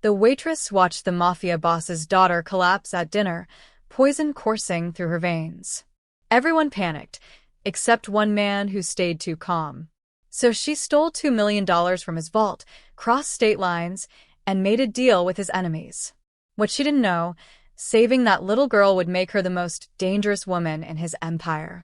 The waitress watched the Mafia boss's daughter collapse at dinner, poison coursing through her veins. Everyone panicked, except one man who stayed too calm. So she stole $2 million from his vault, crossed state lines, and made a deal with his enemies. What she didn't know, saving that little girl would make her the most dangerous woman in his empire.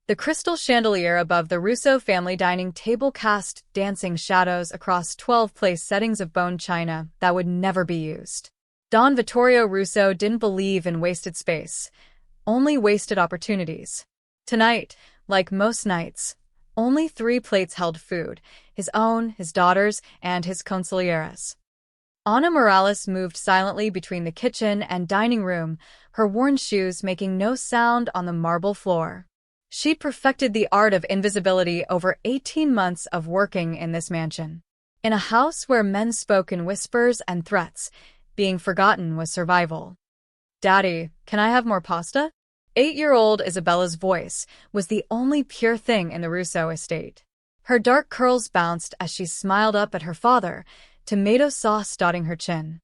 The crystal chandelier above the Russo family dining table cast dancing shadows across 12 place settings of bone china that would never be used. Don Vittorio Russo didn't believe in wasted space, only wasted opportunities. Tonight, like most nights, only 3 plates held food, his own, his daughter's, and his consigliere's. Ana Morales moved silently between the kitchen and dining room, her worn shoes making no sound on the marble floor. She'd perfected the art of invisibility over 18 months of working in this mansion. In a house where men spoke in whispers and threats, being forgotten was survival. "Daddy, can I have more pasta?" 8-year-old Isabella's voice was the only pure thing in the Russo estate. Her dark curls bounced as she smiled up at her father, tomato sauce dotting her chin.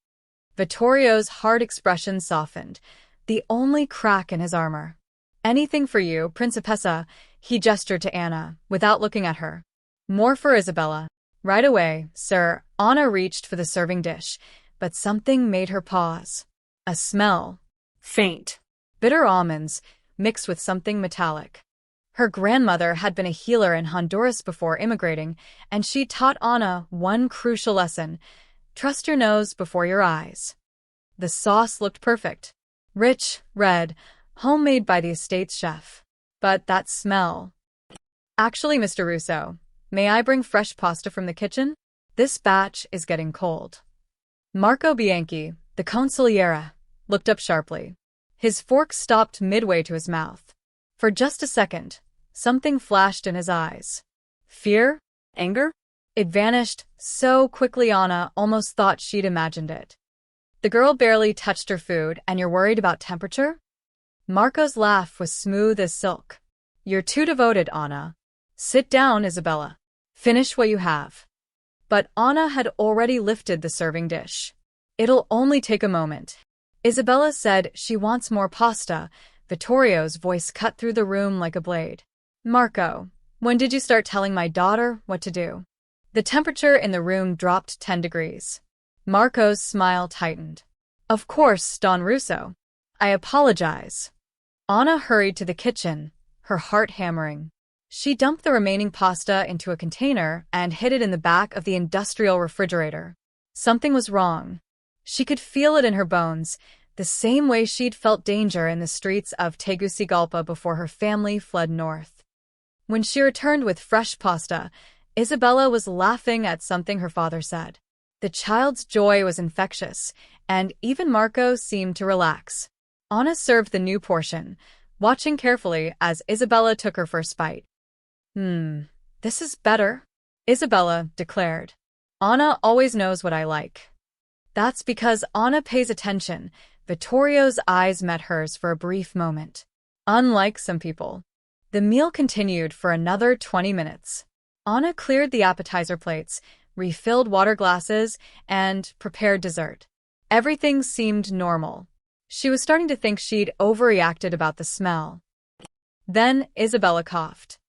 Vittorio's hard expression softened, the only crack in his armor. "Anything for you, Principessa," he gestured to Anna, without looking at her. "More for Isabella." "Right away, sir." Anna reached for the serving dish, but something made her pause. A smell. Faint. Bitter almonds, mixed with something metallic. Her grandmother had been a healer in Honduras before immigrating, and she taught Anna one crucial lesson: trust your nose before your eyes. The sauce looked perfect. Rich, red, homemade by the estate's chef. But that smell. "Actually, Mr. Russo, may I bring fresh pasta from the kitchen? This batch is getting cold." Marco Bianchi, the consigliere, looked up sharply. His fork stopped midway to his mouth. For just a second, something flashed in his eyes. Fear? Anger? It vanished so quickly Anna almost thought she'd imagined it. "The girl barely touched her food, and you're worried about temperature?" Marco's laugh was smooth as silk. "You're too devoted, Anna. Sit down, Isabella. Finish what you have." But Anna had already lifted the serving dish. "It'll only take a moment." Isabella said she wants more pasta. Vittorio's voice cut through the room like a blade. "Marco, when did you start telling my daughter what to do?" The temperature in the room dropped 10 degrees. Marco's smile tightened. "Of course, Don Russo. I apologize." Anna hurried to the kitchen, her heart hammering. She dumped the remaining pasta into a container and hid it in the back of the industrial refrigerator. Something was wrong. She could feel it in her bones, the same way she'd felt danger in the streets of Tegucigalpa before her family fled north. When she returned with fresh pasta, Isabella was laughing at something her father said. The child's joy was infectious, and even Marco seemed to relax. Anna served the new portion, watching carefully as Isabella took her first bite. This is better," Isabella declared. "Anna always knows what I like." "That's because Anna pays attention." Vittorio's eyes met hers for a brief moment. "Unlike some people." The meal continued for another 20 minutes. Anna cleared the appetizer plates, refilled water glasses, and prepared dessert. Everything seemed normal. She was starting to think she'd overreacted about the smell. Then Isabella coughed.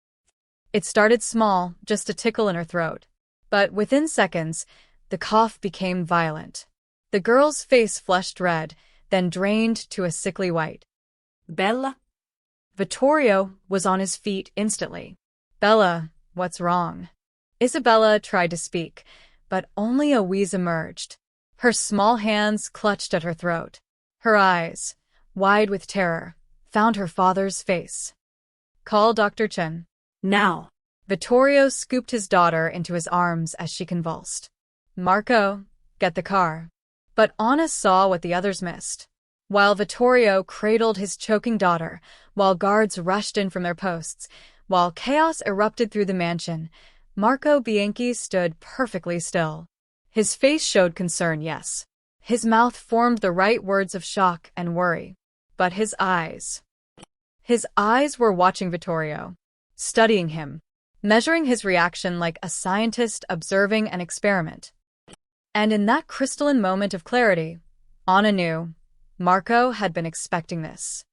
It started small, just a tickle in her throat. But within seconds, the cough became violent. The girl's face flushed red, then drained to a sickly white. "Bella?" Vittorio was on his feet instantly. "Bella, what's wrong?" Isabella tried to speak, but only a wheeze emerged. Her small hands clutched at her throat. Her eyes, wide with terror, found her father's face. "Call Dr. Chen. Now." Vittorio scooped his daughter into his arms as she convulsed. "Marco, get the car." But Anna saw what the others missed. While Vittorio cradled his choking daughter, while guards rushed in from their posts, while chaos erupted through the mansion, Marco Bianchi stood perfectly still. His face showed concern, yes. His mouth formed the right words of shock and worry. But his eyes were watching Vittorio, studying him, measuring his reaction like a scientist observing an experiment. And in that crystalline moment of clarity, Anna knew Marco had been expecting this.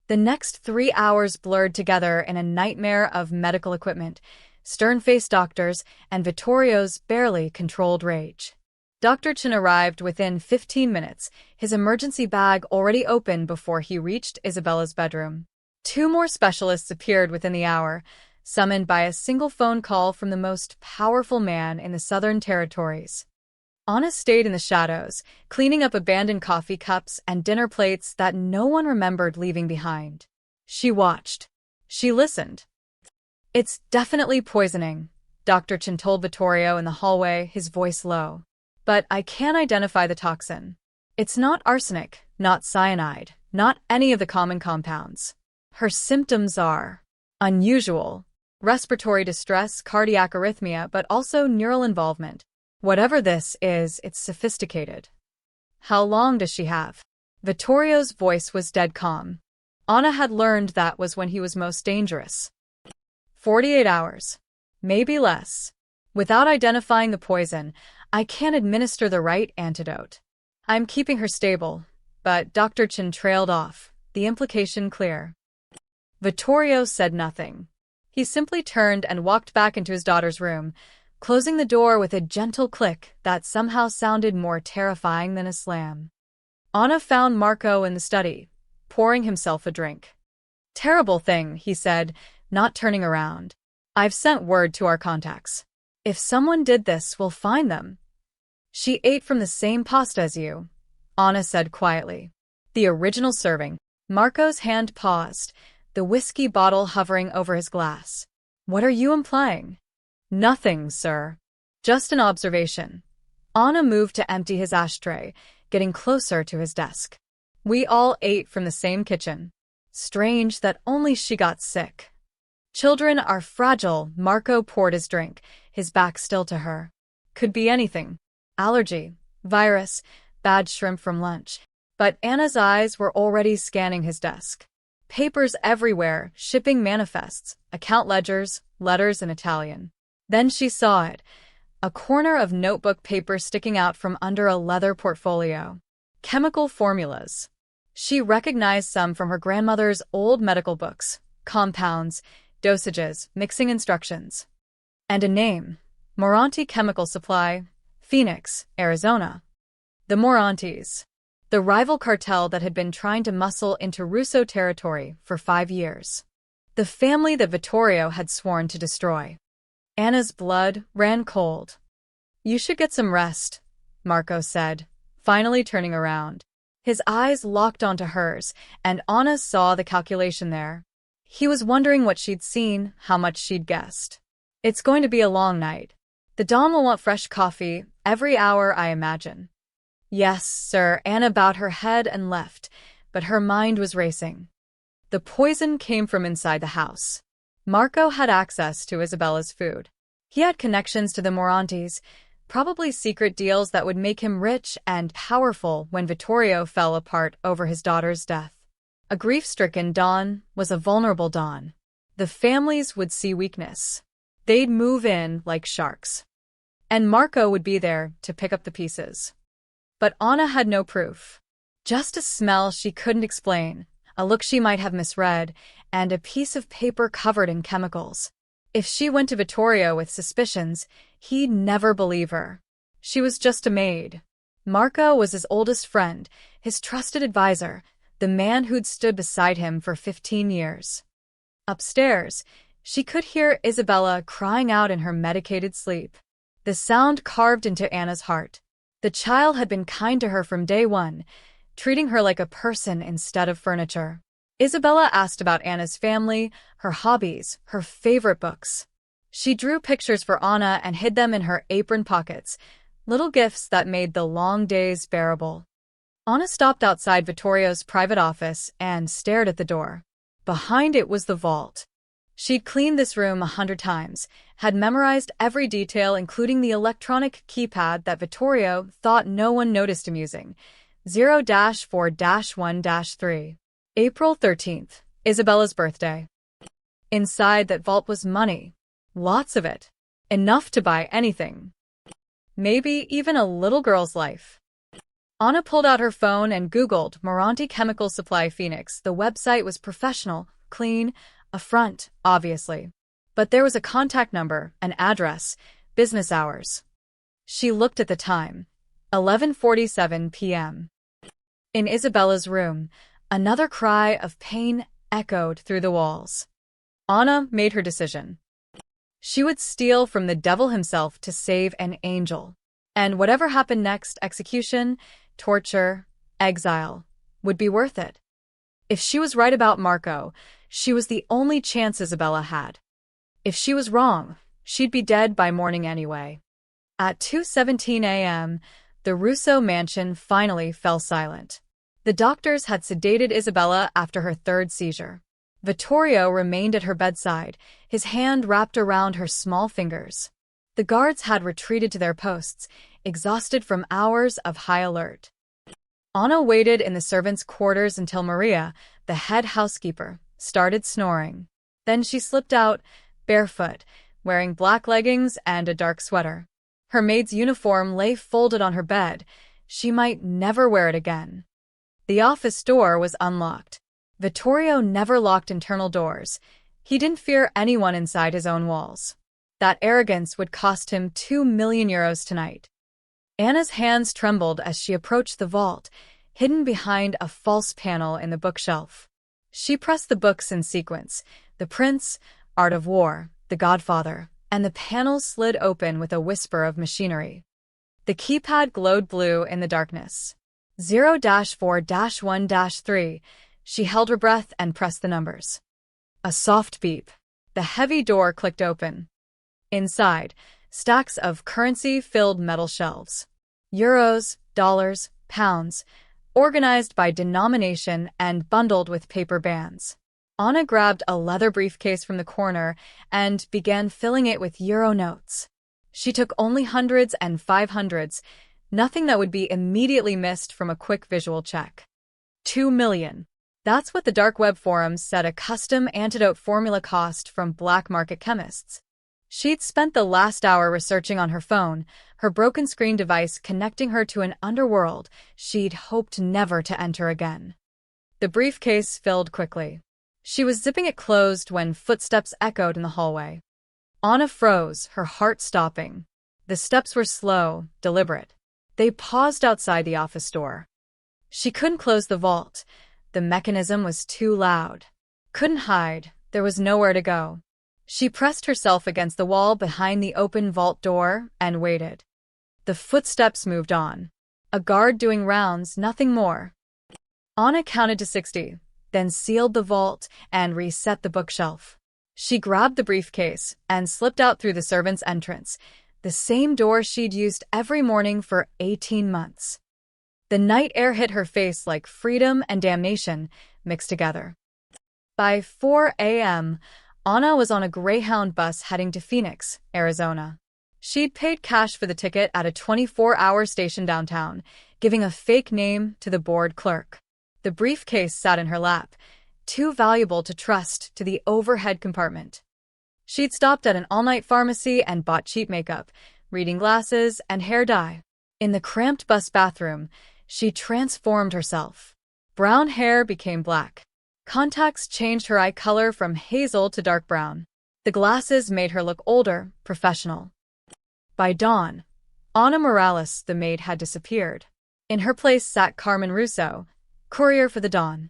The next 3 hours blurred together in a nightmare of medical equipment, stern-faced doctors, and Vittorio's barely controlled rage. Dr. Chin arrived within 15 minutes, his emergency bag already open before he reached Isabella's bedroom. 2 more specialists appeared within the hour, summoned by a single phone call from the most powerful man in the Southern Territories. Anna stayed in the shadows, cleaning up abandoned coffee cups and dinner plates that no one remembered leaving behind. She watched. She listened. "It's definitely poisoning," Dr. Chin told Vittorio in the hallway, his voice low. "But I can't identify the toxin. It's not arsenic, not cyanide, not any of the common compounds. Her symptoms are unusual. Respiratory distress, cardiac arrhythmia, but also neural involvement. Whatever this is, it's sophisticated." "How long does she have?" Vittorio's voice was dead calm. Anna had learned that was when he was most dangerous. 48 hours. Maybe less. Without identifying the poison, I can't administer the right antidote. I'm keeping her stable, but Dr. Chin trailed off, the implication clear. Vittorio said nothing. He simply turned and walked back into his daughter's room, closing the door with a gentle click that somehow sounded more terrifying than a slam. Anna found Marco in the study, pouring himself a drink. "Terrible thing," he said, not turning around. "I've sent word to our contacts. If someone did this, we'll find them." "She ate from the same pasta as you," Anna said quietly. "The original serving." Marco's hand paused, the whiskey bottle hovering over his glass. "What are you implying?" "Nothing, sir. Just an observation." Anna moved to empty his ashtray, getting closer to his desk. "We all ate from the same kitchen. Strange that only she got sick." "Children are fragile." Marco poured his drink, his back still to her. "Could be anything. Allergy, virus, bad shrimp from lunch." But Anna's eyes were already scanning his desk. Papers everywhere, shipping manifests, account ledgers, letters in Italian. Then she saw it, a corner of notebook paper sticking out from under a leather portfolio. Chemical formulas. She recognized some from her grandmother's old medical books, compounds, dosages, mixing instructions. And a name, Moranti Chemical Supply, Phoenix, Arizona. The Morantis. The rival cartel that had been trying to muscle into Russo territory for 5 years. The family that Vittorio had sworn to destroy. Anna's blood ran cold. "You should get some rest," Marco said, finally turning around. His eyes locked onto hers, and Anna saw the calculation there. He was wondering what she'd seen, how much she'd guessed. "It's going to be a long night. The Dom will want fresh coffee every hour, I imagine." "Yes, sir." Anna bowed her head and left, but her mind was racing. The poison came from inside the house. Marco had access to Isabella's food. He had connections to the Morantis, probably secret deals that would make him rich and powerful when Vittorio fell apart over his daughter's death. A grief-stricken Don was a vulnerable Don. The families would see weakness. They'd move in like sharks. And Marco would be there to pick up the pieces. But Anna had no proof. Just a smell she couldn't explain, a look she might have misread, and a piece of paper covered in chemicals. If she went to Vittorio with suspicions, he'd never believe her. She was just a maid. Marco was his oldest friend, his trusted advisor, the man who'd stood beside him for 15 years. Upstairs, she could hear Isabella crying out in her medicated sleep. The sound carved into Anna's heart. The child had been kind to her from day one, treating her like a person instead of furniture. Isabella asked about Anna's family, her hobbies, her favorite books. She drew pictures for Anna and hid them in her apron pockets, little gifts that made the long days bearable. Anna stopped outside Vittorio's private office and stared at the door. Behind it was the vault. She'd cleaned this room 100 times, had memorized every detail including the electronic keypad that Vittorio thought no one noticed him using. 0-4-1-3. April 13th, Isabella's birthday. Inside that vault was money. Lots of it. Enough to buy anything. maybe even a little girl's life. Anna pulled out her phone and Googled Moranti Chemical Supply Phoenix. The website was professional, clean, a front, obviously. But there was a contact number, an address, business hours. She looked at the time. 11:47 p.m. In Isabella's room, another cry of pain echoed through the walls. Anna made her decision. She would steal from the devil himself to save an angel. And whatever happened next, execution, torture, exile, would be worth it. If she was right about Marco, she was the only chance Isabella had. If she was wrong, she'd be dead by morning anyway. At 2:17 a.m., the Russo mansion finally fell silent. The doctors had sedated Isabella after her third seizure. Vittorio remained at her bedside, his hand wrapped around her small fingers. The guards had retreated to their posts, exhausted from hours of high alert. Anna waited in the servants' quarters until Maria, the head housekeeper, started snoring. Then she slipped out, barefoot, wearing black leggings and a dark sweater. Her maid's uniform lay folded on her bed. She might never wear it again. The office door was unlocked. Vittorio never locked internal doors. He didn't fear anyone inside his own walls. That arrogance would cost him 2 million euros tonight. Anna's hands trembled as she approached the vault, hidden behind a false panel in the bookshelf. She pressed the books in sequence: The Prince, Art of War, The Godfather, and the panels slid open with a whisper of machinery. The keypad glowed blue in the darkness. 0-4-1-3. She held her breath and pressed the numbers. A soft beep. The heavy door clicked open. Inside, stacks of currency-filled metal shelves. Euros, dollars, pounds, organized by denomination and bundled with paper bands. Anna grabbed a leather briefcase from the corner and began filling it with euro notes. She took only hundreds and 500s, nothing that would be immediately missed from a quick visual check. 2 million. That's what the dark web forums said a custom antidote formula cost from black market chemists. She'd spent the last hour researching on her phone, her broken screen device connecting her to an underworld she'd hoped never to enter again. The briefcase filled quickly. She was zipping it closed when footsteps echoed in the hallway. Anna froze, her heart stopping. The steps were slow, deliberate. They paused outside the office door. She couldn't close the vault. The mechanism was too loud. Couldn't hide. There was nowhere to go. She pressed herself against the wall behind the open vault door and waited. The footsteps moved on. A guard doing rounds, nothing more. Anna counted to 60, then sealed the vault and reset the bookshelf. She grabbed the briefcase and slipped out through the servants' entrance, the same door she'd used every morning for 18 months. The night air hit her face like freedom and damnation mixed together. By 4 a.m., Anna was on a Greyhound bus heading to Phoenix, Arizona. She'd paid cash for the ticket at a 24-hour station downtown, giving a fake name to the board clerk. The briefcase sat in her lap, too valuable to trust to the overhead compartment. She'd stopped at an all-night pharmacy and bought cheap makeup, reading glasses, and hair dye. In the cramped bus bathroom, she transformed herself. Brown hair became black. Contacts changed her eye color from hazel to dark brown. The glasses made her look older, professional. By dawn, Anna Morales, the maid, had disappeared. In her place sat Carmen Russo, courier for the Dawn.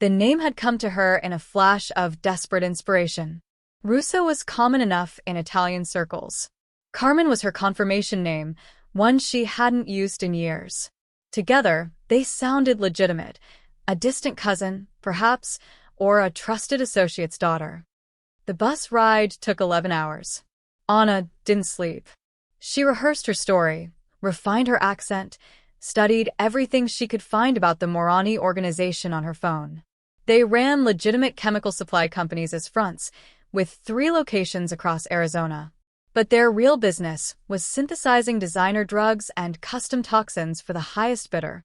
The name had come to her in a flash of desperate inspiration. Russo was common enough in Italian circles. Carmen was her confirmation name, one she hadn't used in years. Together, they sounded legitimate. A distant cousin, perhaps, or a trusted associate's daughter. The bus ride took 11 hours. Anna didn't sleep. She rehearsed her story, refined her accent, studied everything she could find about the Morani organization on her phone. They ran legitimate chemical supply companies as fronts, with 3 locations across Arizona. But their real business was synthesizing designer drugs and custom toxins for the highest bidder.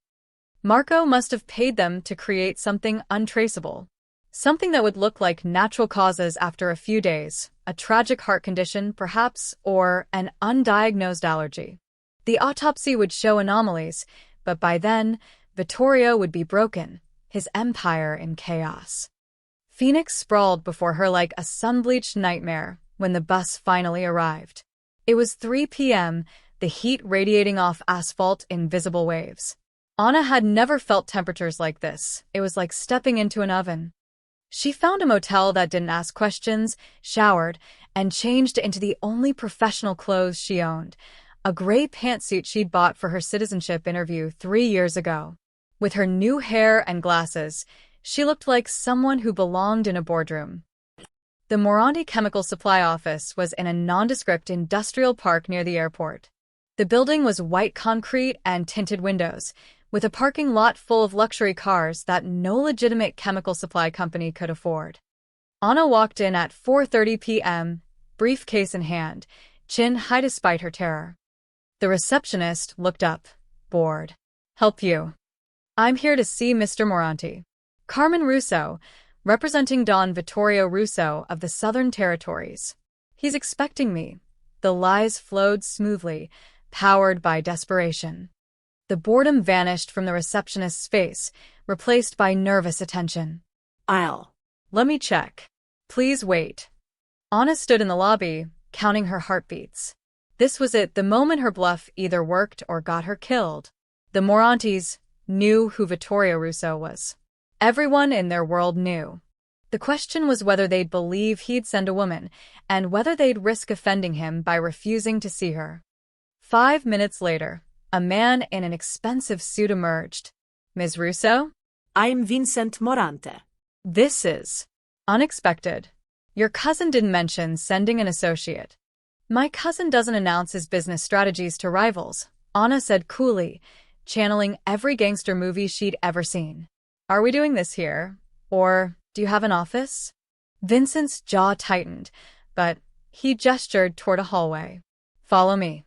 Marco must have paid them to create something untraceable. Something that would look like natural causes after a few days, a tragic heart condition perhaps, or an undiagnosed allergy. The autopsy would show anomalies, but by then, Vittorio would be broken, his empire in chaos. Phoenix sprawled before her like a sun-bleached nightmare when the bus finally arrived. It was 3 p.m., the heat radiating off asphalt in visible waves. Anna had never felt temperatures like this. It was like stepping into an oven. She found a motel that didn't ask questions, showered, and changed into the only professional clothes she owned, a gray pantsuit she'd bought for her citizenship interview 3 years ago. With her new hair and glasses, she looked like someone who belonged in a boardroom. The Moranti Chemical Supply office was in a nondescript industrial park near the airport. The building was white concrete and tinted windows, with a parking lot full of luxury cars that no legitimate chemical supply company could afford. Anna walked in at 4:30 p.m., briefcase in hand, chin high despite her terror. The receptionist looked up, bored. "Help you?" "I'm here to see Mr. Moranti. Carmen Russo, representing Don Vittorio Russo of the Southern Territories. He's expecting me." The lies flowed smoothly, powered by desperation. The boredom vanished from the receptionist's face, replaced by nervous attention. Let me check. Please wait." Anna stood in the lobby, counting her heartbeats. This was it, the moment her bluff either worked or got her killed. The Morantis knew who Vittorio Russo was. Everyone in their world knew. The question was whether they'd believe he'd send a woman, and whether they'd risk offending him by refusing to see her. 5 minutes later, a man in an expensive suit emerged. "Ms. Russo?" "I'm Vincent Morante." "This is unexpected. Your cousin didn't mention sending an associate." "My cousin doesn't announce his business strategies to rivals," Anna said coolly, channeling every gangster movie she'd ever seen. "Are we doing this here? Or do you have an office?" Vincent's jaw tightened, but he gestured toward a hallway. "Follow me."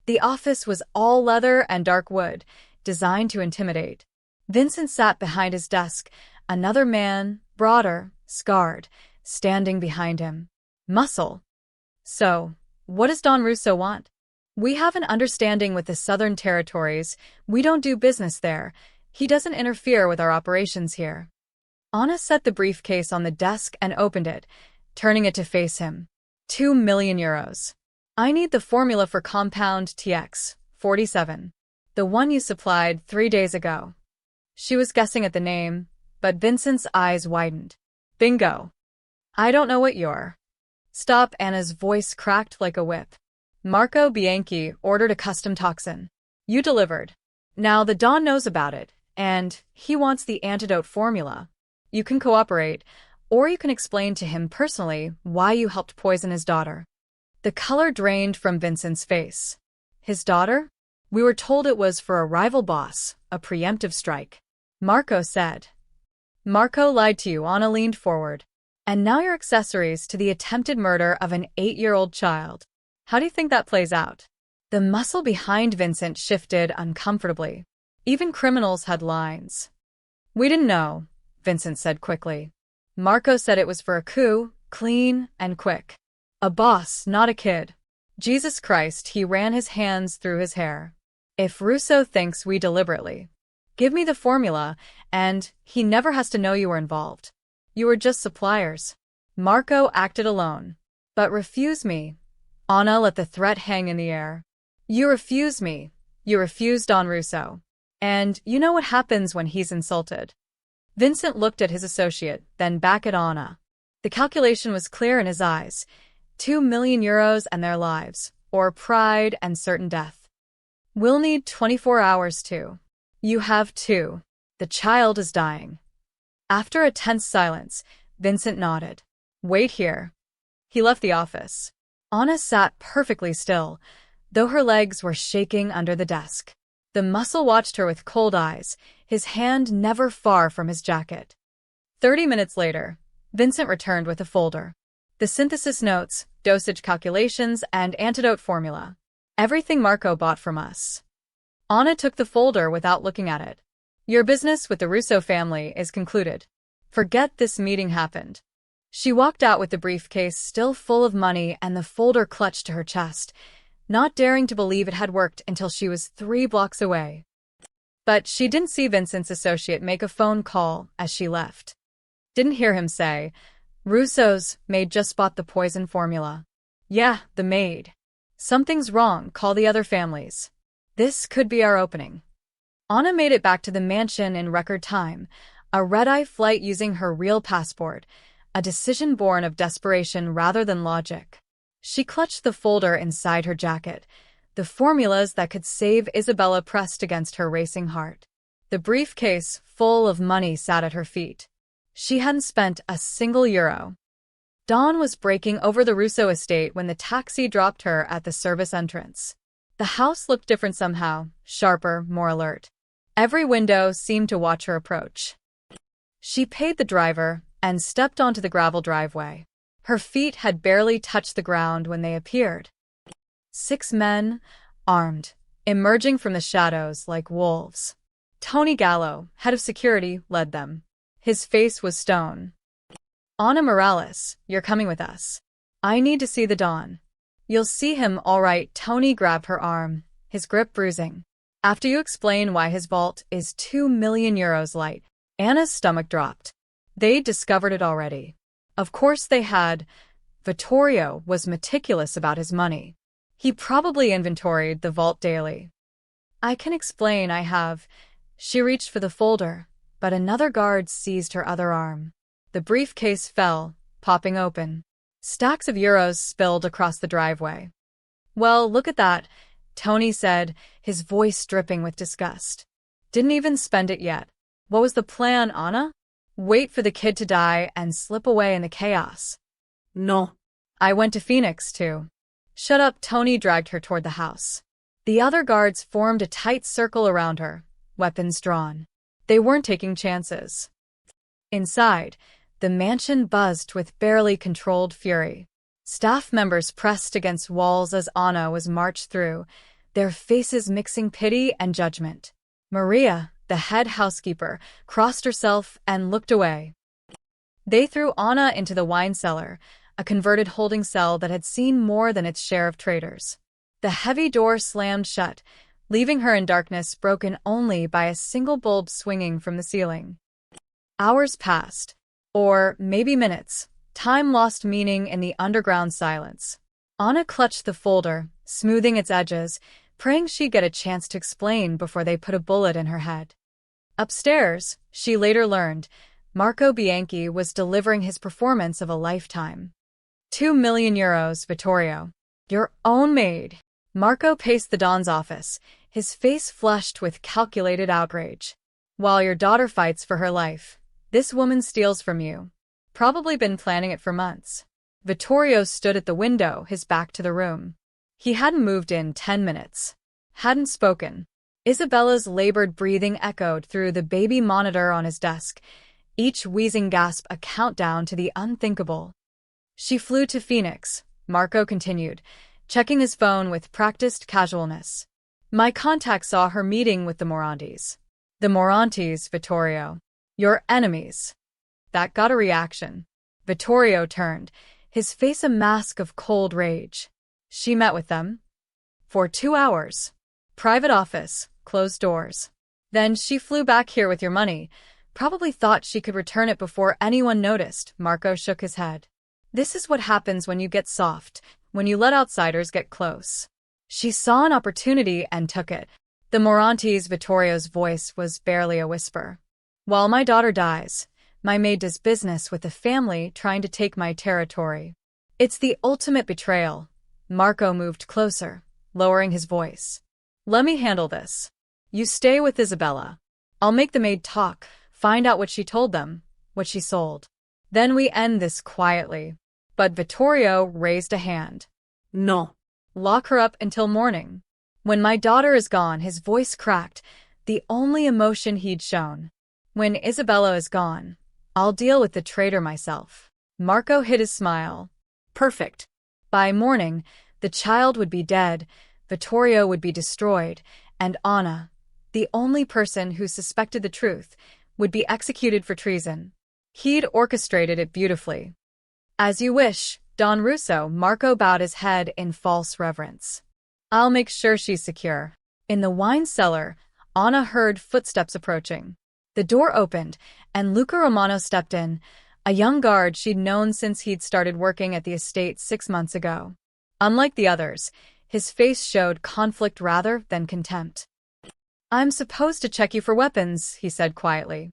The office was all leather and dark wood, designed to intimidate. Vincent sat behind his desk, another man, broader, scarred, standing behind him. Muscle. "So, what does Don Russo want?" "We have an understanding with the Southern Territories. We don't do business there. He doesn't interfere with our operations here." Anna set the briefcase on the desk and opened it, turning it to face him. 2 million euros. "I need the formula for compound TX, 47. The one you supplied 3 days ago." She was guessing at the name, but Vincent's eyes widened. "Bingo. I don't know what you're." "Stop," Anna's voice cracked like a whip. "Marco Bianchi ordered a custom toxin. You delivered. Now the Don knows about it, and he wants the antidote formula. You can cooperate, or you can explain to him personally why you helped poison his daughter." The color drained from Vincent's face. "His daughter? We were told it was for a rival boss, a preemptive strike." Marco said. "Marco lied to you," Anna leaned forward. "And now you're accessories to the attempted murder of an 8-year-old child. How do you think that plays out?" The muscle behind Vincent shifted uncomfortably. Even criminals had lines. "We didn't know," Vincent said quickly. "Marco said it was for a coup, clean and quick. A boss, not a kid." Jesus Christ, he ran his hands through his hair. "If Russo thinks we deliberately. Give me the formula, and he never has to know you were involved. You were just suppliers." Marco acted alone. "But refuse me." Anna let the threat hang in the air. "You refuse me. You refuse Don Russo. And you know what happens when he's insulted." Vincent looked at his associate, then back at Anna. The calculation was clear in his eyes. 2 million euros and their lives, or pride and certain death. "We'll need 24 hours to." "You have 2. The child is dying." After a tense silence, Vincent nodded. "Wait here." He left the office. Anna sat perfectly still, though her legs were shaking under the desk. The muscle watched her with cold eyes, his hand never far from his jacket. 30 minutes later, Vincent returned with a folder. The synthesis notes, dosage calculations, and antidote formula. Everything Marco bought from us. Anna took the folder without looking at it. "Your business with the Russo family is concluded. Forget this meeting happened." She walked out with the briefcase still full of money and the folder clutched to her chest. not daring to believe it had worked until she was 3 blocks away. But she didn't see Vincent's associate make a phone call as she left. Didn't hear him say, "Russo's maid just bought the poison formula." Yeah, the maid. Something's wrong, call the other families. This could be our opening. Anna made it back to the mansion in record time, a red-eye flight using her real passport, a decision born of desperation rather than logic. She clutched the folder inside her jacket, the formulas that could save Isabella pressed against her racing heart. The briefcase full of money sat at her feet. She hadn't spent a single euro. Dawn was breaking over the Russo estate when the taxi dropped her at the service entrance. The house looked different somehow, sharper, more alert. Every window seemed to watch her approach. She paid the driver and stepped onto the gravel driveway. Her feet had barely touched the ground when they appeared. 6 men, armed, emerging from the shadows like wolves. Tony Gallo, head of security, led them. His face was stone. "Ana Morales, you're coming with us. I need to see the Don." "You'll see him all right." Tony grabbed her arm, his grip bruising. "After you explain why his vault is 2 million euros light." Anna's stomach dropped. They'd discovered it already. Of course they had. Vittorio was meticulous about his money. He probably inventoried the vault daily. "I can explain, I have." She reached for the folder, but another guard seized her other arm. The briefcase fell, popping open. Stacks of euros spilled across the driveway. "Well, look at that," Tony said, his voice dripping with disgust. "Didn't even spend it yet. What was the plan, Anna? Wait for the kid to die and slip away in the chaos." No. "I went to Phoenix, too." "Shut up." Tony dragged her toward the house. The other guards formed a tight circle around her, weapons drawn. They weren't taking chances. Inside, the mansion buzzed with barely controlled fury. Staff members pressed against walls as Anna was marched through, their faces mixing pity and judgment. Maria, the head housekeeper, crossed herself and looked away. They threw Anna into the wine cellar, a converted holding cell that had seen more than its share of traitors. The heavy door slammed shut, leaving her in darkness broken only by a single bulb swinging from the ceiling. Hours passed. Or maybe minutes. Time lost meaning in the underground silence. Anna clutched the folder, smoothing its edges, praying she'd get a chance to explain before they put a bullet in her head. Upstairs, she later learned, Marco Bianchi was delivering his performance of a lifetime. 2 million euros, Vittorio. Your own maid. Marco paced the Don's office, his face flushed with calculated outrage. While your daughter fights for her life, this woman steals from you. Probably been planning it for months. Vittorio stood at the window, his back to the room. He hadn't moved in 10 minutes. Hadn't spoken. Isabella's labored breathing echoed through the baby monitor on his desk, each wheezing gasp a countdown to the unthinkable. She flew to Phoenix, Marco continued, checking his phone with practiced casualness. My contact saw her meeting with the Morantes. The Morantes, Vittorio. Your enemies. That got a reaction. Vittorio turned, his face a mask of cold rage. She met with them. For 2 hours. Private office, closed doors. Then she flew back here with your money. Probably thought she could return it before anyone noticed. Marco shook his head. This is what happens when you get soft, when you let outsiders get close. She saw an opportunity and took it. The Morantes, Vittorio's voice was barely a whisper. While my daughter dies, my maid does business with a family trying to take my territory. It's the ultimate betrayal. Marco moved closer, lowering his voice. Let me handle this. You stay with Isabella. I'll make the maid talk, find out what she told them, what she sold. Then we end this quietly. But Vittorio raised a hand. No. Lock her up until morning. When my daughter is gone, his voice cracked, the only emotion he'd shown. When Isabella is gone, I'll deal with the traitor myself. Marco hid his smile. Perfect. By morning, the child would be dead, Vittorio would be destroyed, and Anna, the only person who suspected the truth, would be executed for treason. He'd orchestrated it beautifully. As you wish, Don Russo. Marco bowed his head in false reverence. I'll make sure she's secure. In the wine cellar, Anna heard footsteps approaching. The door opened, and Luca Romano stepped in, a young guard she'd known since he'd started working at the estate 6 months ago. Unlike the others, his face showed conflict rather than contempt. I'm supposed to check you for weapons, he said quietly.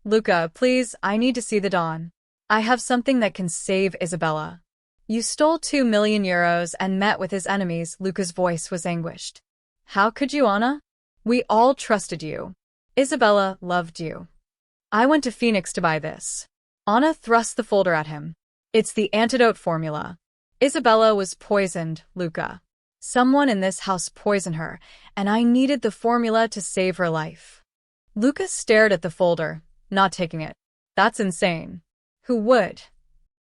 Luca, please, I need to see the Don. I have something that can save Isabella. You stole 2 million euros and met with his enemies. Luca's voice was anguished. How could you, Anna? We all trusted you. Isabella loved you. I went to Phoenix to buy this. Anna thrust the folder at him. It's the antidote formula. Isabella was poisoned, Luca. Someone in this house poisoned her, and I needed the formula to save her life. Luca stared at the folder, not taking it. That's insane. Who would?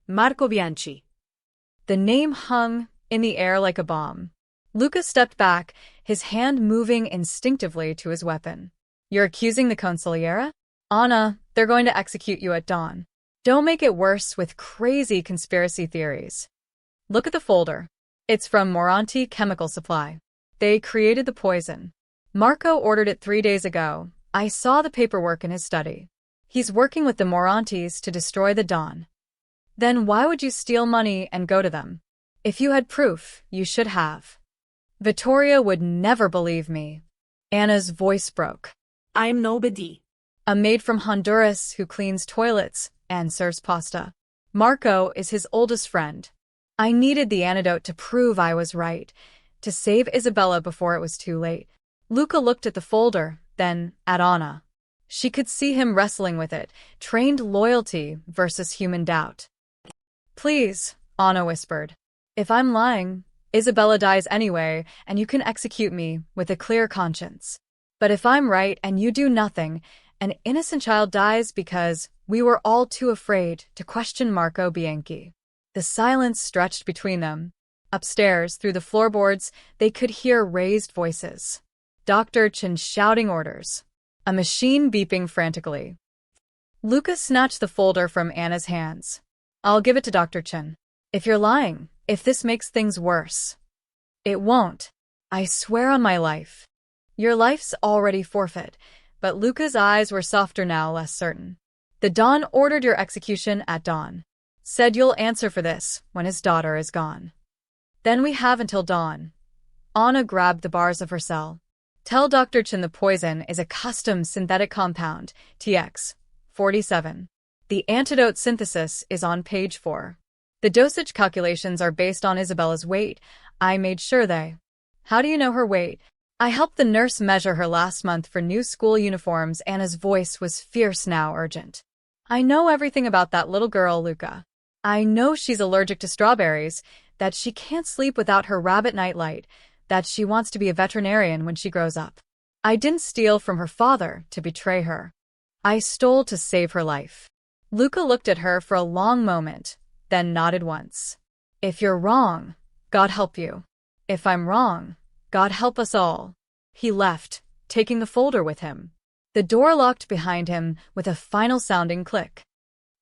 Marco Bianchi. The name hung in the air like a bomb. Luca stepped back, his hand moving instinctively to his weapon. You're accusing the consigliere? Anna, they're going to execute you at dawn. Don't make it worse with crazy conspiracy theories. Look at the folder. It's from Moranti Chemical Supply. They created the poison. Marco ordered it 3 days ago. I saw the paperwork in his study. He's working with the Morantis to destroy the Don. Then why would you steal money and go to them? If you had proof, you should have. Vittoria would never believe me. Anna's voice broke. I'm nobody. A maid from Honduras who cleans toilets and serves pasta. Marco is his oldest friend. I needed the antidote to prove I was right, to save Isabella before it was too late. Luca looked at the folder, then at Anna. She could see him wrestling with it, trained loyalty versus human doubt. Please, Anna whispered. If I'm lying, Isabella dies anyway, and you can execute me with a clear conscience. But if I'm right and you do nothing, an innocent child dies because we were all too afraid to question Marco Bianchi. The silence stretched between them. Upstairs, through the floorboards, they could hear raised voices. Dr. Chen shouting orders. A machine beeping frantically. Luca snatched the folder from Anna's hands. I'll give it to Dr. Chen. If you're lying, if this makes things worse. It won't. I swear on my life. Your life's already forfeit, but Luca's eyes were softer now, less certain. The Don ordered your execution at dawn. Said you'll answer for this when his daughter is gone. Then we have until dawn. Anna grabbed the bars of her cell. Tell Dr. Chen the poison is a custom synthetic compound, TX 47. The antidote synthesis is on page 4. The dosage calculations are based on Isabella's weight. I made sure they. How do you know her weight? I helped the nurse measure her last month for new school uniforms. Anna's voice was fierce now, urgent. I know everything about that little girl, Luca. I know she's allergic to strawberries, that she can't sleep without her rabbit nightlight, that she wants to be a veterinarian when she grows up. I didn't steal from her father to betray her. I stole to save her life. Luca looked at her for a long moment, then nodded once. If you're wrong, God help you. If I'm wrong, God help us all. He left, taking the folder with him. The door locked behind him with a final sounding click.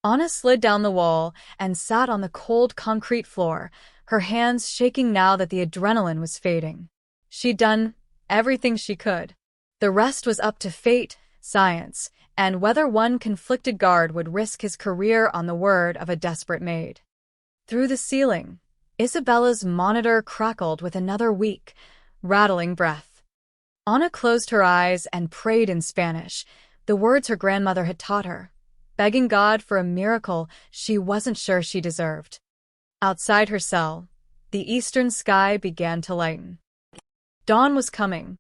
Anna slid down the wall and sat on the cold concrete floor, her hands shaking now that the adrenaline was fading. She'd done everything she could. The rest was up to fate, science, and whether one conflicted guard would risk his career on the word of a desperate maid. Through the ceiling, Isabella's monitor crackled with another weak, rattling breath. Anna closed her eyes and prayed in Spanish, the words her grandmother had taught her, begging God for a miracle she wasn't sure she deserved. Outside her cell, the eastern sky began to lighten. Dawn was coming.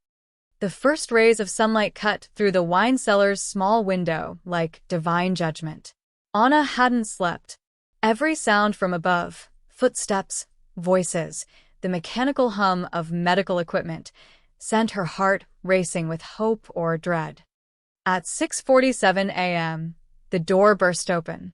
The first rays of sunlight cut through the wine cellar's small window like divine judgment. Anna hadn't slept. Every sound from above, footsteps, voices, the mechanical hum of medical equipment, sent her heart racing with hope or dread. At 6:47 a.m., the door burst open.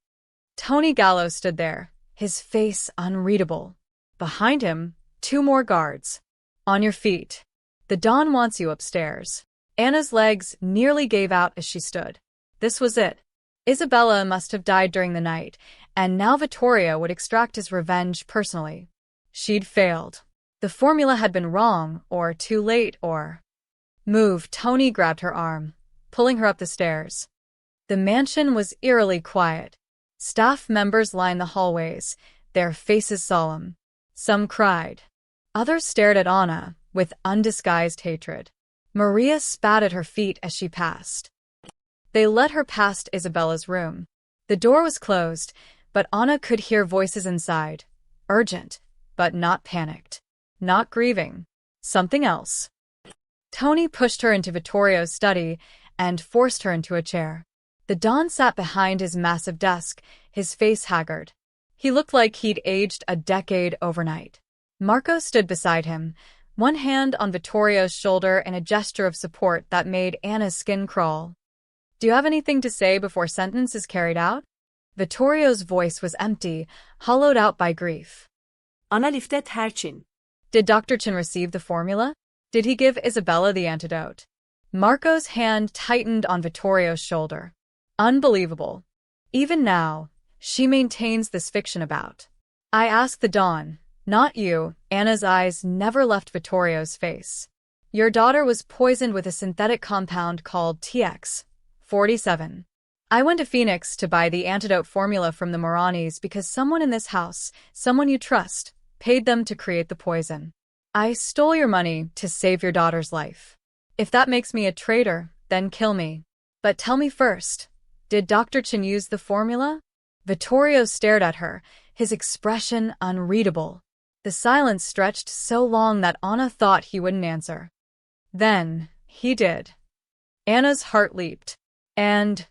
Tony Gallo stood there, his face unreadable. Behind him, 2 more guards. On your feet. The Don wants you upstairs. Anna's legs nearly gave out as she stood. This was it. Isabella must have died during the night, and now Vittoria would extract his revenge personally. She'd failed. The formula had been wrong, or too late, or... Move, Tony grabbed her arm, pulling her up the stairs. The mansion was eerily quiet. Staff members lined the hallways, their faces solemn. Some cried. Others stared at Anna with undisguised hatred. Maria spat at her feet as she passed. They led her past Isabella's room. The door was closed, but Anna could hear voices inside. Urgent, but not panicked. Not grieving. Something else. Tony pushed her into Vittorio's study and forced her into a chair. The Don sat behind his massive desk, his face haggard. He looked like he'd aged a decade overnight. Marco stood beside him, one hand on Vittorio's shoulder in a gesture of support that made Anna's skin crawl. Do you have anything to say before sentence is carried out? Vittorio's voice was empty, hollowed out by grief. Ana liftet herçin. Did Dr. Chin receive the formula? Did he give Isabella the antidote? Marco's hand tightened on Vittorio's shoulder. Unbelievable. Even now, she maintains this fiction about. I asked the Don, not you. Anna's eyes never left Vittorio's face. Your daughter was poisoned with a synthetic compound called TX-47. I went to Phoenix to buy the antidote formula from the Moranis because someone in this house, someone you trust, paid them to create the poison. I stole your money to save your daughter's life. If that makes me a traitor, then kill me. But tell me first, did Dr. Chin use the formula? Vittorio stared at her, his expression unreadable. The silence stretched so long that Anna thought he wouldn't answer. Then, he did. Anna's heart leaped. And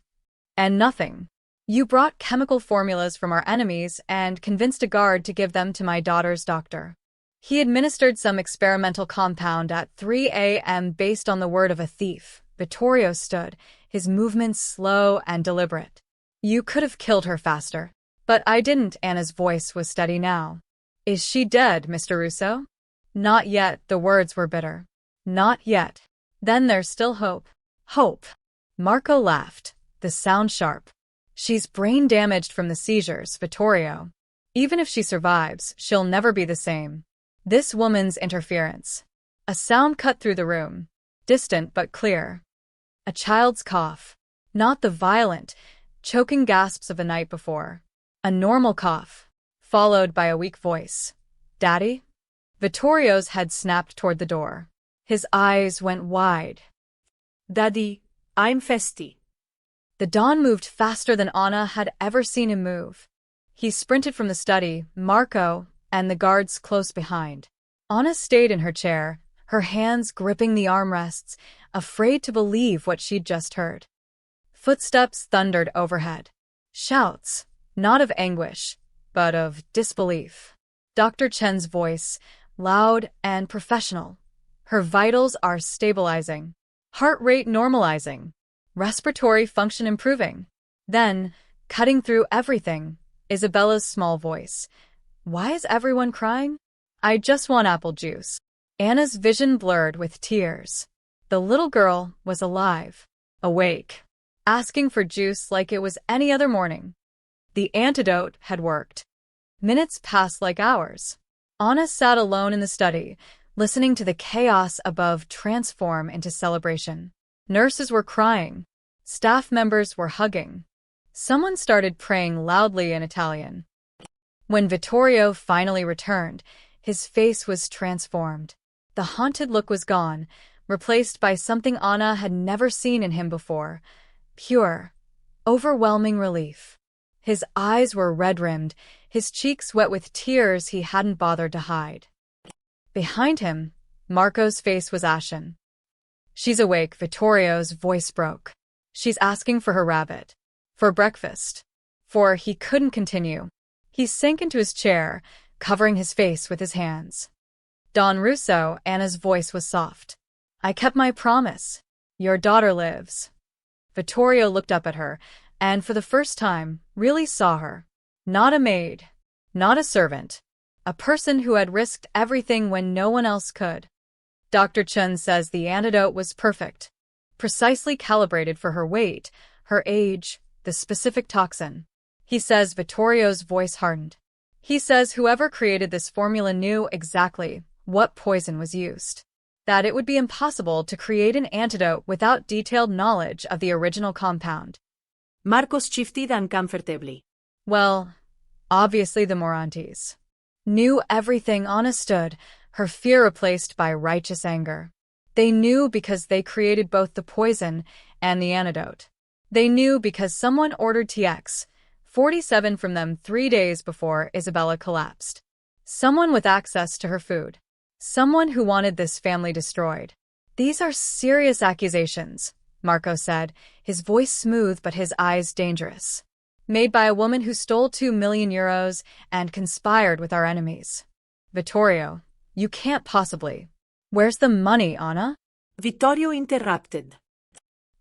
nothing. You brought chemical formulas from our enemies and convinced a guard to give them to my daughter's doctor. He administered some experimental compound at 3 a.m. based on the word of a thief. Vittorio stood, his movements slow and deliberate. You could have killed her faster. But I didn't. Anna's voice was steady now. Is she dead, Mr. Russo? Not yet. The words were bitter. Not yet. Then there's still hope. Hope. Marco laughed, the sound sharp. She's brain damaged from the seizures, Vittorio. Even if she survives, she'll never be the same. This woman's interference. A sound cut through the room. Distant but clear. A child's cough. Not the violent, choking gasps of the night before. A normal cough, followed by a weak voice. Daddy? Vittorio's head snapped toward the door. His eyes went wide. Daddy, I'm Festi. The Don moved faster than Anna had ever seen him move. He sprinted from the study, Marco, and the guards close behind. Anna stayed in her chair, her hands gripping the armrests, afraid to believe what she'd just heard. Footsteps thundered overhead. Shouts, not of anguish, but of disbelief. Dr. Chen's voice, loud and professional. Her vitals are stabilizing. Heart rate normalizing. Respiratory function improving. Then, cutting through everything, Isabella's small voice. Why is everyone crying? I just want apple juice. Anna's vision blurred with tears. The little girl was alive, awake, asking for juice like it was any other morning. The antidote had worked. Minutes passed like hours. Anna sat alone in the study, listening to the chaos above transform into celebration. Nurses were crying. Staff members were hugging. Someone started praying loudly in Italian. When Vittorio finally returned, his face was transformed. The haunted look was gone, replaced by something Anna had never seen in him before. Pure, overwhelming relief. His eyes were red-rimmed, his cheeks wet with tears he hadn't bothered to hide. Behind him, Marco's face was ashen. She's awake, Vittorio's voice broke. She's asking for her rabbit. For breakfast. For he couldn't continue. He sank into his chair, covering his face with his hands. Don Russo, Anna's voice was soft. I kept my promise. Your daughter lives. Vittorio looked up at her, and for the first time, really saw her. Not a maid. Not a servant. A person who had risked everything when no one else could. Dr. Chun says the antidote was perfect. Precisely calibrated for her weight, her age, the specific toxin. He says Vittorio's voice hardened. He says whoever created this formula knew exactly what poison was used, that it would be impossible to create an antidote without detailed knowledge of the original compound. Marcos shifted uncomfortably. Well, obviously the Morantes knew everything. Anna stood, her fear replaced by righteous anger. They knew because they created both the poison and the antidote. They knew because someone ordered TX-47 from them 3 days before Isabella collapsed. Someone with access to her food. Someone who wanted this family destroyed. These are serious accusations, Marco said, his voice smooth but his eyes dangerous. Made by a woman who stole 2 million euros and conspired with our enemies. Vittorio, you can't possibly. Where's the money, Anna? Vittorio interrupted.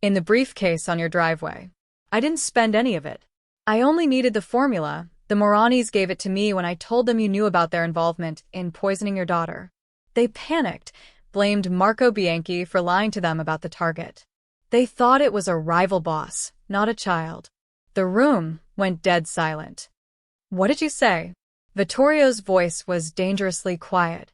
In the briefcase on your driveway. I didn't spend any of it. I only needed the formula. The Moranis gave it to me when I told them you knew about their involvement in poisoning your daughter. They panicked, blamed Marco Bianchi for lying to them about the target. They thought it was a rival boss, not a child. The room went dead silent. What did you say? Vittorio's voice was dangerously quiet.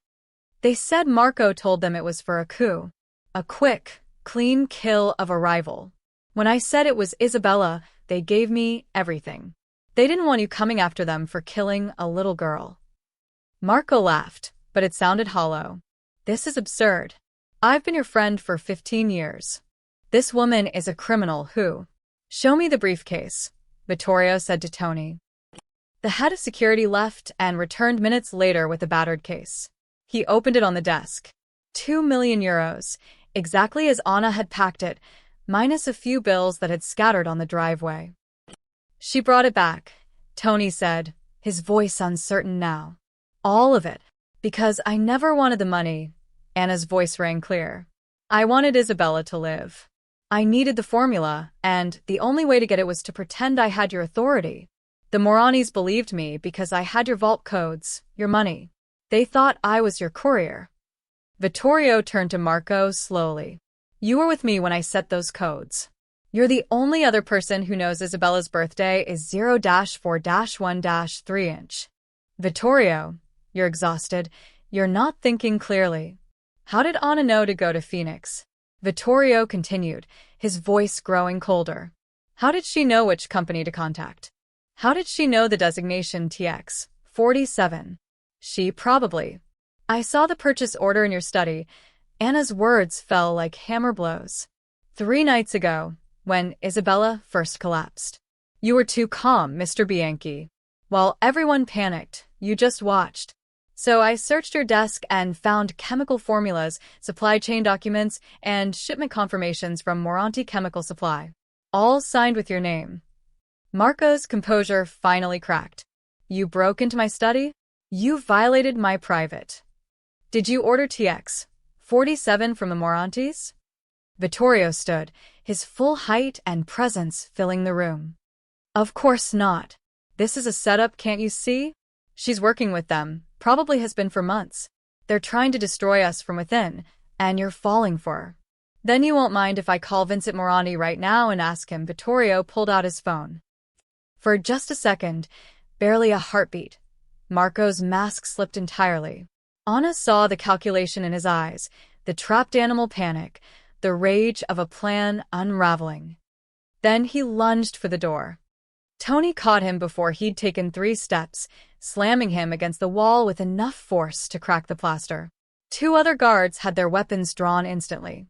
They said Marco told them it was for a coup. A quick, clean kill of a rival. When I said it was Isabella, they gave me everything. They didn't want you coming after them for killing a little girl. Marco laughed, but it sounded hollow. This is absurd. I've been your friend for 15 years. This woman is a criminal who... Show me the briefcase, Vittorio said to Tony. The head of security left and returned minutes later with a battered case. He opened it on the desk. 2 million euros, exactly as Anna had packed it, minus a few bills that had scattered on the driveway. She brought it back, Tony said, his voice uncertain now. All of it. Because I never wanted the money. Anna's voice rang clear. I wanted Isabella to live. I needed the formula, and the only way to get it was to pretend I had your authority. The Moranis believed me because I had your vault codes, your money. They thought I was your courier. Vittorio turned to Marco slowly. You were with me when I set those codes. You're the only other person who knows Isabella's birthday is 0-4-1-3". Vittorio, you're exhausted. You're not thinking clearly. How did Anna know to go to Phoenix? Vittorio continued, his voice growing colder. How did she know which company to contact? How did she know the designation TX-47? She probably. I saw the purchase order in your study. Anna's words fell like hammer blows. 3 nights ago, when Isabella first collapsed. You were too calm, Mr. Bianchi. While everyone panicked, you just watched. So I searched your desk and found chemical formulas, supply chain documents, and shipment confirmations from Moranti Chemical Supply. All signed with your name. Marco's composure finally cracked. You broke into my study? You violated my private. Did you order TX-47 from the Morantis? Vittorio stood, his full height and presence filling the room. Of course not. This is a setup, can't you see? She's working with them, probably has been for months. They're trying to destroy us from within, and you're falling for her. Then you won't mind if I call Vincent Morandi right now and ask him. Vittorio pulled out his phone. For just a second, barely a heartbeat, Marco's mask slipped entirely. Anna saw the calculation in his eyes, the trapped animal panic, the rage of a plan unraveling. Then he lunged for the door. Tony caught him before he'd taken 3 steps, slamming him against the wall with enough force to crack the plaster. 2 other guards had their weapons drawn instantly.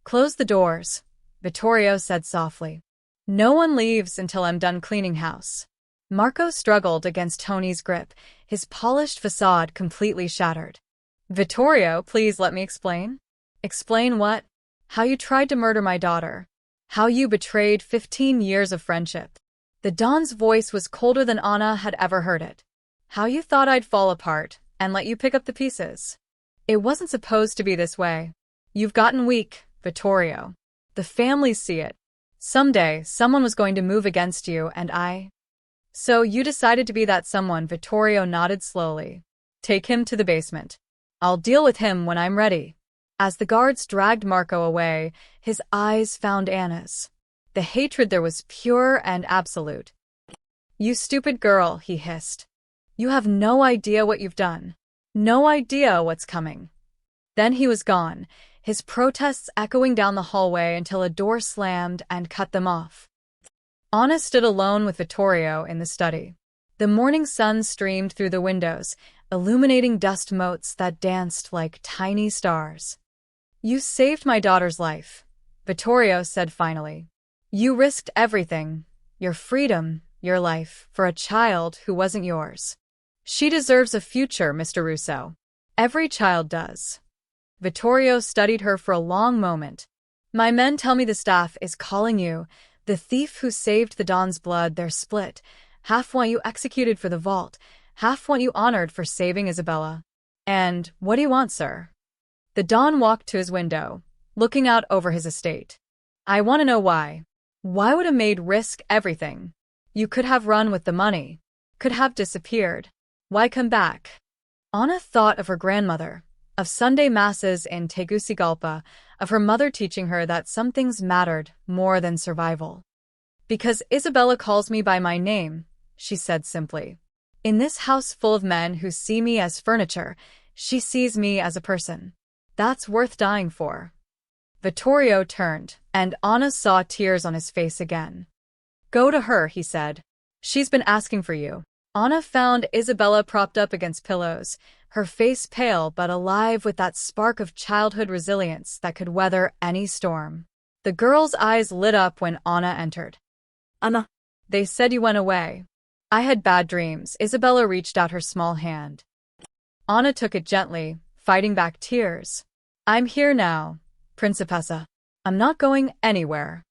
Close the doors, Vittorio said softly. No one leaves until I'm done cleaning house. Marco struggled against Tony's grip, his polished facade completely shattered. Vittorio, please let me explain. Explain what? How you tried to murder my daughter. How you betrayed 15 years of friendship. The Don's voice was colder than Anna had ever heard it. How you thought I'd fall apart and let you pick up the pieces. It wasn't supposed to be this way. You've gotten weak, Vittorio. The families see it. Someday, someone was going to move against you and I... So you decided to be that someone. Vittorio nodded slowly. Take him to the basement. I'll deal with him when I'm ready. As the guards dragged Marco away, his eyes found Anna's. The hatred there was pure and absolute. You stupid girl, he hissed. You have no idea what you've done. No idea what's coming. Then he was gone, his protests echoing down the hallway until a door slammed and cut them off. Anna stood alone with Vittorio in the study. The morning sun streamed through the windows, illuminating dust motes that danced like tiny stars. You saved my daughter's life, Vittorio said finally. You risked everything, your freedom, your life, for a child who wasn't yours. She deserves a future, Mr. Russo. Every child does. Vittorio studied her for a long moment. My men tell me the staff is calling you. The thief who saved the Don's blood, they're split. Half want you executed for the vault, half want you honored for saving Isabella. And what do you want, sir? The Don walked to his window, looking out over his estate. I want to know why. Why would a maid risk everything? You could have run with the money, could have disappeared. Why come back? Anna thought of her grandmother, of Sunday masses in Tegucigalpa, of her mother teaching her that some things mattered more than survival. Because Isabella calls me by my name, she said simply. In this house full of men who see me as furniture, she sees me as a person. That's worth dying for. Vittorio turned, and Anna saw tears on his face again. Go to her, he said. She's been asking for you. Anna found Isabella propped up against pillows, her face pale but alive with that spark of childhood resilience that could weather any storm. The girl's eyes lit up when Anna entered. Anna. They said you went away. I had bad dreams. Isabella reached out her small hand. Anna took it gently, fighting back tears. I'm here now, Principessa. I'm not going anywhere.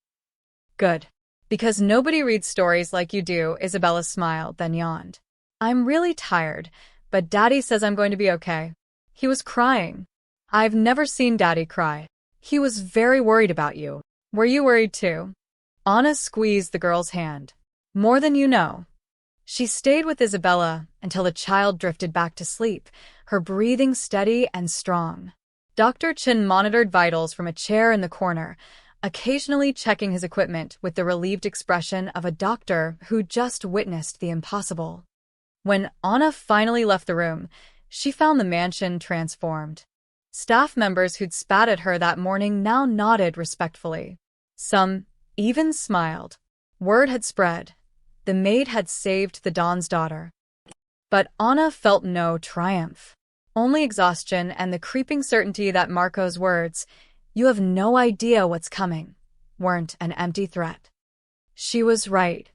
Good. Because nobody reads stories like you do, Isabella smiled, then yawned. I'm really tired, but Daddy says I'm going to be okay. He was crying. I've never seen Daddy cry. He was very worried about you. Were you worried too? Anna squeezed the girl's hand. More than you know. She stayed with Isabella until the child drifted back to sleep, her breathing steady and strong. Dr. Chin monitored vitals from a chair in the corner, occasionally checking his equipment with the relieved expression of a doctor who just witnessed the impossible. When Anna finally left the room, she found the mansion transformed. Staff members who'd spat at her that morning now nodded respectfully. Some even smiled. Word had spread. The maid had saved the Don's daughter. But Anna felt no triumph. Only exhaustion and the creeping certainty that Marco's words, "You have no idea what's coming," weren't an empty threat. She was right.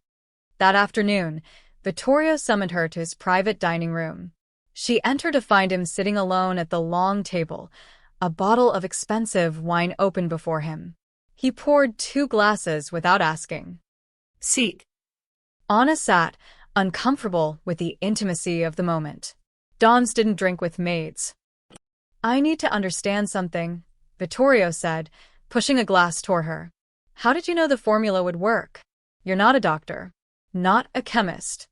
That afternoon, Vittorio summoned her to his private dining room. She entered to find him sitting alone at the long table, a bottle of expensive wine open before him. He poured 2 glasses without asking. Seek. Anna sat, uncomfortable with the intimacy of the moment. Dons didn't drink with maids. I need to understand something, Vittorio said, pushing a glass toward her. How did you know the formula would work? You're not a doctor. Not a chemist.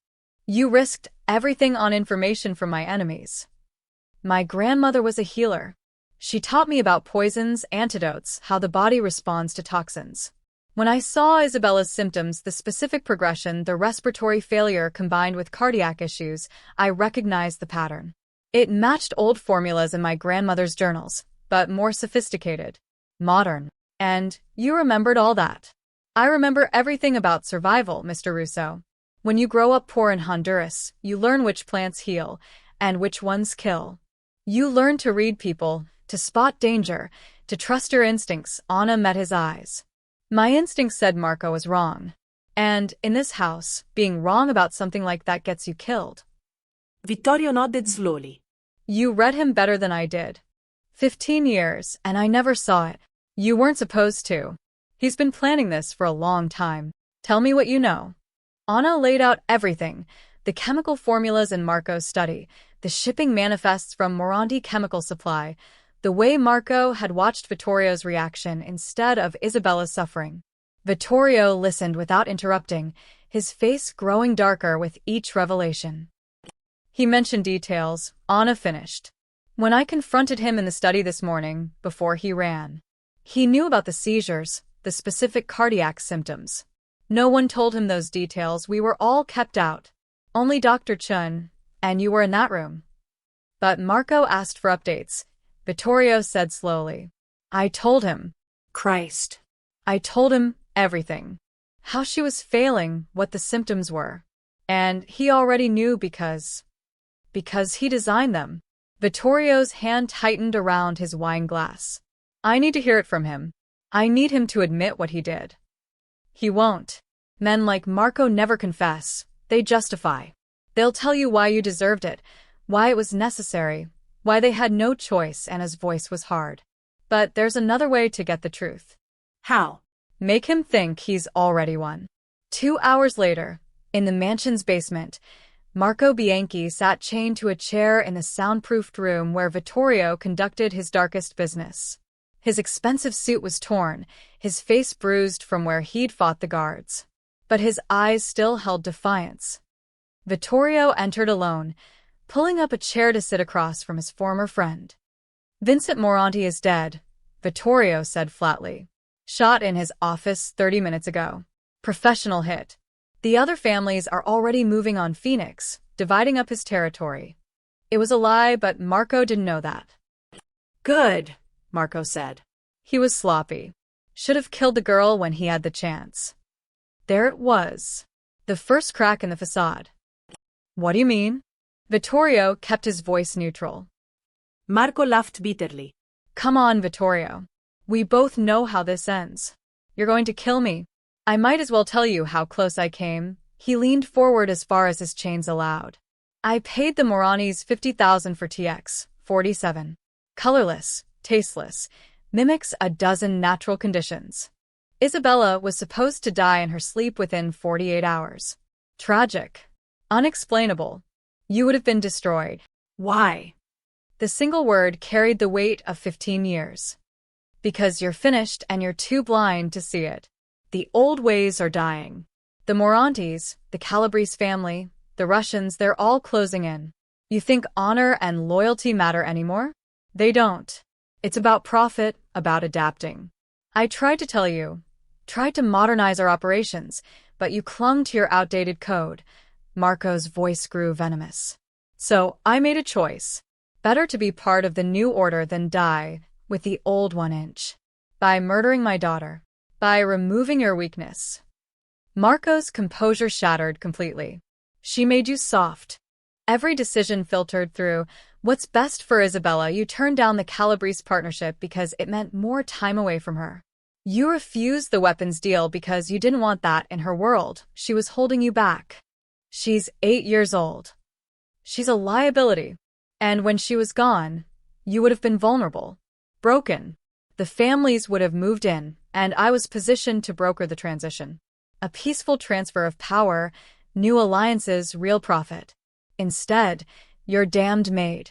You risked everything on information from my enemies. My grandmother was a healer. She taught me about poisons, antidotes, how the body responds to toxins. When I saw Isabella's symptoms, the specific progression, the respiratory failure combined with cardiac issues, I recognized the pattern. It matched old formulas in my grandmother's journals, but more sophisticated, modern. And you remembered all that. I remember everything about survival, Mr. Russo. When you grow up poor in Honduras, you learn which plants heal and which ones kill. You learn to read people, to spot danger, to trust your instincts. Anna met his eyes. My instinct said Marco was wrong. And, in this house, being wrong about something like that gets you killed. Vittorio nodded slowly. You read him better than I did. 15 years, and I never saw it. You weren't supposed to. He's been planning this for a long time. Tell me what you know. Anna laid out everything, the chemical formulas in Marco's study, the shipping manifests from Morandi Chemical Supply, the way Marco had watched Vittorio's reaction instead of Isabella's suffering. Vittorio listened without interrupting, his face growing darker with each revelation. He mentioned details. Anna finished. When I confronted him in the study this morning, before he ran, he knew about the seizures, the specific cardiac symptoms. No one told him those details. We were all kept out. Only Dr. Chun, and you were in that room. But Marco asked for updates. Vittorio said slowly. I told him. Christ. I told him everything. How she was failing, what the symptoms were. And he already knew because he designed them. Vittorio's hand tightened around his wine glass. I need to hear it from him. I need him to admit what he did. He won't. Men like Marco never confess. They justify. They'll tell you why you deserved it, why it was necessary, why they had no choice, and his voice was hard. But there's another way to get the truth. How? Make him think he's already won. 2 hours later, in the mansion's basement, Marco Bianchi sat chained to a chair in the soundproofed room where Vittorio conducted his darkest business. His expensive suit was torn, his face bruised from where he'd fought the guards. But his eyes still held defiance. Vittorio entered alone, pulling up a chair to sit across from his former friend. Vincent Moranti is dead, Vittorio said flatly. Shot in his office 30 minutes ago. Professional hit. The other families are already moving on Phoenix, dividing up his territory. It was a lie, but Marco didn't know that. Good, Marco said. He was sloppy. Should have killed the girl when he had the chance. There it was. The first crack in the facade. What do you mean? Vittorio kept his voice neutral. Marco laughed bitterly. Come on, Vittorio. We both know how this ends. You're going to kill me. I might as well tell you how close I came. He leaned forward as far as his chains allowed. I paid the Moranis $50,000 for TX 47. Colorless, tasteless, mimics a dozen natural conditions. Isabella was supposed to die in her sleep within 48 hours. Tragic. Unexplainable. You would have been destroyed. Why? The single word carried the weight of 15 years. Because you're finished and you're too blind to see it. The old ways are dying. The Morantis, the Calabrese family, the Russians, they're all closing in. You think honor and loyalty matter anymore? They don't. It's about profit, about adapting. I tried to tell you, tried to modernize our operations, but you clung to your outdated code. Marco's voice grew venomous. So I made a choice. Better to be part of the new order than die with the old 1 inch. By murdering my daughter. By removing your weakness. Marco's composure shattered completely. She made you soft. Every decision filtered through what's best for Isabella. You turned down the Calabrese partnership because it meant more time away from her. You refused the weapons deal because you didn't want that in her world. She was holding you back. She's 8 years old. She's a liability. And when she was gone, you would have been vulnerable. Broken. The families would have moved in, and I was positioned to broker the transition. A peaceful transfer of power, new alliances, real profit. Instead, you're damned Maid.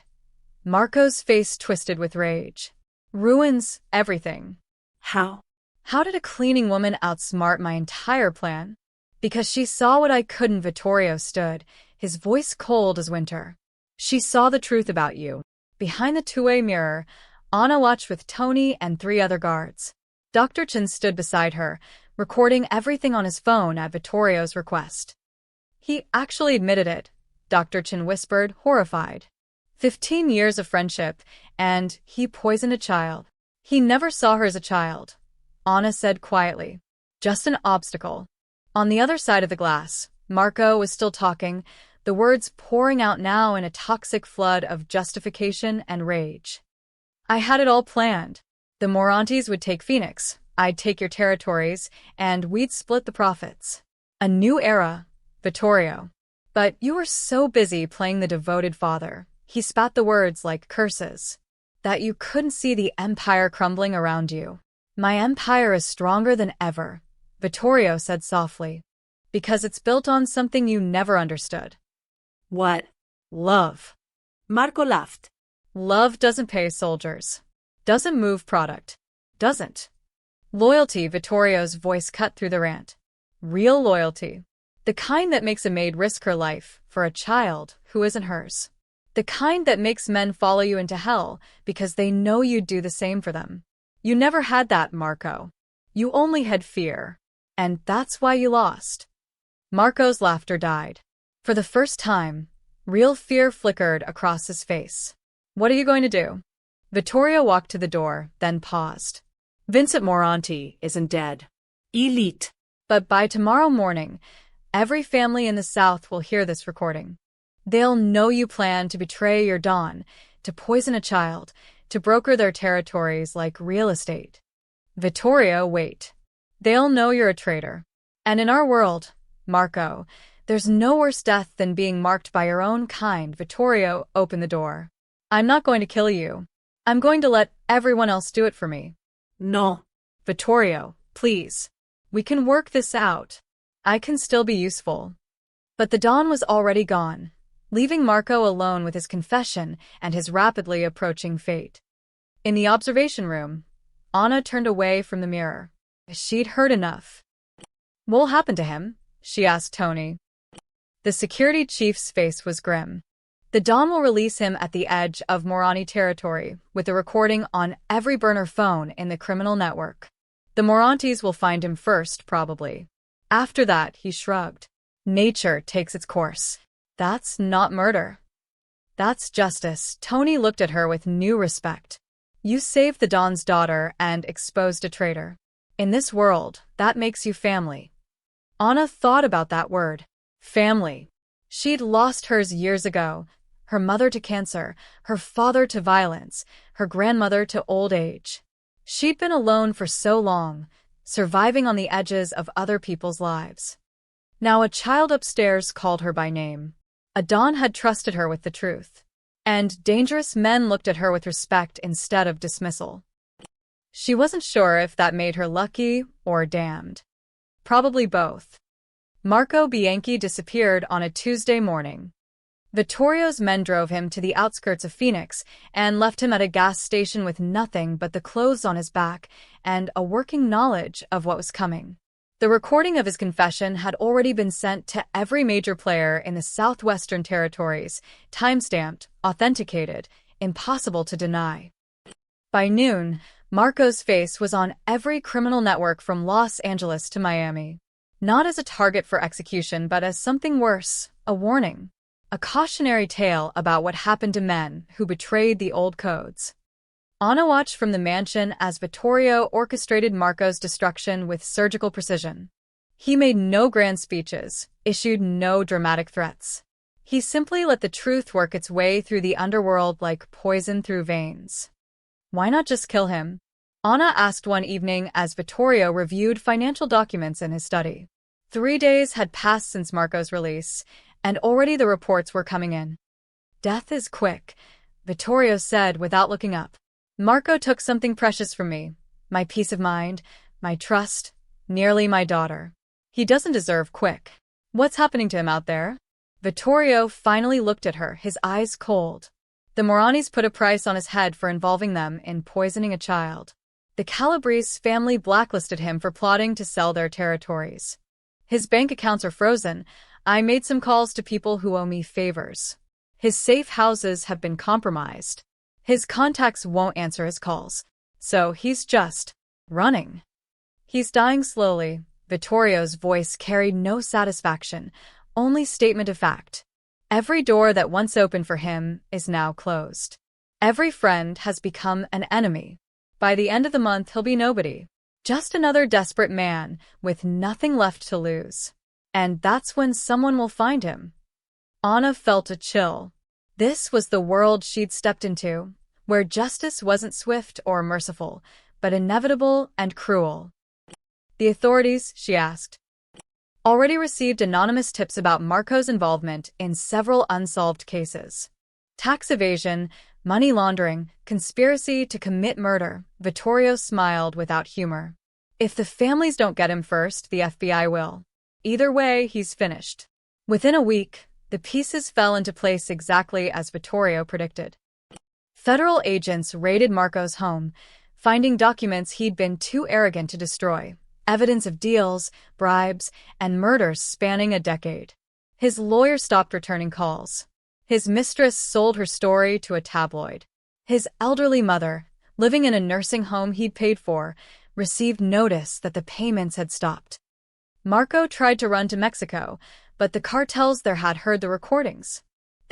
Marco's face twisted with rage. Ruins everything. How? How did a cleaning woman outsmart my entire plan? Because she saw what I couldn't. Vittorio stood, his voice cold as winter. She saw the truth about you. Behind the two-way mirror, Anna watched with Tony and 3 other guards. Dr. Chen stood beside her, recording everything on his phone at Vittorio's request. He actually admitted it, Dr. Chen whispered, horrified. 15 years of friendship, and he poisoned a child. He never saw her as a child, Anna said quietly. Just an obstacle. On the other side of the glass, Marco was still talking, the words pouring out now in a toxic flood of justification and rage. I had it all planned. The Morantis would take Phoenix, I'd take your territories, and we'd split the profits. A new era, Vittorio. But you were so busy playing the devoted father, he spat the words like curses, that you couldn't see the empire crumbling around you. My empire is stronger than ever, Vittorio said softly, because it's built on something you never understood. What? Love. Marco laughed. Love doesn't pay soldiers. Doesn't move product. Doesn't. Loyalty, Vittorio's voice cut through the rant. Real loyalty. The kind that makes a maid risk her life for a child who isn't hers. The kind that makes men follow you into hell because they know you'd do the same for them. You never had that, Marco. You only had fear. And that's why you lost. Marco's laughter died. For the first time, real fear flickered across his face. What are you going to do? Vittorio walked to the door, then paused. Vincent Moranti isn't dead. Elite. But by tomorrow morning, every family in the South will hear this recording. They'll know you plan to betray your Don, to poison a child, to broker their territories like real estate. Vittorio, wait. They'll know you're a traitor. And in our world, Marco, there's no worse death than being marked by your own kind. Vittorio, open the door. I'm not going to kill you. I'm going to let everyone else do it for me. No. Vittorio, please. We can work this out. I can still be useful. But the Don was already gone, leaving Marco alone with his confession and his rapidly approaching fate. In the observation room, Anna turned away from the mirror. She'd heard enough. What'll happen to him? She asked Tony. The security chief's face was grim. The Don will release him at the edge of Morani territory, with a recording on every burner phone in the criminal network. The Morantis will find him first, probably. After that, he shrugged. Nature takes its course. That's not murder. That's justice. Tony looked at her with new respect. You saved the Don's daughter and exposed a traitor. In this world, that makes you family. Anna thought about that word. Family. She'd lost hers years ago. Her mother to cancer, her father to violence, her grandmother to old age. She'd been alone for so long, surviving on the edges of other people's lives. Now a child upstairs called her by name. A Don had trusted her with the truth. And dangerous men looked at her with respect instead of dismissal. She wasn't sure if that made her lucky or damned. Probably both. Marco Bianchi disappeared on a Tuesday morning. Vittorio's men drove him to the outskirts of Phoenix and left him at a gas station with nothing but the clothes on his back and a working knowledge of what was coming. The recording of his confession had already been sent to every major player in the Southwestern Territories, timestamped, authenticated, impossible to deny. By noon, Marco's face was on every criminal network from Los Angeles to Miami. Not as a target for execution, but as something worse, a warning. A cautionary tale about what happened to men who betrayed the old codes. Anna watched from the mansion as Vittorio orchestrated Marco's destruction with surgical precision. He made no grand speeches, issued no dramatic threats. He simply let the truth work its way through the underworld like poison through veins. Why not just kill him? Anna asked one evening as Vittorio reviewed financial documents in his study. 3 days had passed since Marco's release, and already the reports were coming in. Death is quick, Vittorio said without looking up. Marco took something precious from me, my peace of mind, my trust, nearly my daughter. He doesn't deserve quick. What's happening to him out there? Vittorio finally looked at her, his eyes cold. The Moranis put a price on his head for involving them in poisoning a child. The Calabrese family blacklisted him for plotting to sell their territories. His bank accounts are frozen. I made some calls to people who owe me favors. His safe houses have been compromised. His contacts won't answer his calls. So he's just running. He's dying slowly. Vittorio's voice carried no satisfaction, only statement of fact. Every door that once opened for him is now closed. Every friend has become an enemy. By the end of the month, he'll be nobody. Just another desperate man with nothing left to lose. And that's when someone will find him. Anna felt a chill. This was the world she'd stepped into, where justice wasn't swift or merciful, but inevitable and cruel. The authorities, she asked, already received anonymous tips about Marco's involvement in several unsolved cases. Tax evasion, money laundering, conspiracy to commit murder. Vittorio smiled without humor. If the families don't get him first, the FBI will. Either way, he's finished. Within a week, the pieces fell into place exactly as Vittorio predicted. Federal agents raided Marco's home, finding documents he'd been too arrogant to destroy, evidence of deals, bribes, and murders spanning a decade. His lawyer stopped returning calls. His mistress sold her story to a tabloid. His elderly mother, living in a nursing home he'd paid for, received notice that the payments had stopped. Marco tried to run to Mexico, but the cartels there had heard the recordings.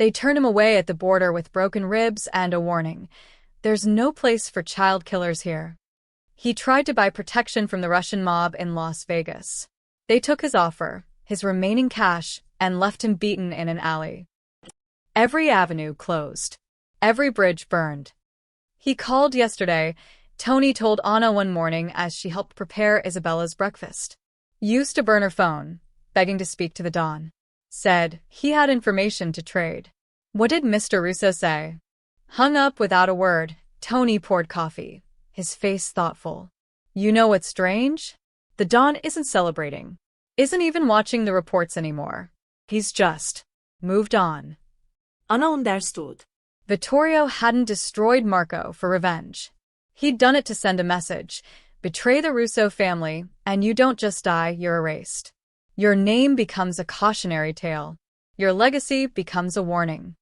They turn him away at the border with broken ribs and a warning. There's no place for child killers here. He tried to buy protection from the Russian mob in Las Vegas. They took his offer, his remaining cash, and left him beaten in an alley. Every avenue closed. Every bridge burned. He called yesterday, Tony told Anna one morning as she helped prepare Isabella's breakfast. Used to burn her phone, begging to speak to the Don. Said he had information to trade. What did Mr. Russo say? Hung up without a word. Tony poured coffee, his face thoughtful. You know what's strange? The Don isn't celebrating. Isn't even watching the reports anymore. He's just moved on. Anna understood. Vittorio hadn't destroyed Marco for revenge. He'd done it to send a message. Betray the Russo family, and you don't just die, you're erased. Your name becomes a cautionary tale. Your legacy becomes a warning.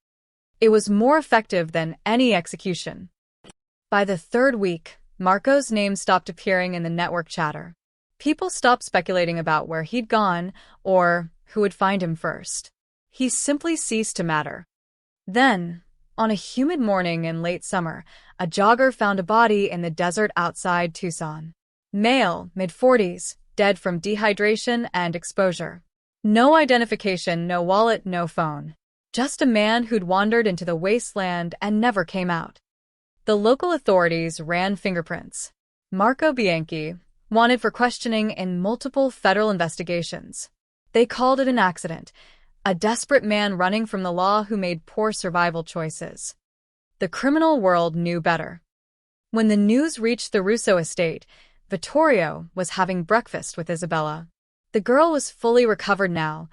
It was more effective than any execution. By the third week, Marco's name stopped appearing in the network chatter. People stopped speculating about where he'd gone or who would find him first. He simply ceased to matter. Then, on a humid morning in late summer, a jogger found a body in the desert outside Tucson. Male, mid-40s, dead from dehydration and exposure. No identification, no wallet, no phone. Just a man who'd wandered into the wasteland and never came out. The local authorities ran fingerprints. Marco Bianchi, wanted for questioning in multiple federal investigations. They called it an accident, a desperate man running from the law who made poor survival choices. The criminal world knew better. When the news reached the Russo estate, Vittorio was having breakfast with Isabella. The girl was fully recovered now,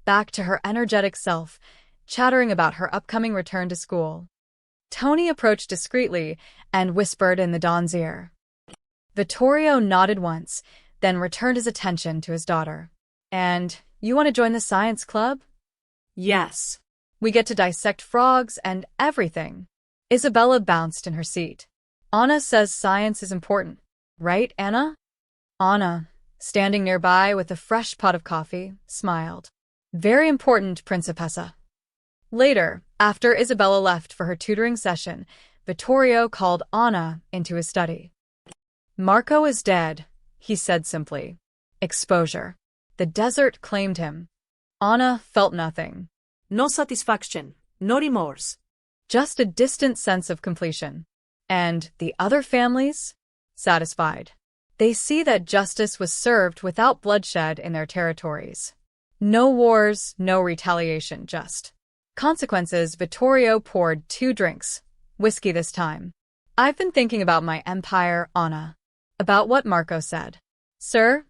back to her energetic self, chattering about her upcoming return to school. Tony approached discreetly and whispered in the Don's ear. Vittorio nodded once, then returned his attention to his daughter. And you want to join the science club? Yes. We get to dissect frogs and everything. Isabella bounced in her seat. Anna says science is important, right, Anna? Anna, standing nearby with a fresh pot of coffee, smiled. Very important, Principessa. Later, after Isabella left for her tutoring session, Vittorio called Anna into his study. Marco is dead, he said simply. Exposure. The desert claimed him. Anna felt nothing. No satisfaction, no remorse. Just a distant sense of completion. And the other families? Satisfied. They see that justice was served without bloodshed in their territories. No wars, no retaliation, just consequences. Vittorio poured 2 drinks, whiskey this time. I've been thinking about my empire, Anna. About what Marco said. Sir?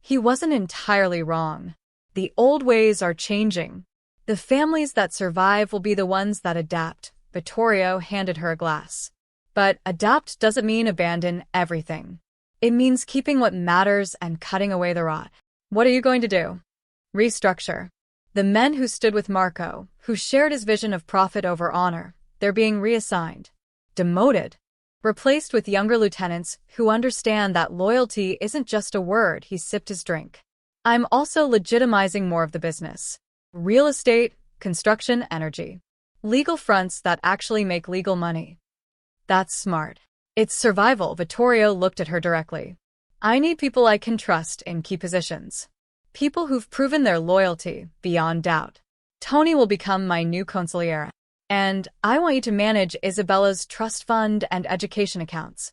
He wasn't entirely wrong. The old ways are changing. The families that survive will be the ones that adapt. Vittorio handed her a glass. But adapt doesn't mean abandon everything. It means keeping what matters and cutting away the rot. What are you going to do? Restructure. The men who stood with Marco, who shared his vision of profit over honor, they're being reassigned. Demoted. Replaced with younger lieutenants who understand that loyalty isn't just a word. He sipped his drink. I'm also legitimizing more of the business. Real estate, construction, energy. Legal fronts that actually make legal money. That's smart. It's survival. Vittorio looked at her directly. I need people I can trust in key positions. People who've proven their loyalty beyond doubt. Tony will become my new consigliere. And I want you to manage Isabella's trust fund and education accounts.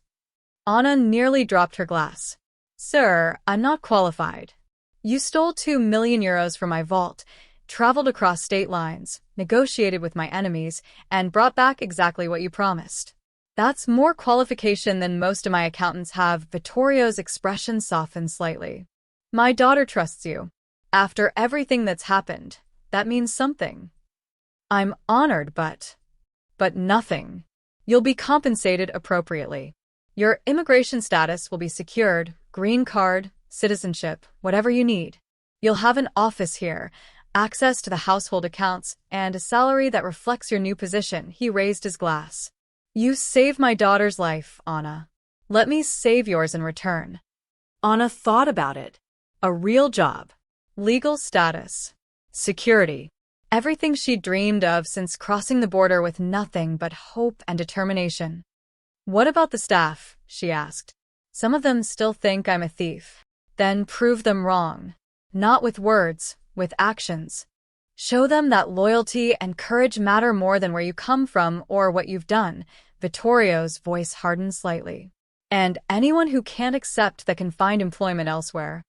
Anna nearly dropped her glass. Sir, I'm not qualified. You stole 2 million euros from my vault, traveled across state lines, negotiated with my enemies, and brought back exactly what you promised. That's more qualification than most of my accountants have. Vittorio's expression softened slightly. My daughter trusts you. After everything that's happened, that means something. I'm honored, but nothing. You'll be compensated appropriately. Your immigration status will be secured, green card, citizenship, whatever you need. You'll have an office here, access to the household accounts, and a salary that reflects your new position. He raised his glass. You saved my daughter's life, Anna. Let me save yours in return. Anna thought about it. A real job. Legal status. Security. Everything she dreamed of since crossing the border with nothing but hope and determination. "What about the staff?" she asked. "Some of them still think I'm a thief." "Then prove them wrong. Not with words, with actions. Show them that loyalty and courage matter more than where you come from or what you've done." Vittorio's voice hardened slightly. "And anyone who can't accept that can find employment elsewhere."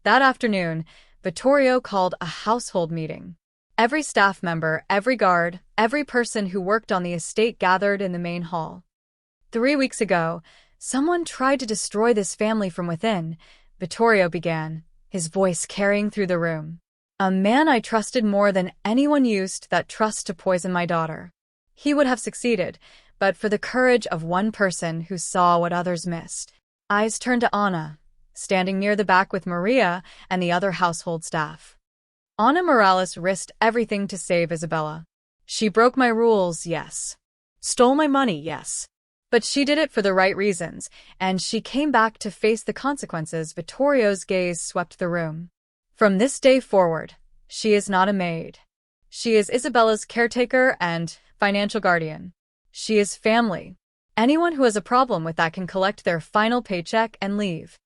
That afternoon, Vittorio called a household meeting. Every staff member, every guard, every person who worked on the estate gathered in the main hall. 3 weeks ago, someone tried to destroy this family from within, Vittorio began, his voice carrying through the room. "A man I trusted more than anyone used that trust to poison my daughter. He would have succeeded, but for the courage of one person who saw what others missed." Eyes turned to Anna, standing near the back with Maria and the other household staff. Ana Morales risked everything to save Isabella. She broke my rules, yes. Stole my money, yes. But she did it for the right reasons, and she came back to face the consequences. Vittorio's gaze swept the room. "From this day forward, she is not a maid. She is Isabella's caretaker and financial guardian. She is family. Anyone who has a problem with that can collect their final paycheck and leave."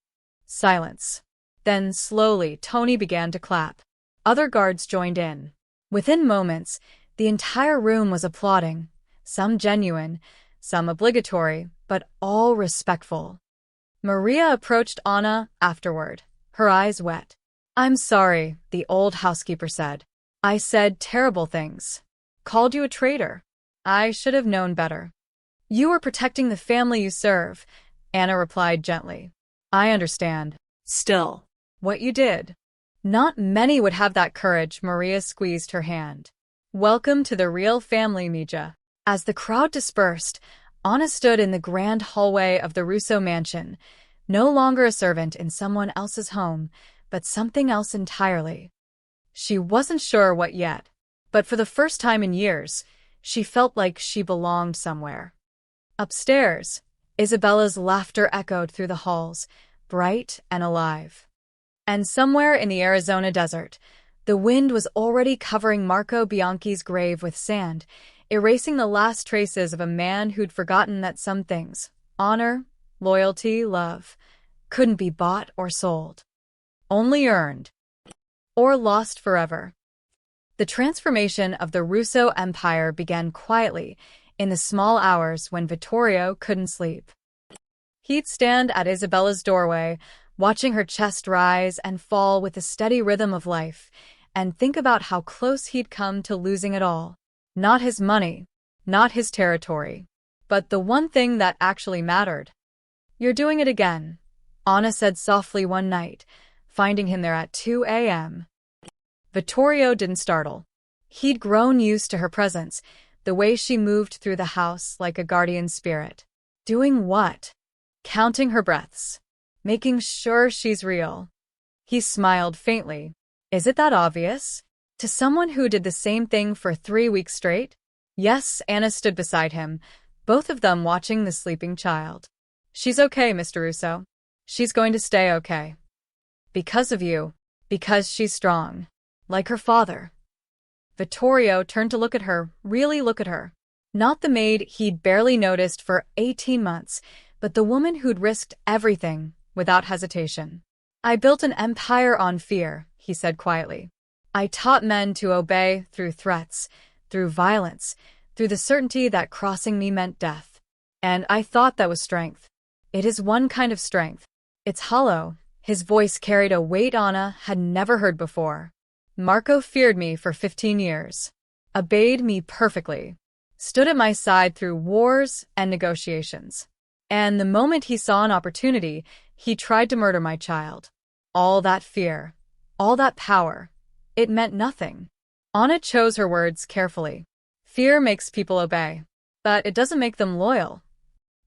Silence. Then, slowly, Tony began to clap. Other guards joined in. Within moments, the entire room was applauding, some genuine, some obligatory, but all respectful. Maria approached Anna afterward, her eyes wet. "I'm sorry," the old housekeeper said. "I said terrible things. Called you a traitor. I should have known better." "You are protecting the family you serve," Anna replied gently. "I understand. Still, What you did. Not many would have that courage." Maria squeezed her hand. "Welcome to the real family, Mija." As the crowd dispersed, Anna stood in the grand hallway of the Russo mansion, no longer a servant in someone else's home, but something else entirely. She wasn't sure what yet, but for the first time in years, she felt like she belonged somewhere. Upstairs, Isabella's laughter echoed through the halls, bright and alive. And somewhere in the Arizona desert, the wind was already covering Marco Bianchi's grave with sand, erasing the last traces of a man who'd forgotten that some things, honor, loyalty, love, couldn't be bought or sold. Only earned. Or lost forever. The transformation of the Russo Empire began quietly, in the small hours when Vittorio couldn't sleep. He'd stand at Isabella's doorway, watching her chest rise and fall with the steady rhythm of life, and think about how close he'd come to losing it all. Not his money, not his territory, but the one thing that actually mattered. "You're doing it again," Anna said softly one night, finding him there at 2 a.m. Vittorio didn't startle. He'd grown used to her presence, the way she moved through the house like a guardian spirit. Doing what? Counting her breaths. Making sure she's real. He smiled faintly. "Is it that obvious? To someone who did the same thing for 3 weeks straight?" "Yes." Anna stood beside him, both of them watching the sleeping child. "She's okay, Mr. Russo. She's going to stay okay. Because of you. Because she's strong. Like her father." Vittorio turned to look at her, really look at her. Not the maid he'd barely noticed for 18 months, but the woman who'd risked everything, without hesitation. "I built an empire on fear," he said quietly. "I taught men to obey through threats, through violence, through the certainty that crossing me meant death. And I thought that was strength. It is one kind of strength. It's hollow." His voice carried a weight Anna had never heard before. "Marco feared me for 15 years. Obeyed me perfectly. Stood at my side through wars and negotiations. And the moment he saw an opportunity, he tried to murder my child. All that fear, all that power, it meant nothing." Anna chose her words carefully. "Fear makes people obey, but it doesn't make them loyal."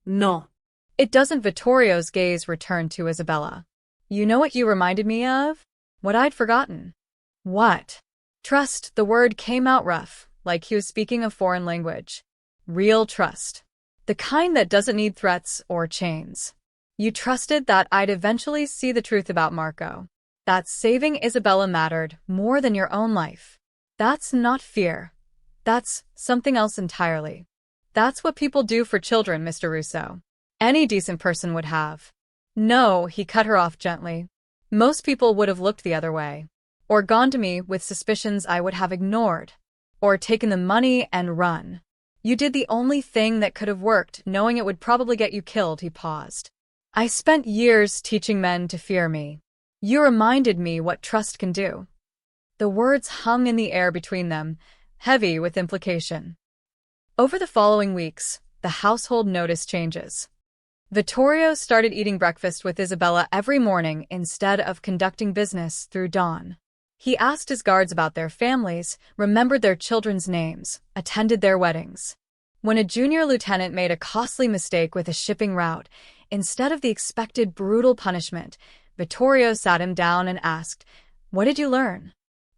no. "It doesn't." Vittorio's gaze returned to Isabella. "You know what you reminded me of? What I'd forgotten." "What?" "Trust." The word came out rough, like he was speaking a foreign language. "Real trust. The kind that doesn't need threats or chains. You trusted that I'd eventually see the truth about Marco. That saving Isabella mattered more than your own life. That's not fear. That's something else entirely. That's what people do for children, Mr. Russo. Any decent person would have. No, he cut her off gently. Most people would have looked the other way. Or gone to me with suspicions I would have ignored. Or taken the money and run. You did the only thing that could have worked, knowing it would probably get you killed, he paused. I spent years teaching men to fear me. You reminded me what trust can do. The words hung in the air between them, heavy with implication. Over the following weeks, the household noticed changes. Vittorio started eating breakfast with Isabella every morning instead of conducting business through dawn. He asked his guards about their families, remembered their children's names, attended their weddings. When a junior lieutenant made a costly mistake with a shipping route, instead of the expected brutal punishment, Vittorio sat him down and asked, "What did you learn?"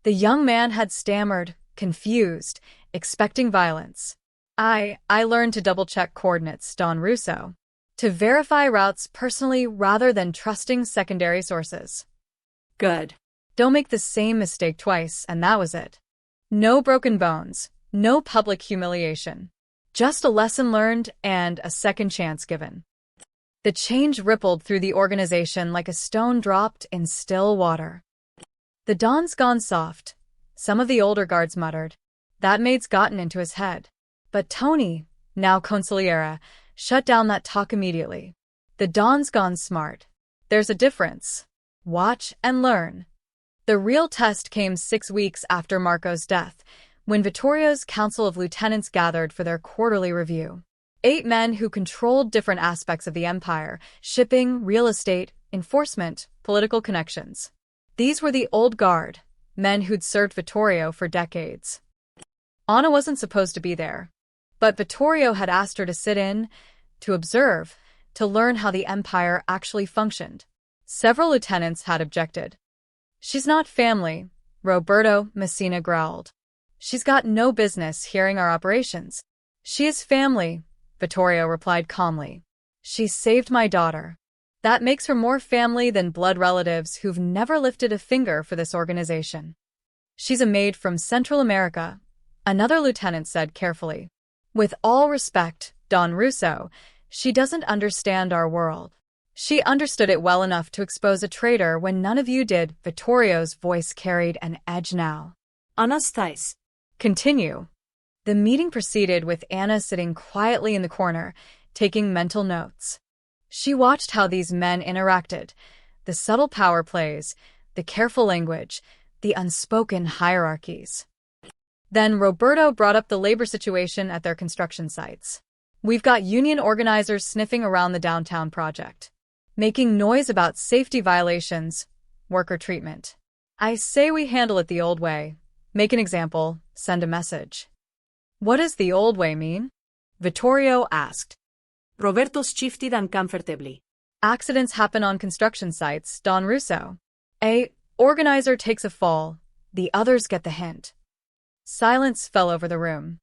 The young man had stammered, confused, expecting violence. I learned to double-check coordinates, Don Russo. To verify routes personally rather than trusting secondary sources. Good. Don't make the same mistake twice, and that was it. No broken bones, no public humiliation. Just a lesson learned and a second chance given. The change rippled through the organization like a stone dropped in still water. The dawn's gone soft, some of the older guards muttered. That maid's gotten into his head. But Tony, now consigliere, shut down that talk immediately. The dawn's gone smart. There's a difference. Watch and learn. The real test came 6 weeks after Marco's death, when Vittorio's Council of Lieutenants gathered for their quarterly review. 8 men who controlled different aspects of the empire: shipping, real estate, enforcement, political connections. These were the old guard, men who'd served Vittorio for decades. Anna wasn't supposed to be there, but Vittorio had asked her to sit in, to observe, to learn how the empire actually functioned. Several lieutenants had objected. She's not family, Roberto Messina growled. She's got no business hearing our operations. She is family, Vittorio replied calmly. She saved my daughter. That makes her more family than blood relatives who've never lifted a finger for this organization. She's a maid from Central America, another lieutenant said carefully. With all respect, Don Russo, she doesn't understand our world. She understood it well enough to expose a traitor when none of you did. Vittorio's voice carried an edge now. Anastais. Continue. The meeting proceeded with Anna sitting quietly in the corner, taking mental notes. She watched how these men interacted, the subtle power plays, the careful language, the unspoken hierarchies. Then Roberto brought up the labor situation at their construction sites. We've got union organizers sniffing around the downtown project, making noise about safety violations, worker treatment. I say we handle it the old way. Make an example, send a message. What does the old way mean? Vittorio asked. Roberto's shifted uncomfortably. Accidents happen on construction sites, Don Russo. A organizer takes a fall, the others get the hint. Silence fell over the room.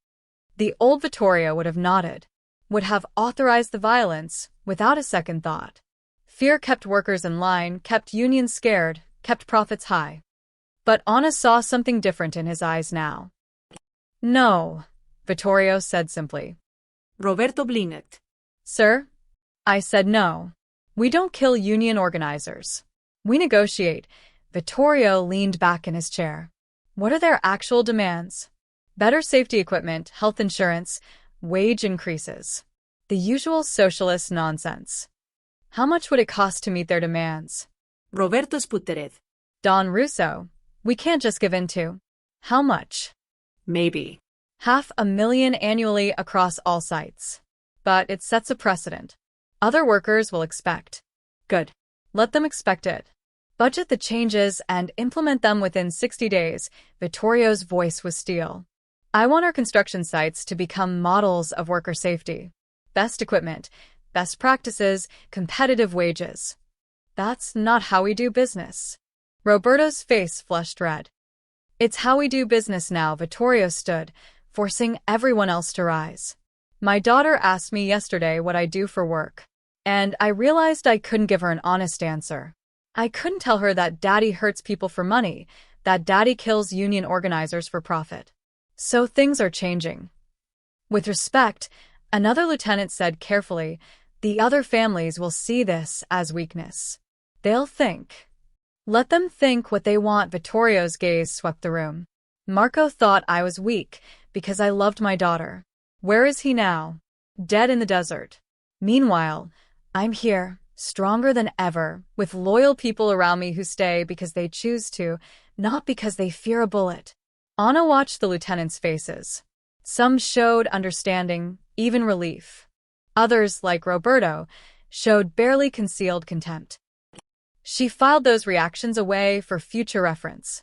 The old Vittorio would have nodded, would have authorized the violence without a second thought. Fear kept workers in line, kept unions scared, kept profits high. But Anna saw something different in his eyes now. No, Vittorio said simply. Roberto blinked. Sir? I said no. We don't kill union organizers. We negotiate. Vittorio leaned back in his chair. What are their actual demands? Better safety equipment, health insurance, wage increases. The usual socialist nonsense. How much would it cost to meet their demands? Roberto sputtered. Don Russo, we can't just give in to. How much? Maybe. $500,000 annually across all sites. But it sets a precedent. Other workers will expect. Good. Let them expect it. Budget the changes and implement them within 60 days. Vittorio's voice was steel. I want our construction sites to become models of worker safety. Best equipment, best practices, competitive wages. That's not how we do business. Roberto's face flushed red. It's how we do business now. Vittorio stood, forcing everyone else to rise. My daughter asked me yesterday what I do for work, and I realized I couldn't give her an honest answer. I couldn't tell her that daddy hurts people for money, that daddy kills union organizers for profit. So things are changing. With respect, another lieutenant said carefully, the other families will see this as weakness. They'll think. Let them think what they want. Vittorio's gaze swept the room. Marco thought I was weak because I loved my daughter. Where is he now? Dead in the desert. Meanwhile, I'm here, stronger than ever, with loyal people around me who stay because they choose to, not because they fear a bullet. Anna watched the lieutenants' faces. Some showed understanding, even relief. Others, like Roberto, showed barely concealed contempt. She filed those reactions away for future reference.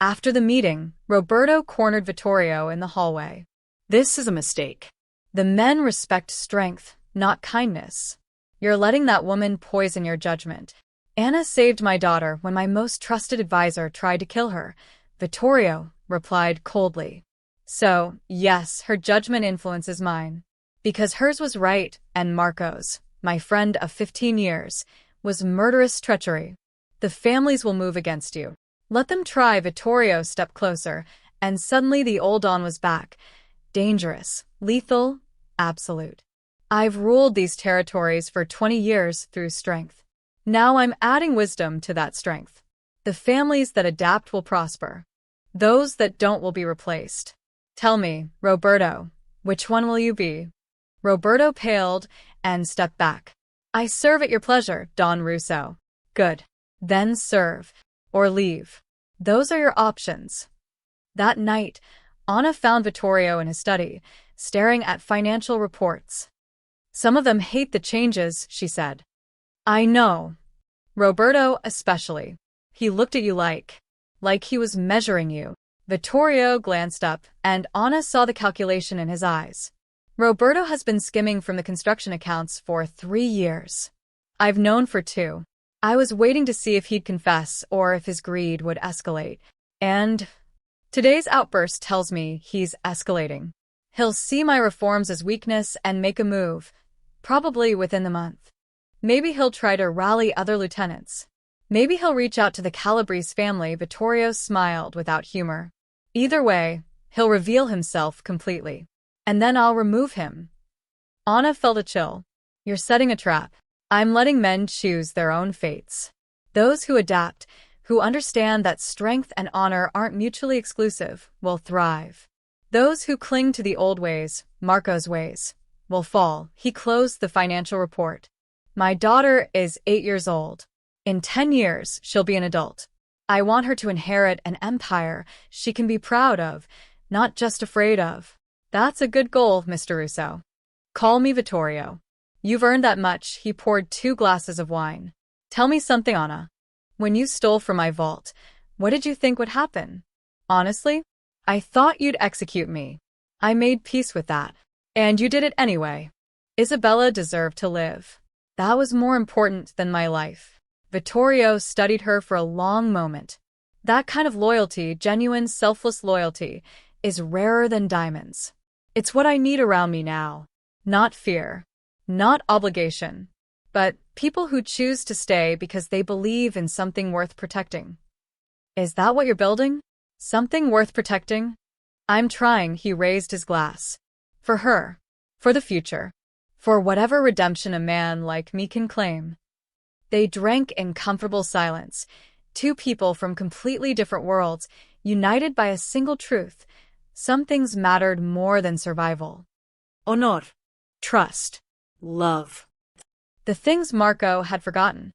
After the meeting, Roberto cornered Vittorio in the hallway. This is a mistake. The men respect strength, not kindness. You're letting that woman poison your judgment. Anna saved my daughter when my most trusted advisor tried to kill her. Vittorio replied coldly. So, yes, her judgment influences mine. Because hers was right, and Marco's, my friend of 15 years, was murderous treachery. The families will move against you. Let them try. Vittorio stepped closer, and suddenly the old Don was back. Dangerous, lethal, absolute. I've ruled these territories for 20 years through strength. Now I'm adding wisdom to that strength. The families that adapt will prosper. Those that don't will be replaced. Tell me, Roberto, which one will you be? Roberto paled and stepped back. I serve at your pleasure, Don Russo. Good. Then serve. Or leave. Those are your options. That night, Anna found Vittorio in his study, staring at financial reports. Some of them hate the changes, she said. I know. Roberto especially. He looked at you like he was measuring you. Vittorio glanced up, and Anna saw the calculation in his eyes. Roberto has been skimming from the construction accounts for 3 years. I've known for 2. I was waiting to see if he'd confess or if his greed would escalate. And today's outburst tells me he's escalating. He'll see my reforms as weakness and make a move, probably within the month. Maybe he'll try to rally other lieutenants. Maybe he'll reach out to the Calabrese family. Vittorio smiled without humor. Either way, he'll reveal himself completely. And then I'll remove him. Anna felt a chill. You're setting a trap. I'm letting men choose their own fates. Those who adapt, who understand that strength and honor aren't mutually exclusive, will thrive. Those who cling to the old ways, Marco's ways, will fall. He closed the financial report. My daughter is 8 years old. In 10 years, she'll be an adult. I want her to inherit an empire she can be proud of, not just afraid of. That's a good goal, Mr. Russo. Call me Vittorio. You've earned that much. He poured 2 glasses of wine. Tell me something, Anna. When you stole from my vault, what did you think would happen? Honestly, I thought you'd execute me. I made peace with that. And you did it anyway. Isabella deserved to live. That was more important than my life. Vittorio studied her for a long moment. That kind of loyalty, genuine, selfless loyalty, is rarer than diamonds. It's what I need around me now. Not fear. Not obligation. But people who choose to stay because they believe in something worth protecting. Is that what you're building? Something worth protecting? I'm trying. He raised his glass. For her. For the future. For whatever redemption a man like me can claim. They drank in comfortable silence. 2 people from completely different worlds, united by a single truth. Some things mattered more than survival. Honor. Trust. Love. The things Marco had forgotten.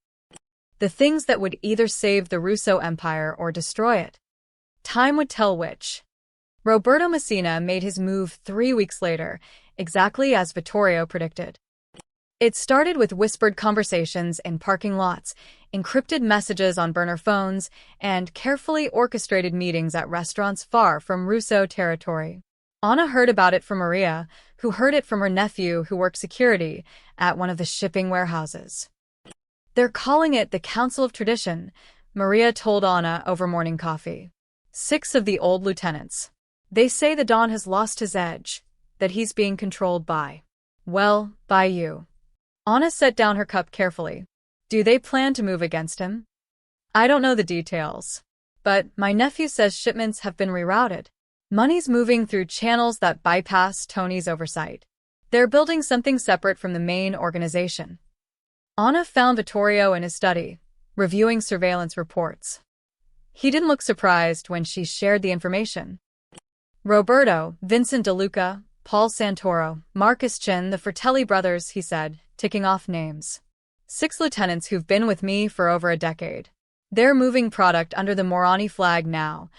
The things that would either save the Russo Empire or destroy it. Time would tell which. Roberto Messina made his move 3 weeks later, exactly as Vittorio predicted. It started with whispered conversations in parking lots, encrypted messages on burner phones, and carefully orchestrated meetings at restaurants far from Russo territory. Anna heard about it from Maria, who heard it from her nephew who worked security at one of the shipping warehouses. They're calling it the Council of Tradition, Maria told Anna over morning coffee. 6 of the old lieutenants. They say the Don has lost his edge, that he's being controlled by you. Anna set down her cup carefully. Do they plan to move against him? I don't know the details. But my nephew says shipments have been rerouted. Money's moving through channels that bypass Tony's oversight. They're building something separate from the main organization. Anna found Vittorio in his study, reviewing surveillance reports. He didn't look surprised when she shared the information. Roberto, Vincent De Luca, Paul Santoro, Marcus Chin, the Fratelli brothers, he said, ticking off names. 6 lieutenants who've been with me for over a decade. They're moving product under the Morani flag now,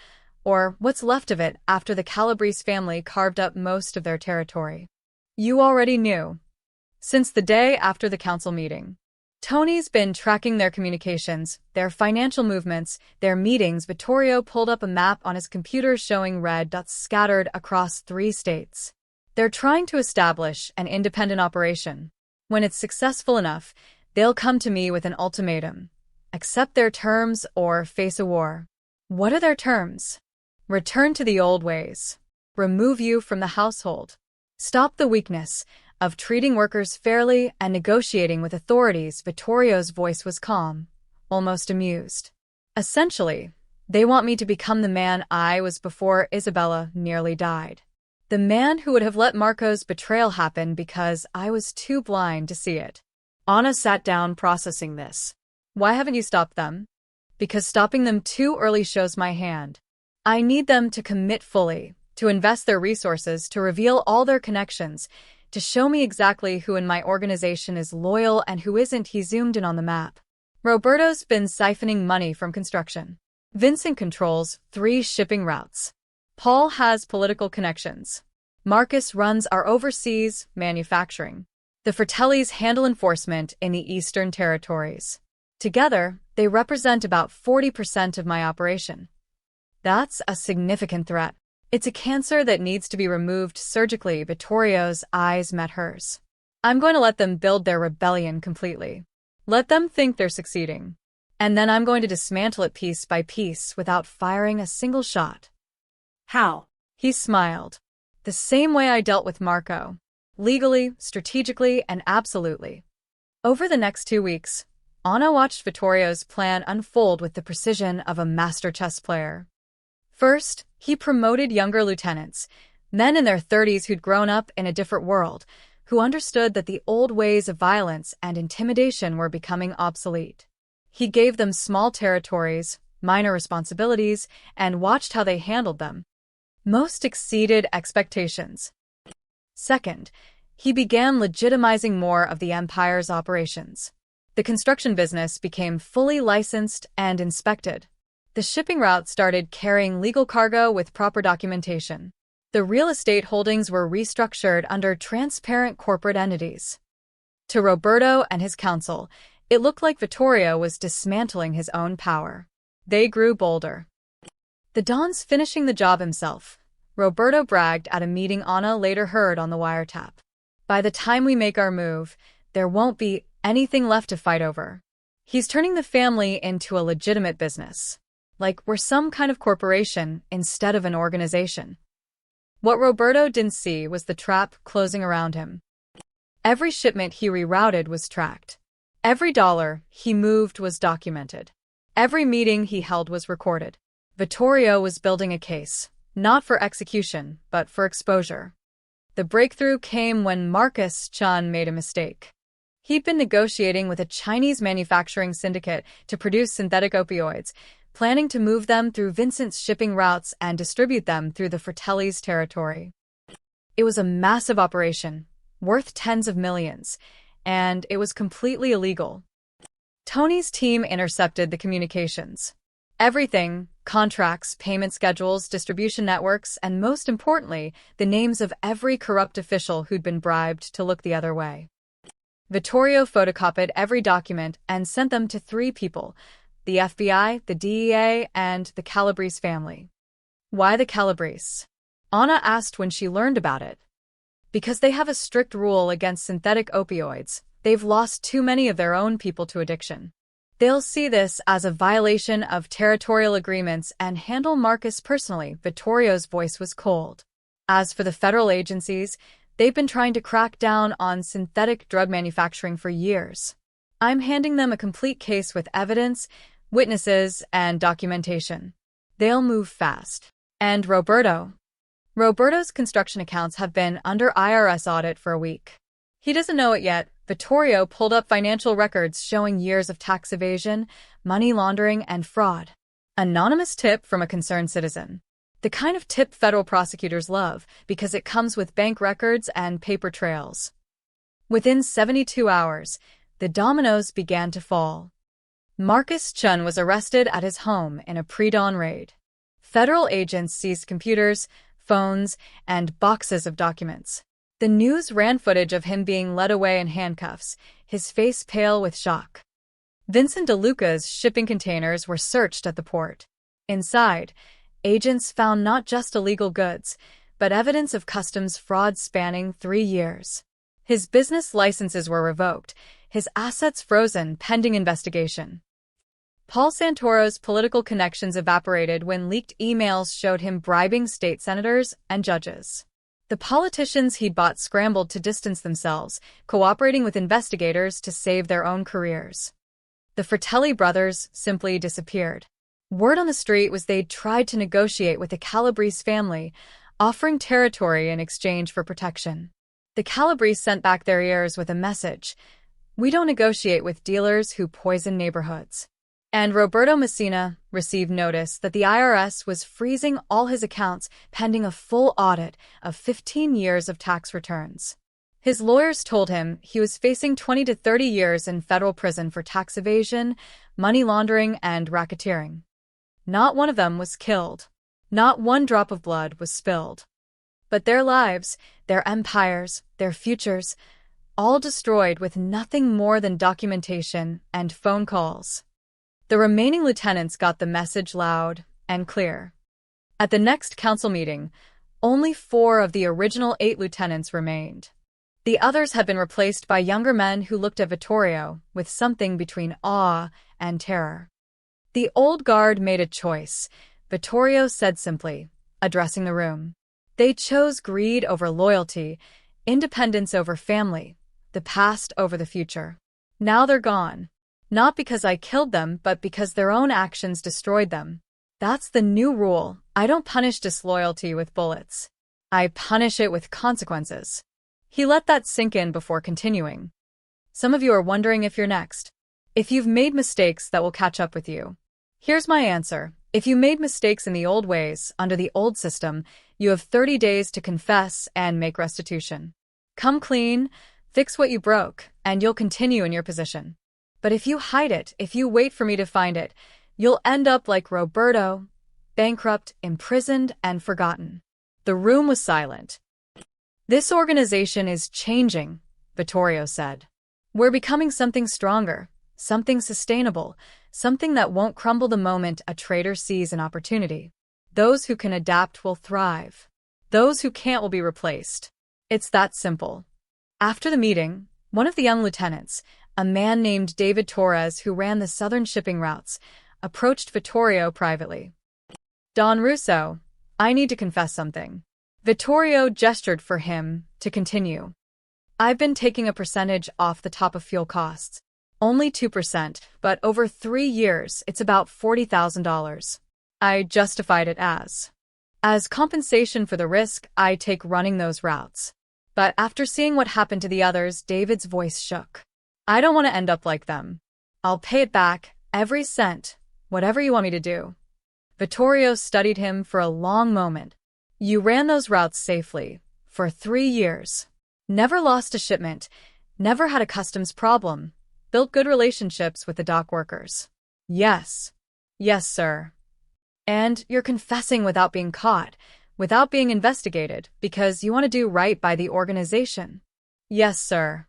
or what's left of it after the Calabrese family carved up most of their territory. You already knew. Since the day after the council meeting. Tony's been tracking their communications, their financial movements, their meetings. Vittorio pulled up a map on his computer showing red dots scattered across 3 states. They're trying to establish an independent operation. When it's successful enough, they'll come to me with an ultimatum. Accept their terms or face a war. What are their terms? Return to the old ways. Remove you from the household. Stop the weakness of treating workers fairly and negotiating with authorities. Vittorio's voice was calm, almost amused. Essentially, they want me to become the man I was before Isabella nearly died. The man who would have let Marco's betrayal happen because I was too blind to see it. Anna sat down processing this. Why haven't you stopped them? Because stopping them too early shows my hand. I need them to commit fully, to invest their resources, to reveal all their connections, to show me exactly who in my organization is loyal and who isn't. He zoomed in on the map. Roberto's been siphoning money from construction. Vincent controls 3 shipping routes. Paul has political connections. Marcus runs our overseas manufacturing. The Fratellis handle enforcement in the Eastern Territories. Together, they represent about 40% of my operation. That's a significant threat. It's a cancer that needs to be removed surgically. Vittorio's eyes met hers. I'm going to let them build their rebellion completely. Let them think they're succeeding. And then I'm going to dismantle it piece by piece without firing a single shot. How? He smiled. The same way I dealt with Marco. Legally, strategically, and absolutely. Over the next 2 weeks, Anna watched Vittorio's plan unfold with the precision of a master chess player. First, he promoted younger lieutenants, men in their 30s who'd grown up in a different world, who understood that the old ways of violence and intimidation were becoming obsolete. He gave them small territories, minor responsibilities, and watched how they handled them. Most exceeded expectations. Second, he began legitimizing more of the empire's operations. The construction business became fully licensed and inspected. The shipping route started carrying legal cargo with proper documentation. The real estate holdings were restructured under transparent corporate entities. To Roberto and his council, it looked like Vittorio was dismantling his own power. They grew bolder. The Don's finishing the job himself, Roberto bragged at a meeting Anna later heard on the wiretap. By the time we make our move, there won't be anything left to fight over. He's turning the family into a legitimate business. Like we're some kind of corporation instead of an organization. What Roberto didn't see was the trap closing around him. Every shipment he rerouted was tracked. Every dollar he moved was documented. Every meeting he held was recorded. Vittorio was building a case, not for execution, but for exposure. The breakthrough came when Marcus Chan made a mistake. He'd been negotiating with a Chinese manufacturing syndicate to produce synthetic opioids, planning to move them through Vincent's shipping routes and distribute them through the Fratelli's territory. It was a massive operation, worth tens of millions, and it was completely illegal. Tony's team intercepted the communications. Everything, contracts, payment schedules, distribution networks, and most importantly, the names of every corrupt official who'd been bribed to look the other way. Vittorio photocopied every document and sent them to 3 people, the FBI, the DEA, and the Calabrese family. Why the Calabrese? Anna asked when she learned about it. Because they have a strict rule against synthetic opioids, they've lost too many of their own people to addiction. They'll see this as a violation of territorial agreements and handle Marcus personally. Vittorio's voice was cold. As for the federal agencies, they've been trying to crack down on synthetic drug manufacturing for years. I'm handing them a complete case with evidence, witnesses, and documentation. They'll move fast. And Roberto? Roberto's construction accounts have been under IRS audit for a week. He doesn't know it yet. Vittorio pulled up financial records showing years of tax evasion, money laundering, and fraud. Anonymous tip from a concerned citizen. The kind of tip federal prosecutors love because it comes with bank records and paper trails. Within 72 hours, the dominoes began to fall. Marcus Chun was arrested at his home in a pre-dawn raid. Federal agents seized computers, phones, and boxes of documents. The news ran footage of him being led away in handcuffs, his face pale with shock. Vincent DeLuca's shipping containers were searched at the port. Inside, agents found not just illegal goods, but evidence of customs fraud spanning 3 years. His business licenses were revoked, his assets frozen pending investigation. Paul Santoro's political connections evaporated when leaked emails showed him bribing state senators and judges. The politicians he'd bought scrambled to distance themselves, cooperating with investigators to save their own careers. The Fratelli brothers simply disappeared. Word on the street was they'd tried to negotiate with the Calabrese family, offering territory in exchange for protection. The Calabrese sent back their ears with a message: "We don't negotiate with dealers who poison neighborhoods." And Roberto Messina received notice that the IRS was freezing all his accounts pending a full audit of 15 years of tax returns. His lawyers told him he was facing 20 to 30 years in federal prison for tax evasion, money laundering, and racketeering. Not one of them was killed. Not one drop of blood was spilled. But their lives, their empires, their futures, all destroyed with nothing more than documentation and phone calls. The remaining lieutenants got the message loud and clear. At the next council meeting, only 4 of the original 8 lieutenants remained. The others had been replaced by younger men who looked at Vittorio with something between awe and terror. The old guard made a choice, Vittorio said simply, addressing the room. They chose greed over loyalty, independence over family, the past over the future. Now they're gone. Not because I killed them, but because their own actions destroyed them. That's the new rule. I don't punish disloyalty with bullets. I punish it with consequences. He let that sink in before continuing. Some of you are wondering if you're next. If you've made mistakes that will catch up with you. Here's my answer. If you made mistakes in the old ways, under the old system, you have 30 days to confess and make restitution. Come clean, fix what you broke, and you'll continue in your position. But if you hide it, if you wait for me to find it, you'll end up like Roberto, bankrupt, imprisoned, and forgotten. The room was silent. This organization is changing, Vittorio said. We're becoming something stronger, something sustainable, something that won't crumble the moment a traitor sees an opportunity. Those who can adapt will thrive. Those who can't will be replaced. It's that simple. After the meeting, one of the young lieutenants, a man named David Torres who ran the southern shipping routes, approached Vittorio privately. Don Russo, I need to confess something. Vittorio gestured for him to continue. I've been taking a percentage off the top of fuel costs. Only 2%, but over 3 years, it's about $40,000. I justified it as compensation for the risk I take running those routes. But after seeing what happened to the others, David's voice shook. I don't want to end up like them. I'll pay it back, every cent, whatever you want me to do. Vittorio studied him for a long moment. You ran those routes safely, for 3 years. Never lost a shipment, never had a customs problem, built good relationships with the dock workers. Yes. Yes, sir. And you're confessing without being caught, without being investigated, because you want to do right by the organization. Yes, sir.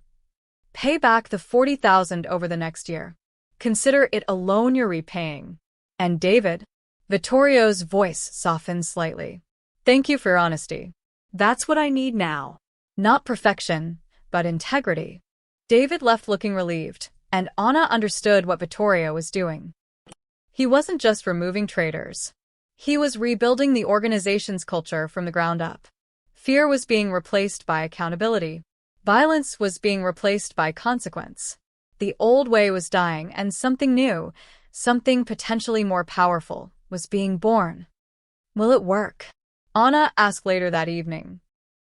Pay back the $40,000 over the next year. Consider it a loan you're repaying. And David? Vittorio's voice softened slightly. Thank you for your honesty. That's what I need now. Not perfection, but integrity. David left looking relieved, and Anna understood what Vittorio was doing. He wasn't just removing traitors. He was rebuilding the organization's culture from the ground up. Fear was being replaced by accountability. Violence was being replaced by consequence. The old way was dying, and something new, something potentially more powerful, was being born. Will it work? Anna asked later that evening.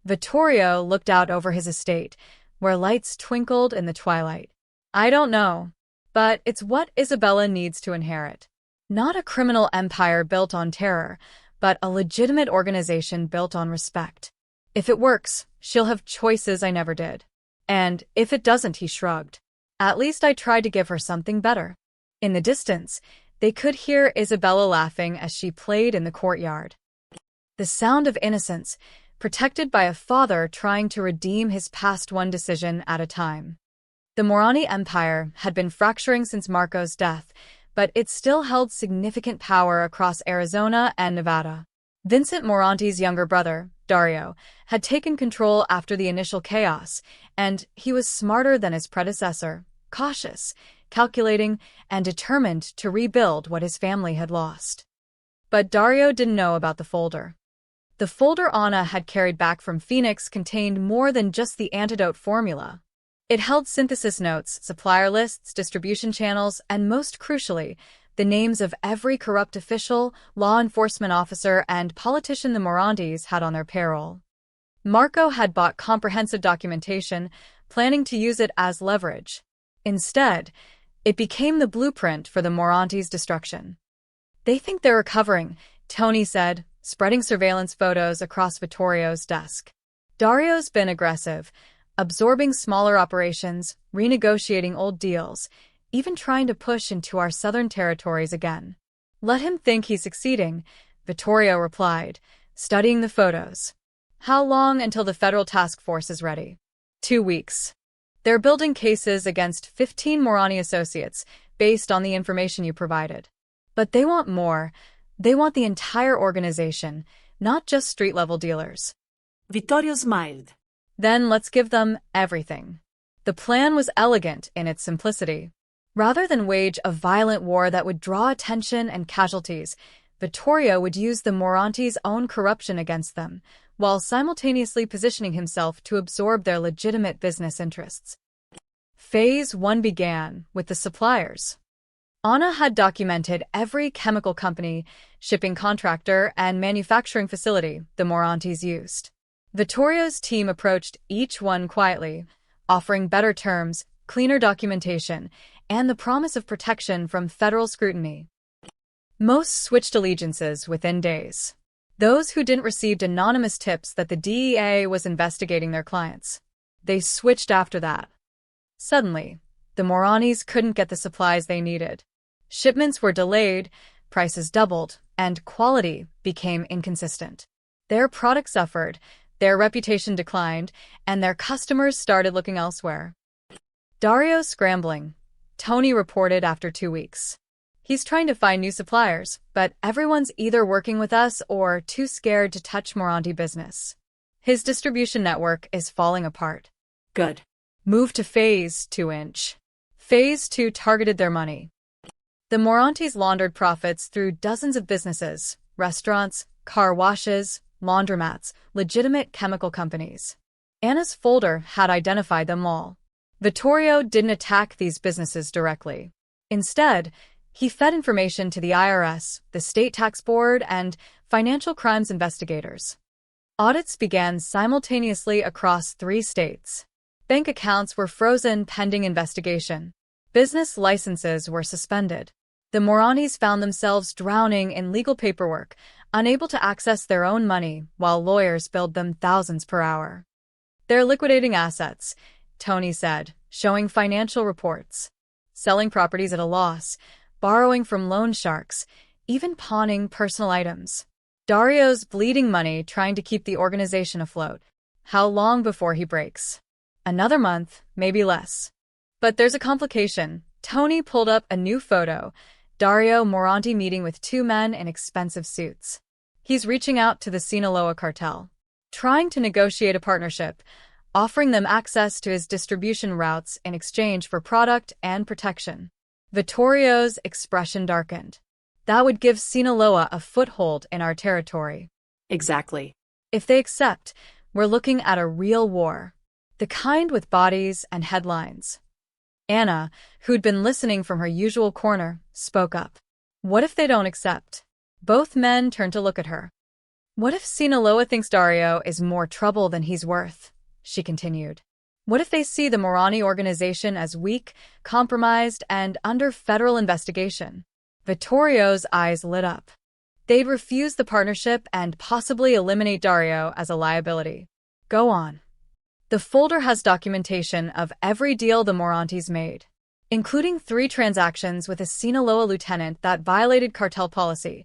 Vittorio looked out over his estate, where lights twinkled in the twilight. I don't know, but it's what Isabella needs to inherit. Not a criminal empire built on terror, but a legitimate organization built on respect. If it works, she'll have choices I never did. And if it doesn't, he shrugged. At least I tried to give her something better. In the distance, they could hear Isabella laughing as she played in the courtyard. The sound of innocence, protected by a father trying to redeem his past one decision at a time. The Morani Empire had been fracturing since Marco's death, but it still held significant power across Arizona and Nevada. Vincent Moranti's younger brother, Dario, had taken control after the initial chaos, and he was smarter than his predecessor, cautious, calculating, and determined to rebuild what his family had lost. But Dario didn't know about the folder. The folder Anna had carried back from Phoenix contained more than just the antidote formula. It held synthesis notes, supplier lists, distribution channels, and most crucially, the names of every corrupt official, law enforcement officer, and politician the Morantis had on their payroll. Marco had bought comprehensive documentation, planning to use it as leverage. Instead, it became the blueprint for the Morantis' destruction. They think they're recovering, Tony said, spreading surveillance photos across Vittorio's desk. Dario's been aggressive, absorbing smaller operations, renegotiating old deals, even trying to push into our southern territories again. Let him think he's succeeding, Vittorio replied, studying the photos. How long until the federal task force is ready? 2 weeks. They're building cases against 15 Morani associates based on the information you provided. But they want more. They want the entire organization, not just street-level dealers. Vittorio smiled. Then let's give them everything. The plan was elegant in its simplicity. Rather than wage a violent war that would draw attention and casualties, Vittorio would use the Morantis' own corruption against them, while simultaneously positioning himself to absorb their legitimate business interests. Phase 1 began with the suppliers. Anna had documented every chemical company, shipping contractor, and manufacturing facility the Morantis used. Vittorio's team approached each one quietly, offering better terms, cleaner documentation, and the promise of protection from federal scrutiny. Most switched allegiances within days. Those who didn't receive anonymous tips that the DEA was investigating their clients. They switched after that. Suddenly, the Moranis couldn't get the supplies they needed. Shipments were delayed, prices doubled, and quality became inconsistent. Their product suffered, their reputation declined, and their customers started looking elsewhere. Dario's scrambling, Tony reported after 2 weeks. He's trying to find new suppliers, but everyone's either working with us or too scared to touch Moranti business. His distribution network is falling apart. Good. Move to Phase 2. Phase 2 targeted their money. The Morantis laundered profits through dozens of businesses, restaurants, car washes, laundromats, legitimate chemical companies. Anna's folder had identified them all. Vittorio didn't attack these businesses directly. Instead, he fed information to the IRS, the State Tax Board, and financial crimes investigators. Audits began simultaneously across 3 states. Bank accounts were frozen pending investigation. Business licenses were suspended. The Moranis found themselves drowning in legal paperwork, unable to access their own money while lawyers billed them thousands per hour. They're liquidating assets, Tony said, showing financial reports. Selling properties at a loss, borrowing from loan sharks, even pawning personal items. Dario's bleeding money trying to keep the organization afloat. How long before he breaks? Another month, maybe less. But there's a complication. Tony pulled up a new photo. Dario Moranti meeting with 2 men in expensive suits. He's reaching out to the Sinaloa cartel, trying to negotiate a partnership, offering them access to his distribution routes in exchange for product and protection. Vittorio's expression darkened. That would give Sinaloa a foothold in our territory. Exactly. If they accept, we're looking at a real war. The kind with bodies and headlines. Anna, who'd been listening from her usual corner, spoke up. What if they don't accept? Both men turned to look at her. What if Sinaloa thinks Dario is more trouble than he's worth? She continued. What if they see the Morani organization as weak, compromised, and under federal investigation? Vittorio's eyes lit up. They'd refuse the partnership and possibly eliminate Dario as a liability. Go on. The folder has documentation of every deal the Morantes made, including 3 transactions with a Sinaloa lieutenant that violated cartel policy.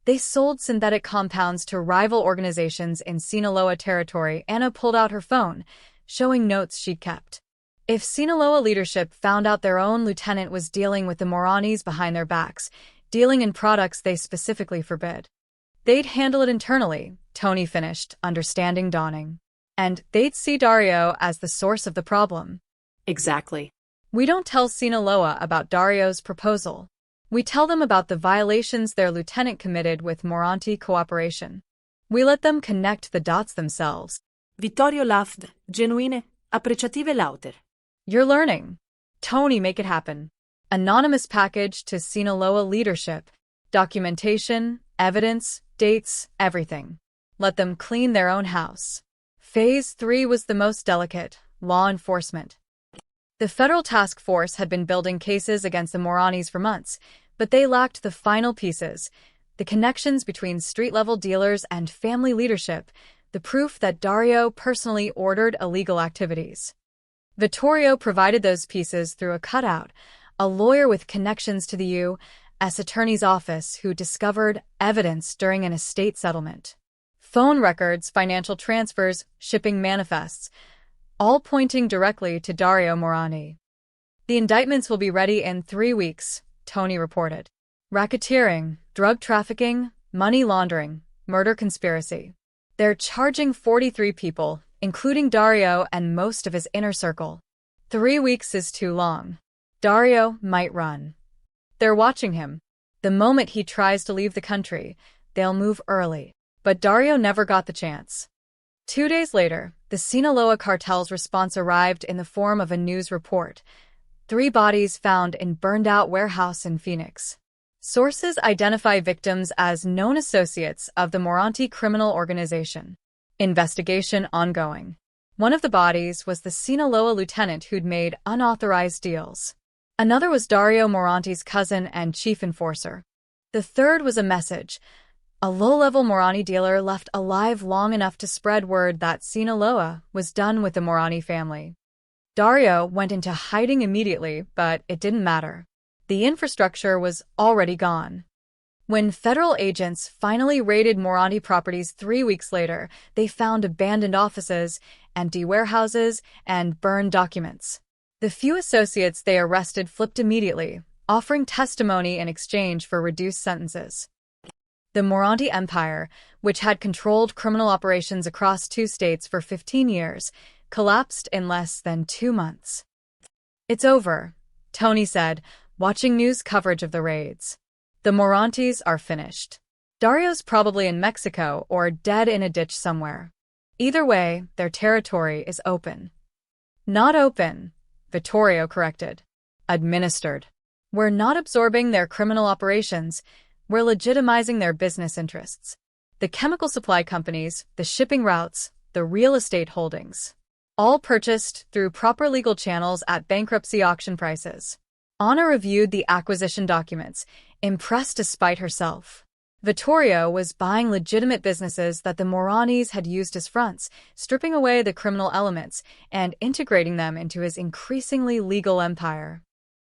They sold synthetic compounds to rival organizations in Sinaloa territory. Anna pulled out her phone, showing notes she'd kept. If Sinaloa leadership found out their own lieutenant was dealing with the Moranis behind their backs, dealing in products they specifically forbid, they'd handle it internally, Tony finished, understanding dawning. And they'd see Dario as the source of the problem. Exactly. We don't tell Sinaloa about Dario's proposal. We tell them about the violations their lieutenant committed with Moranti cooperation. We let them connect the dots themselves. Vittorio laughed, genuine, appreciative lauter. You're learning. Tony, make it happen. Anonymous package to Sinaloa leadership. Documentation, evidence, dates, everything. Let them clean their own house. Phase 3 was the most delicate, law enforcement. The federal task force had been building cases against the Moranis for months, but they lacked the final pieces, the connections between street-level dealers and family leadership, the proof that Dario personally ordered illegal activities. Vittorio provided those pieces through a cutout, a lawyer with connections to the U.S. Attorney's Office who discovered evidence during an estate settlement. Phone records, financial transfers, shipping manifests, all pointing directly to Dario Morani. The indictments will be ready in 3 weeks, Tony reported. Racketeering, drug trafficking, money laundering, murder conspiracy. They're charging 43 people, including Dario and most of his inner circle. 3 weeks is too long. Dario might run. They're watching him. The moment he tries to leave the country, they'll move early. But Dario never got the chance. 2 days later, the Sinaloa cartel's response arrived in the form of a news report. 3 bodies found in burned-out warehouse in Phoenix. Sources identify victims as known associates of the Moranti criminal organization. Investigation ongoing. One of the bodies was the Sinaloa lieutenant who'd made unauthorized deals. Another was Dario Moranti's cousin and chief enforcer. The third was a message. A low-level Morani dealer left alive long enough to spread word that Sinaloa was done with the Morani family. Dario went into hiding immediately, but it didn't matter. The infrastructure was already gone. When federal agents finally raided Morani properties 3 weeks later, they found abandoned offices, empty warehouses, and burned documents. The few associates they arrested flipped immediately, offering testimony in exchange for reduced sentences. The Moranti Empire, which had controlled criminal operations across 2 states for 15 years, collapsed in less than 2 months. It's over, Tony said, watching news coverage of the raids. The Morantis are finished. Dario's probably in Mexico or dead in a ditch somewhere. Either way, their territory is open. Not open, Vittorio corrected. Administered. We're not absorbing their criminal operations, we're legitimizing their business interests. The chemical supply companies, the shipping routes, the real estate holdings. All purchased through proper legal channels at bankruptcy auction prices. Anna reviewed the acquisition documents, impressed despite herself. Vittorio was buying legitimate businesses that the Moranis had used as fronts, stripping away the criminal elements and integrating them into his increasingly legal empire.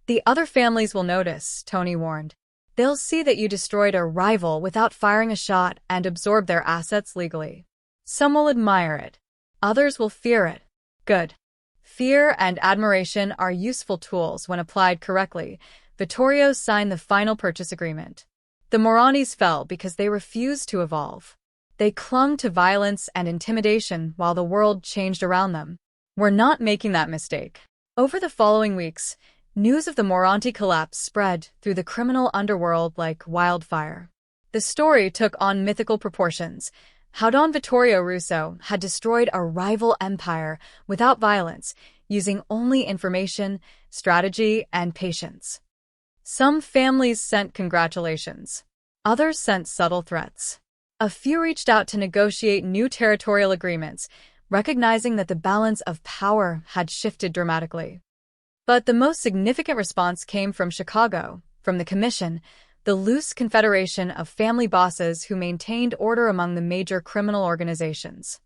The other families will notice, Tony warned. They'll see that you destroyed a rival without firing a shot and absorbed their assets legally. Some will admire it. Others will fear it. Good. Fear and admiration are useful tools when applied correctly. Vittorio signed the final purchase agreement. The Moranis fell because they refused to evolve. They clung to violence and intimidation while the world changed around them. We're not making that mistake. Over the following weeks, news of the Moranti collapse spread through the criminal underworld like wildfire. The story took on mythical proportions. How Don Vittorio Russo had destroyed a rival empire without violence, using only information, strategy, and patience. Some families sent congratulations. Others sent subtle threats. A few reached out to negotiate new territorial agreements, recognizing that the balance of power had shifted dramatically. But the most significant response came from Chicago, from the Commission, the loose confederation of family bosses who maintained order among the major criminal organizations.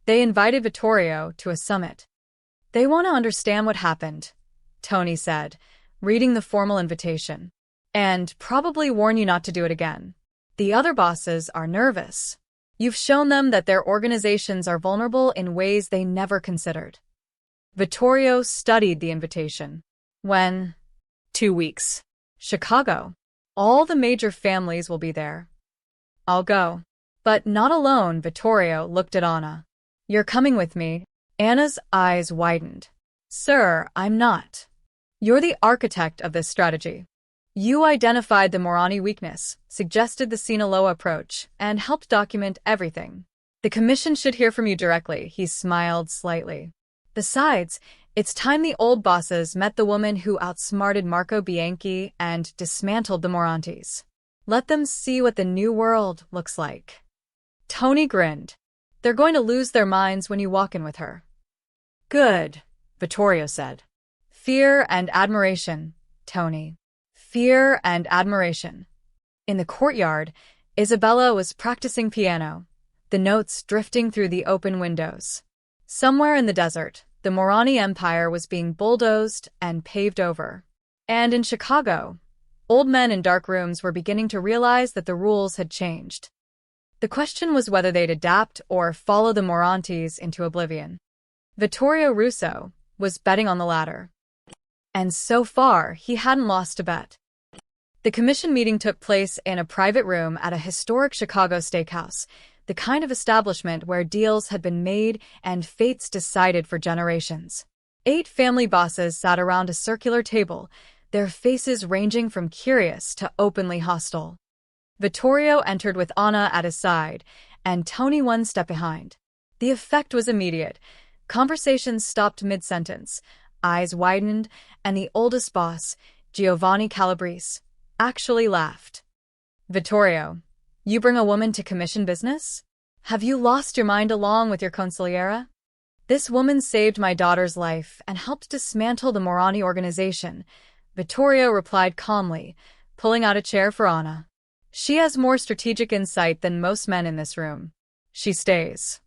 They invited Vittorio to a summit. "They want to understand what happened," Tony said, reading the formal invitation. "And probably warn you not to do it again. The other bosses are nervous. You've shown them that their organizations are vulnerable in ways they never considered." Vittorio studied the invitation. "When?" "2 weeks. Chicago. All the major families will be there." "I'll go." "But not alone," Vittorio looked at Anna. "You're coming with me." Anna's eyes widened. "Sir, I'm not. You're the architect of this strategy. You identified the Morani weakness, suggested the Sinaloa approach, and helped document everything. The Commission should hear from you directly." He smiled slightly. "Besides, it's time the old bosses met the woman who outsmarted Marco Bianchi and dismantled the Morantes. Let them see what the new world looks like." Tony grinned. "They're going to lose their minds when you walk in with her." "Good," Vittorio said. "Fear and admiration, Tony. Fear and admiration." In the courtyard, Isabella was practicing piano, the notes drifting through the open windows. Somewhere in the desert, the Morani Empire was being bulldozed and paved over. And in Chicago, old men in dark rooms were beginning to realize that the rules had changed. The question was whether they'd adapt or follow the Morantes into oblivion. Vittorio Russo was betting on the latter. And so far, he hadn't lost a bet. The Commission meeting took place in a private room at a historic Chicago steakhouse, the kind of establishment where deals had been made and fates decided for generations. 8 family bosses sat around a circular table, their faces ranging from curious to openly hostile. Vittorio entered with Anna at his side, and Tony one step behind. The effect was immediate. Conversations stopped mid-sentence, eyes widened, and the oldest boss, Giovanni Calabrese, actually laughed. "Vittorio, you bring a woman to commission business? Have you lost your mind along with your consigliera?" "This woman saved my daughter's life and helped dismantle the Morani organization," Vittorio replied calmly, pulling out a chair for Anna. "She has more strategic insight than most men in this room. She stays."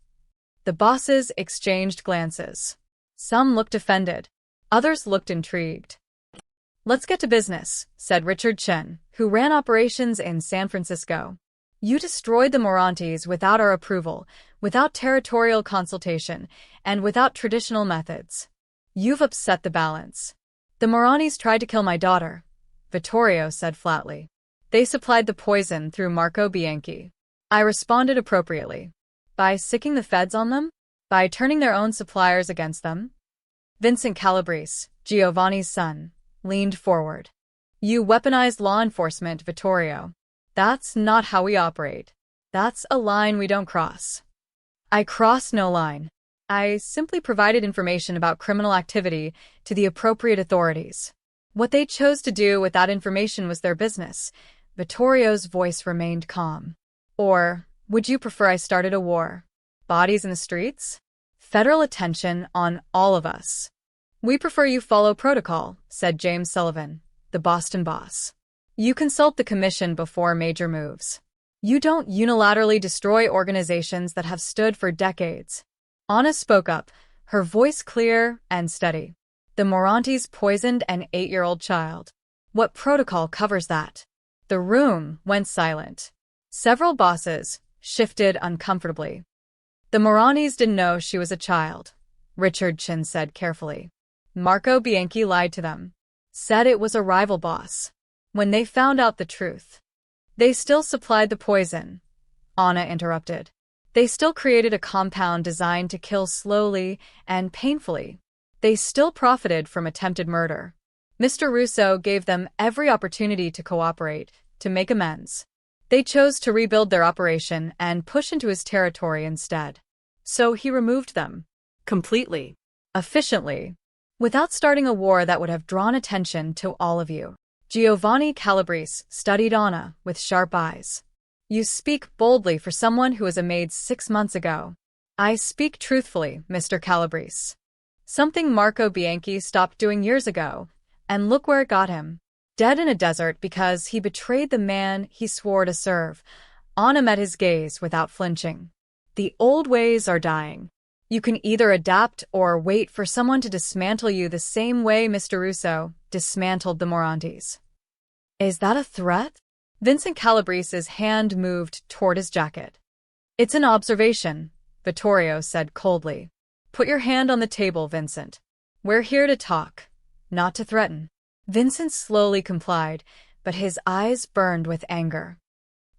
The bosses exchanged glances. Some looked offended. Others looked intrigued. "Let's get to business," said Richard Chen, who ran operations in San Francisco. "You destroyed the Morantes without our approval, without territorial consultation, and without traditional methods. You've upset the balance." "The Moranis tried to kill my daughter," Vittorio said flatly. "They supplied the poison through Marco Bianchi. I responded appropriately. By sicking the feds on them? By turning their own suppliers against them?" Vincent Calabrese, Giovanni's son, leaned forward. "You weaponized law enforcement, Vittorio. That's not how we operate. That's a line we don't cross." "I crossed no line. I simply provided information about criminal activity to the appropriate authorities. What they chose to do with that information was their business." Vittorio's voice remained calm. "Or would you prefer I started a war? Bodies in the streets? Federal attention on all of us." "We prefer you follow protocol," said James Sullivan, the Boston boss. "You consult the Commission before major moves. You don't unilaterally destroy organizations that have stood for decades." Anna spoke up, her voice clear and steady. "The Morantes poisoned an 8-year-old child. What protocol covers that?" The room went silent. Several bosses shifted uncomfortably. "The Moranis didn't know she was a child," Richard Chen said carefully. "Marco Bianchi lied to them. Said it was a rival boss. When they found out the truth, they still supplied the poison," Anna interrupted. "They still created a compound designed to kill slowly and painfully. They still profited from attempted murder. Mr. Russo gave them every opportunity to cooperate, to make amends. They chose to rebuild their operation and push into his territory instead. So he removed them. Completely. Efficiently. Without starting a war that would have drawn attention to all of you." Giovanni Calabrese studied Anna with sharp eyes. You speak boldly for someone who was a maid 6 months ago. I speak truthfully, Mr. Calabrese. Something Marco Bianchi stopped doing years ago, and look where it got him. Dead in a desert because he betrayed the man he swore to serve. Anna met his gaze without flinching. The old ways are dying. You can either adapt or wait for someone to dismantle you the same way Mr. Russo dismantled the Morantes. Is that a threat? Vincent Calabrese's hand moved toward his jacket. It's an observation, Vittorio said coldly. Put your hand on the table, Vincent. We're here to talk, not to threaten. Vincent slowly complied, but his eyes burned with anger.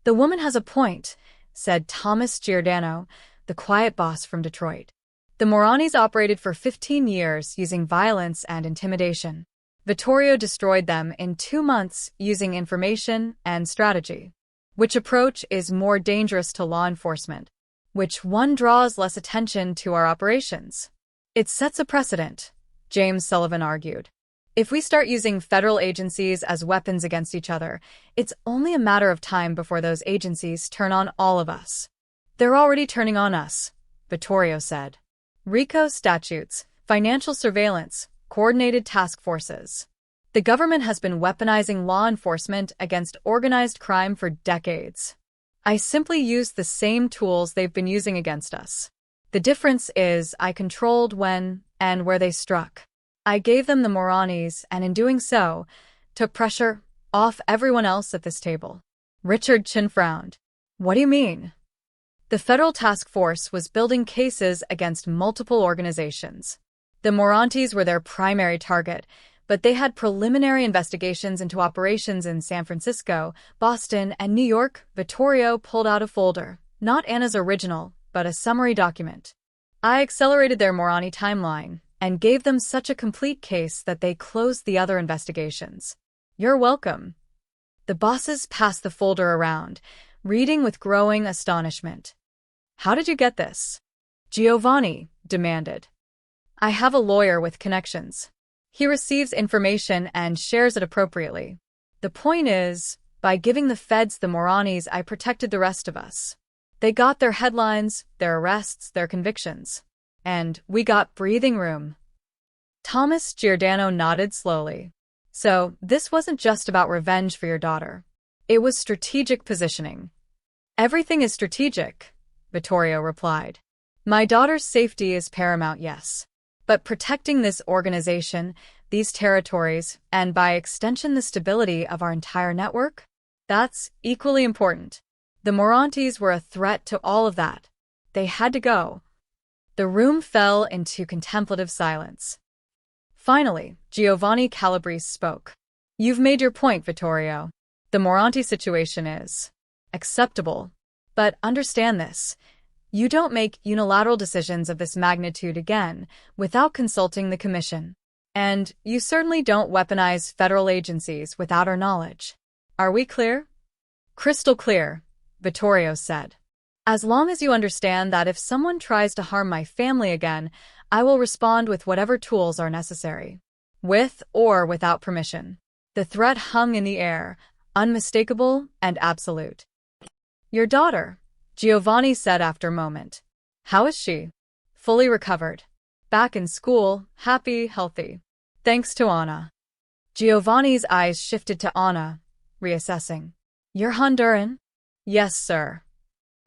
The woman has a point, said Thomas Giordano, the quiet boss from Detroit. The Moranis operated for 15 years using violence and intimidation. Vittorio destroyed them in 2 months using information and strategy. Which approach is more dangerous to law enforcement? Which one draws less attention to our operations? It sets a precedent, James Sullivan argued. If we start using federal agencies as weapons against each other, it's only a matter of time before those agencies turn on all of us. They're already turning on us, Vittorio said. RICO statutes, financial surveillance, coordinated task forces. The government has been weaponizing law enforcement against organized crime for decades. I simply used the same tools they've been using against us. The difference is I controlled when and where they struck. I gave them the Moranis and in doing so, took pressure off everyone else at this table. Richard Chin frowned. What do you mean? The federal task force was building cases against multiple organizations. The Morantes were their primary target, but they had preliminary investigations into operations in San Francisco, Boston, and New York. Vittorio pulled out a folder, not Anna's original, but a summary document. I accelerated their Morani timeline and gave them such a complete case that they closed the other investigations. You're welcome. The bosses passed the folder around, reading with growing astonishment. How did you get this? Giovanni demanded. I have a lawyer with connections. He receives information and shares it appropriately. The point is, by giving the feds the Moranis, I protected the rest of us. They got their headlines, their arrests, their convictions. And we got breathing room. Thomas Giordano nodded slowly. So, this wasn't just about revenge for your daughter. It was strategic positioning. Everything is strategic, Vittorio replied. My daughter's safety is paramount, yes. But protecting this organization, these territories, and by extension the stability of our entire network? That's equally important. The Morantes were a threat to all of that. They had to go. The room fell into contemplative silence. Finally, Giovanni Calabrese spoke. You've made your point, Vittorio. The Moranti situation is acceptable. But understand this. You don't make unilateral decisions of this magnitude again without consulting the Commission. And you certainly don't weaponize federal agencies without our knowledge. Are we clear? Crystal clear, Vittorio said. As long as you understand that if someone tries to harm my family again, I will respond with whatever tools are necessary. With or without permission. The threat hung in the air, unmistakable and absolute. Your daughter, Giovanni said after a moment. How is she? Fully recovered. Back in school, happy, healthy. Thanks to Anna. Giovanni's eyes shifted to Anna, reassessing. You're Honduran? Yes, sir.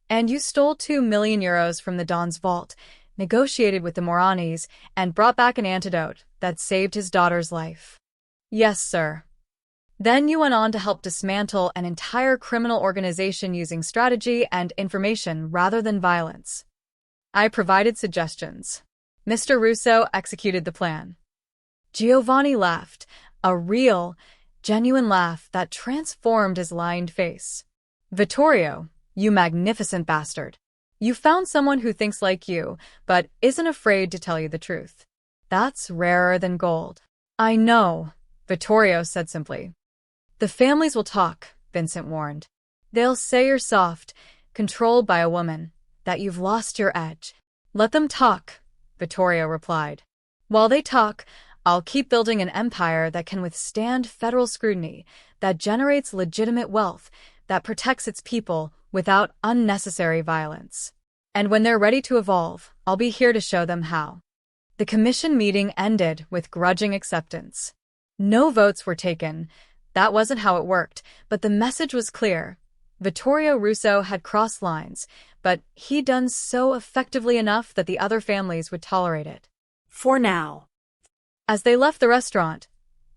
And you stole 2 million euros from the Don's vault, negotiated with the Moranis, and brought back an antidote that saved his daughter's life. Yes, sir. Then you went on to help dismantle an entire criminal organization using strategy and information rather than violence. I provided suggestions. Mr. Russo executed the plan. Giovanni laughed, a real, genuine laugh that transformed his lined face. Vittorio, you magnificent bastard. You found someone who thinks like you, but isn't afraid to tell you the truth. That's rarer than gold. I know, Vittorio said simply. The families will talk, Vincent warned. They'll say you're soft, controlled by a woman, that you've lost your edge. Let them talk, Vittorio replied. While they talk, I'll keep building an empire that can withstand federal scrutiny, that generates legitimate wealth, that protects its people without unnecessary violence. And when they're ready to evolve, I'll be here to show them how. The commission meeting ended with grudging acceptance. No votes were taken. That wasn't how it worked, but the message was clear. Vittorio Russo had crossed lines, but he'd done so effectively enough that the other families would tolerate it. For now. As they left the restaurant,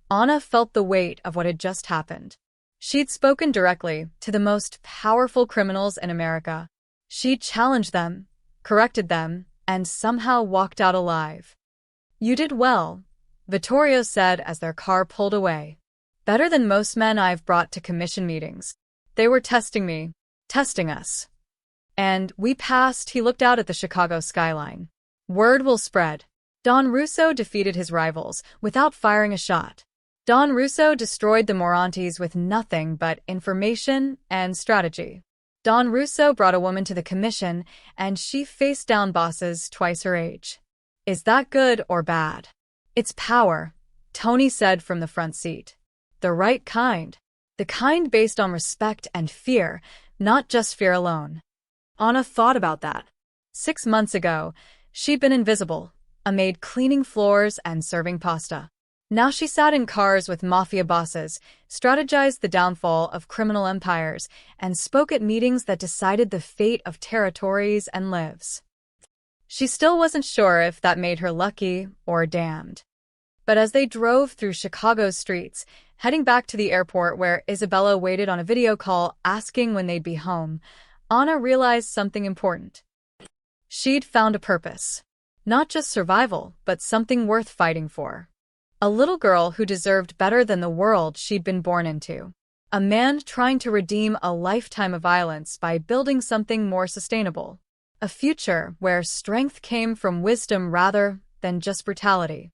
Anna felt the weight of what had just happened. She'd spoken directly to the most powerful criminals in America. She'd challenged them, corrected them, and somehow walked out alive. "You did well," Vittorio said as their car pulled away. "Better than most men I've brought to commission meetings. They were testing me, testing us. And we passed." He looked out at the Chicago skyline. "Word will spread." Don Russo defeated his rivals without firing a shot. Don Russo destroyed the Morantes with nothing but information and strategy. Don Russo brought a woman to the commission, and she faced down bosses twice her age. Is that good or bad? It's power, Tony said from the front seat. The right kind. The kind based on respect and fear, not just fear alone. Anna thought about that. 6 months ago, she'd been invisible, a maid cleaning floors and serving pasta. Now she sat in cars with mafia bosses, strategized the downfall of criminal empires, and spoke at meetings that decided the fate of territories and lives. She still wasn't sure if that made her lucky or damned. But as they drove through Chicago's streets, heading back to the airport where Isabella waited on a video call asking when they'd be home, Anna realized something important. She'd found a purpose. Not just survival, but something worth fighting for. A little girl who deserved better than the world she'd been born into. A man trying to redeem a lifetime of violence by building something more sustainable. A future where strength came from wisdom rather than just brutality.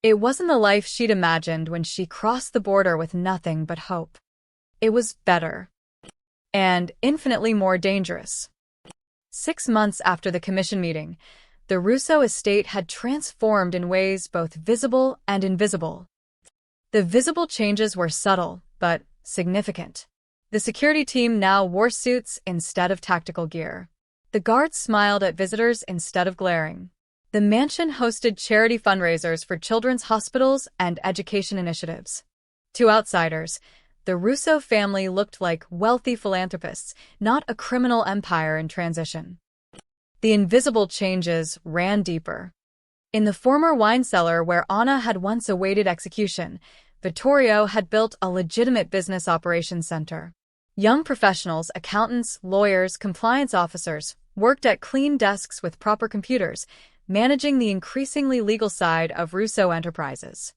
It wasn't the life she'd imagined when she crossed the border with nothing but hope. It was better. And infinitely more dangerous. 6 months after the commission meeting, the Russo estate had transformed in ways both visible and invisible. The visible changes were subtle, but significant. The security team now wore suits instead of tactical gear. The guards smiled at visitors instead of glaring. The mansion hosted charity fundraisers for children's hospitals and education initiatives. To outsiders, the Russo family looked like wealthy philanthropists, not a criminal empire in transition. The invisible changes ran deeper. In the former wine cellar where Anna had once awaited execution, Vittorio had built a legitimate business operations center. Young professionals, accountants, lawyers, compliance officers, worked at clean desks with proper computers, managing the increasingly legal side of Russo enterprises.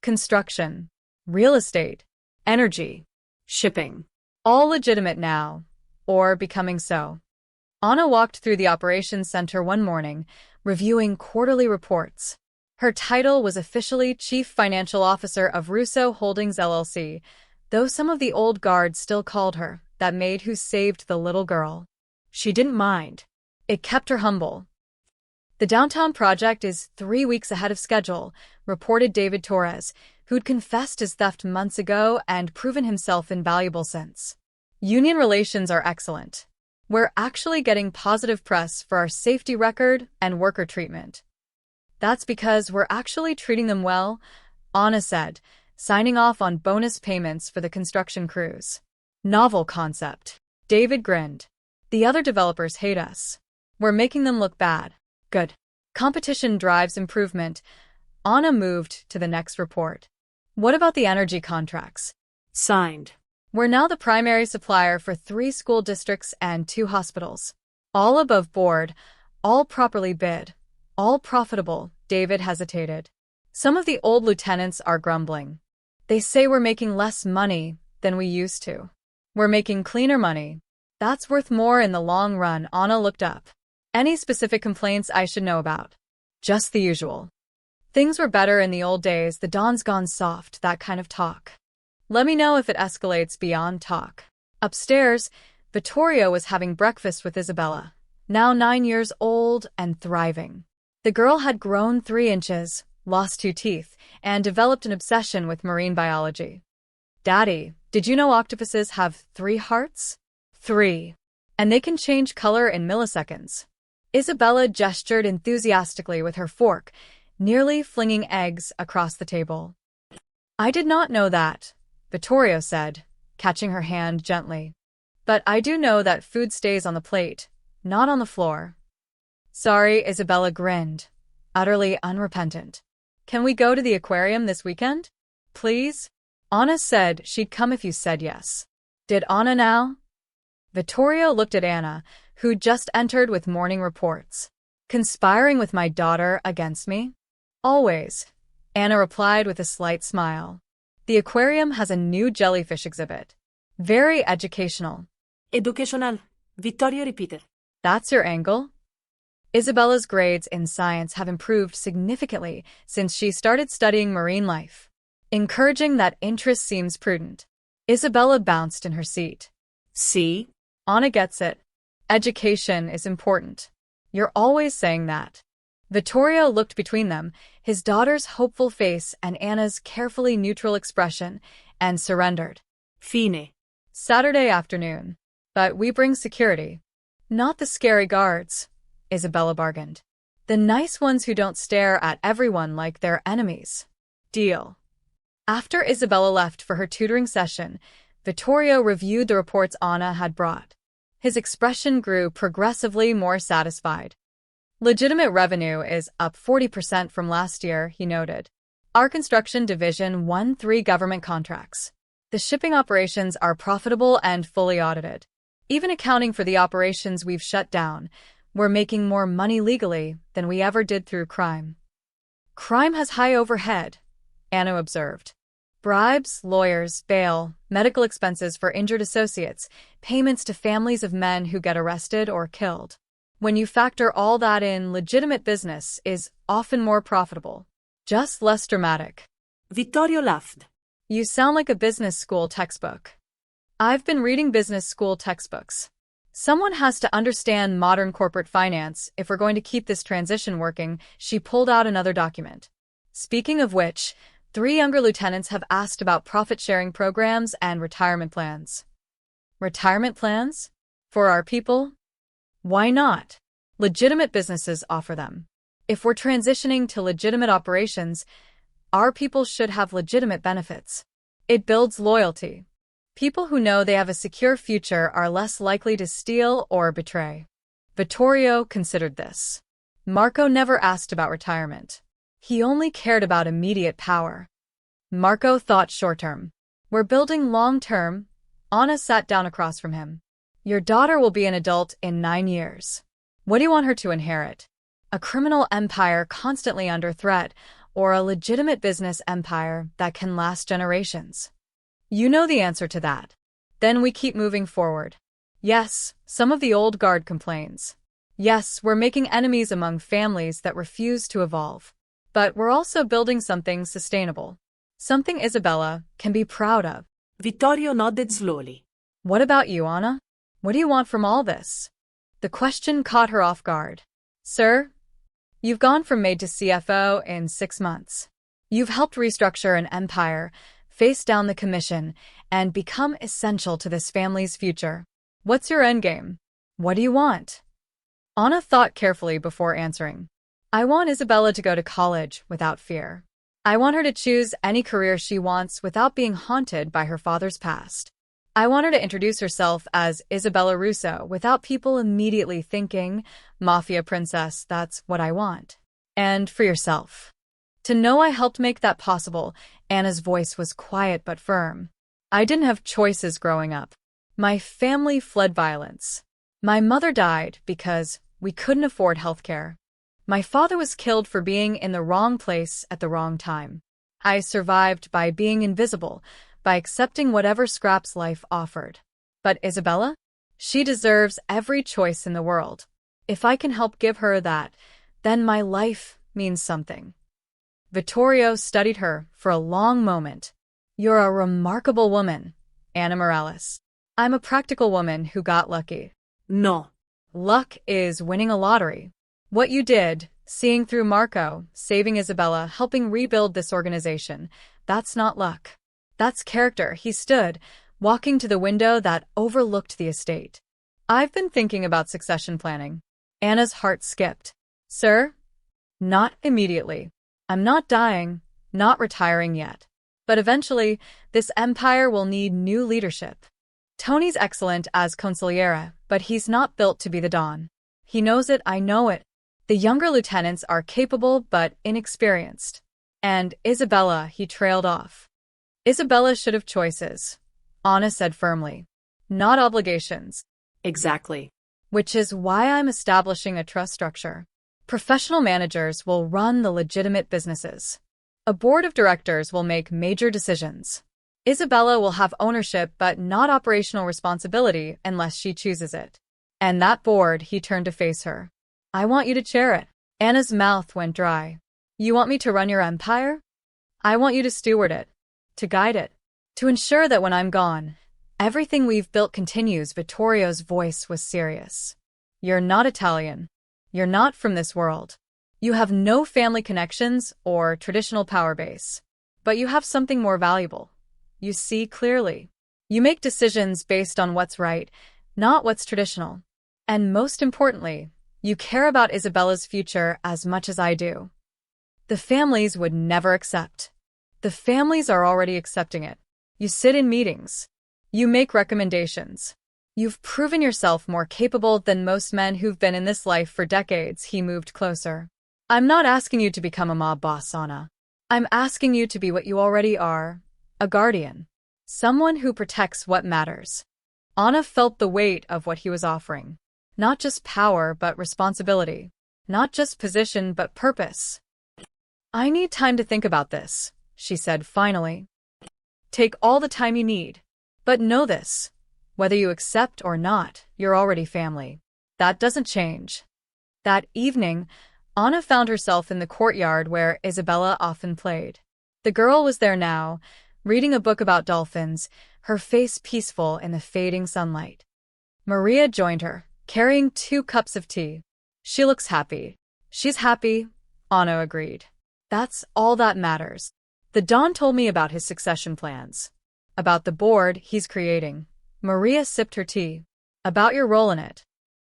Construction, real estate, energy, Shipping. all legitimate now, or becoming so. Anna walked through the operations center one morning, reviewing quarterly reports. Her title was officially Chief Financial Officer of Russo Holdings LLC, though some of the old guard still called her that maid who saved the little girl. She didn't mind. It kept her humble. The downtown project is 3 weeks ahead of schedule, reported David Torres, who'd confessed his theft months ago and proven himself invaluable since. Union relations are excellent. We're actually getting positive press for our safety record and worker treatment. That's because we're actually treating them well, Anna said, signing off on bonus payments for the construction crews. Novel concept. David grinned. The other developers hate us. We're making them look bad. Good. Competition drives improvement. Anna moved to the next report. What about the energy contracts? Signed. We're now the primary supplier for 3 school districts and 2 hospitals. All above board, all properly bid, all profitable, David hesitated. Some of the old lieutenants are grumbling. They say we're making less money than we used to. We're making cleaner money. That's worth more in the long run. Anna looked up. Any specific complaints I should know about? Just the usual. Things were better in the old days, the dawn's gone soft, that kind of talk. Let me know if it escalates beyond talk. Upstairs, Vittorio was having breakfast with Isabella, now 9 years old and thriving. The girl had grown 3 inches, lost 2 teeth, and developed an obsession with marine biology. Daddy, did you know octopuses have 3 hearts? 3. And they can change color in milliseconds. Isabella gestured enthusiastically with her fork, nearly flinging eggs across the table. I did not know that, Vittorio said, catching her hand gently. But I do know that food stays on the plate, not on the floor. Sorry, Isabella grinned, utterly unrepentant. Can we go to the aquarium this weekend? Please? Anna said she'd come if you said yes. Did Anna now? Vittorio looked at Anna, who just entered with morning reports. Conspiring with my daughter against me? Always, Anna replied with a slight smile. The aquarium has a new jellyfish exhibit. Very educational. Educational, Vittorio repeated. That's your angle? Isabella's grades in science have improved significantly since she started studying marine life. Encouraging that interest seems prudent. Isabella bounced in her seat. See? Anna gets it. Education is important. You're always saying that. Vittorio looked between them, his daughter's hopeful face and Anna's carefully neutral expression, and surrendered. Fine. Saturday afternoon. But we bring security. Not the scary guards, Isabella bargained. The nice ones who don't stare at everyone like they're enemies. Deal. After Isabella left for her tutoring session, Vittorio reviewed the reports Anna had brought. His expression grew progressively more satisfied. Legitimate revenue is up 40% from last year, he noted. Our construction division won 3 government contracts. The shipping operations are profitable and fully audited. Even accounting for the operations we've shut down, we're making more money legally than we ever did through crime. Crime has high overhead, Anna observed. Bribes, lawyers, bail, medical expenses for injured associates, payments to families of men who get arrested or killed. When you factor all that in, legitimate business is often more profitable. Just less dramatic. Vittorio laughed. You sound like a business school textbook. I've been reading business school textbooks. Someone has to understand modern corporate finance if we're going to keep this transition working. She pulled out another document. Speaking of which, 3 younger lieutenants have asked about profit-sharing programs and retirement plans. Retirement plans? For our people? Why not? Legitimate businesses offer them. If we're transitioning to legitimate operations, our people should have legitimate benefits. It builds loyalty. People who know they have a secure future are less likely to steal or betray. Vittorio considered this. Marco never asked about retirement. He only cared about immediate power. Marco thought short-term. We're building long-term. Anna sat down across from him. Your daughter will be an adult in 9 years. What do you want her to inherit? A criminal empire constantly under threat, or a legitimate business empire that can last generations? You know the answer to that. Then we keep moving forward. Yes, some of the old guard complains. Yes, we're making enemies among families that refuse to evolve. But we're also building something sustainable. Something Isabella can be proud of. Vittorio nodded slowly. What about you, Anna? What do you want from all this? The question caught her off guard. Sir, you've gone from maid to CFO in 6 months. You've helped restructure an empire, face down the commission, and become essential to this family's future. What's your endgame? What do you want? Anna thought carefully before answering. I want Isabella to go to college without fear. I want her to choose any career she wants without being haunted by her father's past. I want her to introduce herself as Isabella Russo without people immediately thinking, Mafia princess, that's what I want. And for yourself. To know I helped make that possible, Anna's voice was quiet but firm. I didn't have choices growing up. My family fled violence. My mother died because we couldn't afford healthcare. My father was killed for being in the wrong place at the wrong time. I survived by being invisible, by accepting whatever scraps life offered. But Isabella? She deserves every choice in the world. If I can help give her that, then my life means something. Vittorio studied her for a long moment. You're a remarkable woman, Anna Morales. I'm a practical woman who got lucky. No. Luck is winning a lottery. What you did, Seeing through Marco, saving Isabella, helping rebuild this organization. That's not luck. That's character. He stood, walking to the window that overlooked the estate. I've been thinking about succession planning. Anna's heart skipped. Sir? Not immediately. I'm not dying, not retiring yet. But eventually, this empire will need new leadership. Tony's excellent as consigliere, but he's not built to be the Don. He knows it, I know it. The younger lieutenants are capable but inexperienced. And Isabella, he trailed off. Isabella should have choices, Anna said firmly. Not obligations. Exactly. Which is why I'm establishing a trust structure. Professional managers will run the legitimate businesses. A board of directors will make major decisions. Isabella will have ownership but not operational responsibility unless she chooses it. And that board, he turned to face her. I want you to chair it. Anna's mouth went dry. You want me to run your empire? I want you to steward it, to guide it, to ensure that when I'm gone, everything we've built continues. Vittorio's voice was serious. You're not Italian. You're not from this world. You have no family connections or traditional power base. But you have something more valuable. You see clearly. You make decisions based on what's right, not what's traditional. And most importantly, you care about Isabella's future as much as I do. The families would never accept. The families are already accepting it. You sit in meetings. You make recommendations. You've proven yourself more capable than most men who've been in this life for decades. He moved closer. I'm not asking you to become a mob boss, Anna. I'm asking you to be what you already are, a guardian. Someone who protects what matters. Anna felt the weight of what he was offering. Not just power, but responsibility. Not just position, but purpose. I need time to think about this, she said finally. Take all the time you need. But know this. Whether you accept or not, you're already family. That doesn't change. That evening, Anna found herself in the courtyard where Isabella often played. The girl was there now, reading a book about dolphins, her face peaceful in the fading sunlight. Maria joined her, carrying 2 cups of tea. She looks happy. She's happy, Anna agreed. That's all that matters. The Don told me about his succession plans. About the board he's creating. Maria sipped her tea. About your role in it.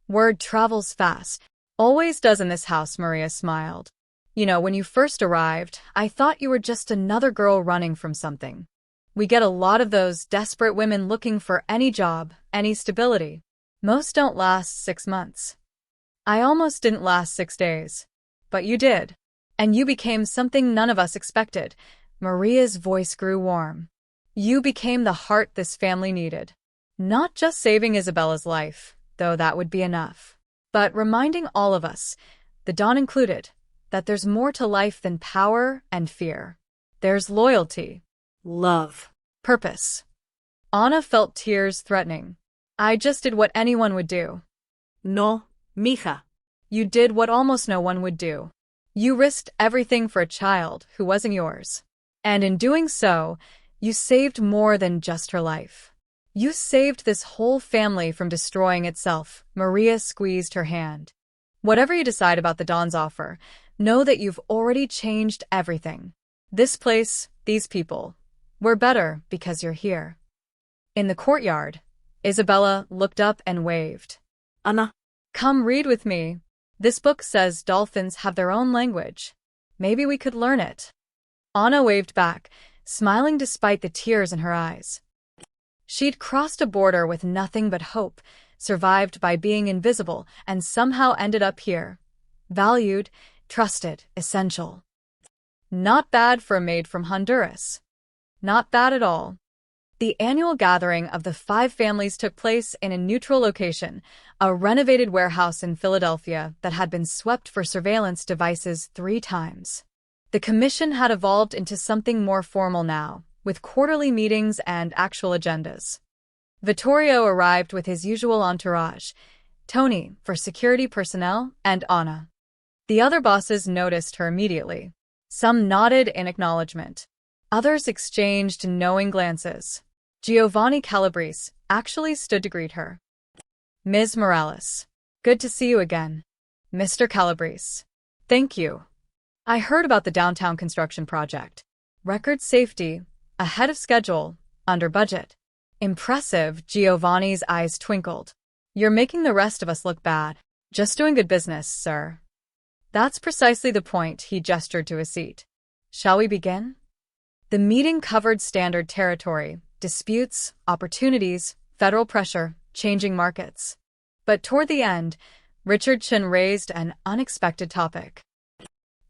Word travels fast. Always does in this house, Maria smiled. You know, when you first arrived, I thought you were just another girl running from something. We get a lot of those desperate women looking for any job, any stability. Most don't last 6 months. I almost didn't last 6 days. But you did. And you became something none of us expected. Maria's voice grew warm. You became the heart this family needed. Not just saving Isabella's life, though that would be enough, but reminding all of us, the Don included, that there's more to life than power and fear. There's loyalty. Love. Purpose. Anna felt tears threatening. I just did what anyone would do. No, mija. You did what almost no one would do. You risked everything for a child who wasn't yours. And in doing so, you saved more than just her life. You saved this whole family from destroying itself. Maria squeezed her hand. Whatever you decide about the Don's offer, know that you've already changed everything. This place, these people, we're better because you're here. In the courtyard, Isabella looked up and waved. Anna. Come read with me. This book says dolphins have their own language. Maybe we could learn it. Anna waved back, smiling despite the tears in her eyes. She'd crossed a border with nothing but hope, survived by being invisible, and somehow ended up here. Valued, trusted, essential. Not bad for a maid from Honduras. Not bad at all. The annual gathering of the 5 families took place in a neutral location, a renovated warehouse in Philadelphia that had been swept for surveillance devices 3 times. The commission had evolved into something more formal now, with quarterly meetings and actual agendas. Vittorio arrived with his usual entourage, Tony for security personnel and Anna. The other bosses noticed her immediately. Some nodded in acknowledgement. Others exchanged knowing glances. Giovanni Calabrese actually stood to greet her. Ms. Morales. Good to see you again. Mr. Calabrese. Thank you. I heard about the downtown construction project. Record safety, ahead of schedule, under budget. Impressive, Giovanni's eyes twinkled. You're making the rest of us look bad. Just doing good business, sir. That's precisely the point, he gestured to his seat. Shall we begin? The meeting covered standard territory, disputes, opportunities, federal pressure, changing markets. But toward the end, Richard Chin raised an unexpected topic.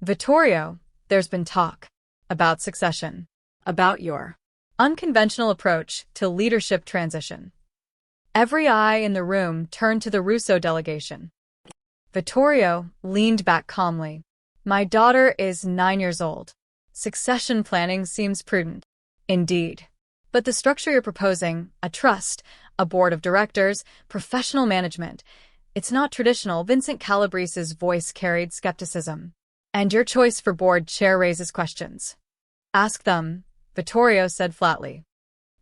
Vittorio, there's been talk about succession, about your unconventional approach to leadership transition. Every eye in the room turned to the Russo delegation. Vittorio leaned back calmly. My daughter is 9 years old. Succession planning seems prudent. Indeed. But the structure you're proposing, a trust, a board of directors, professional management, it's not traditional. Vincent Calabrese's voice carried skepticism. And your choice for board chair raises questions. Ask them, Vittorio said flatly.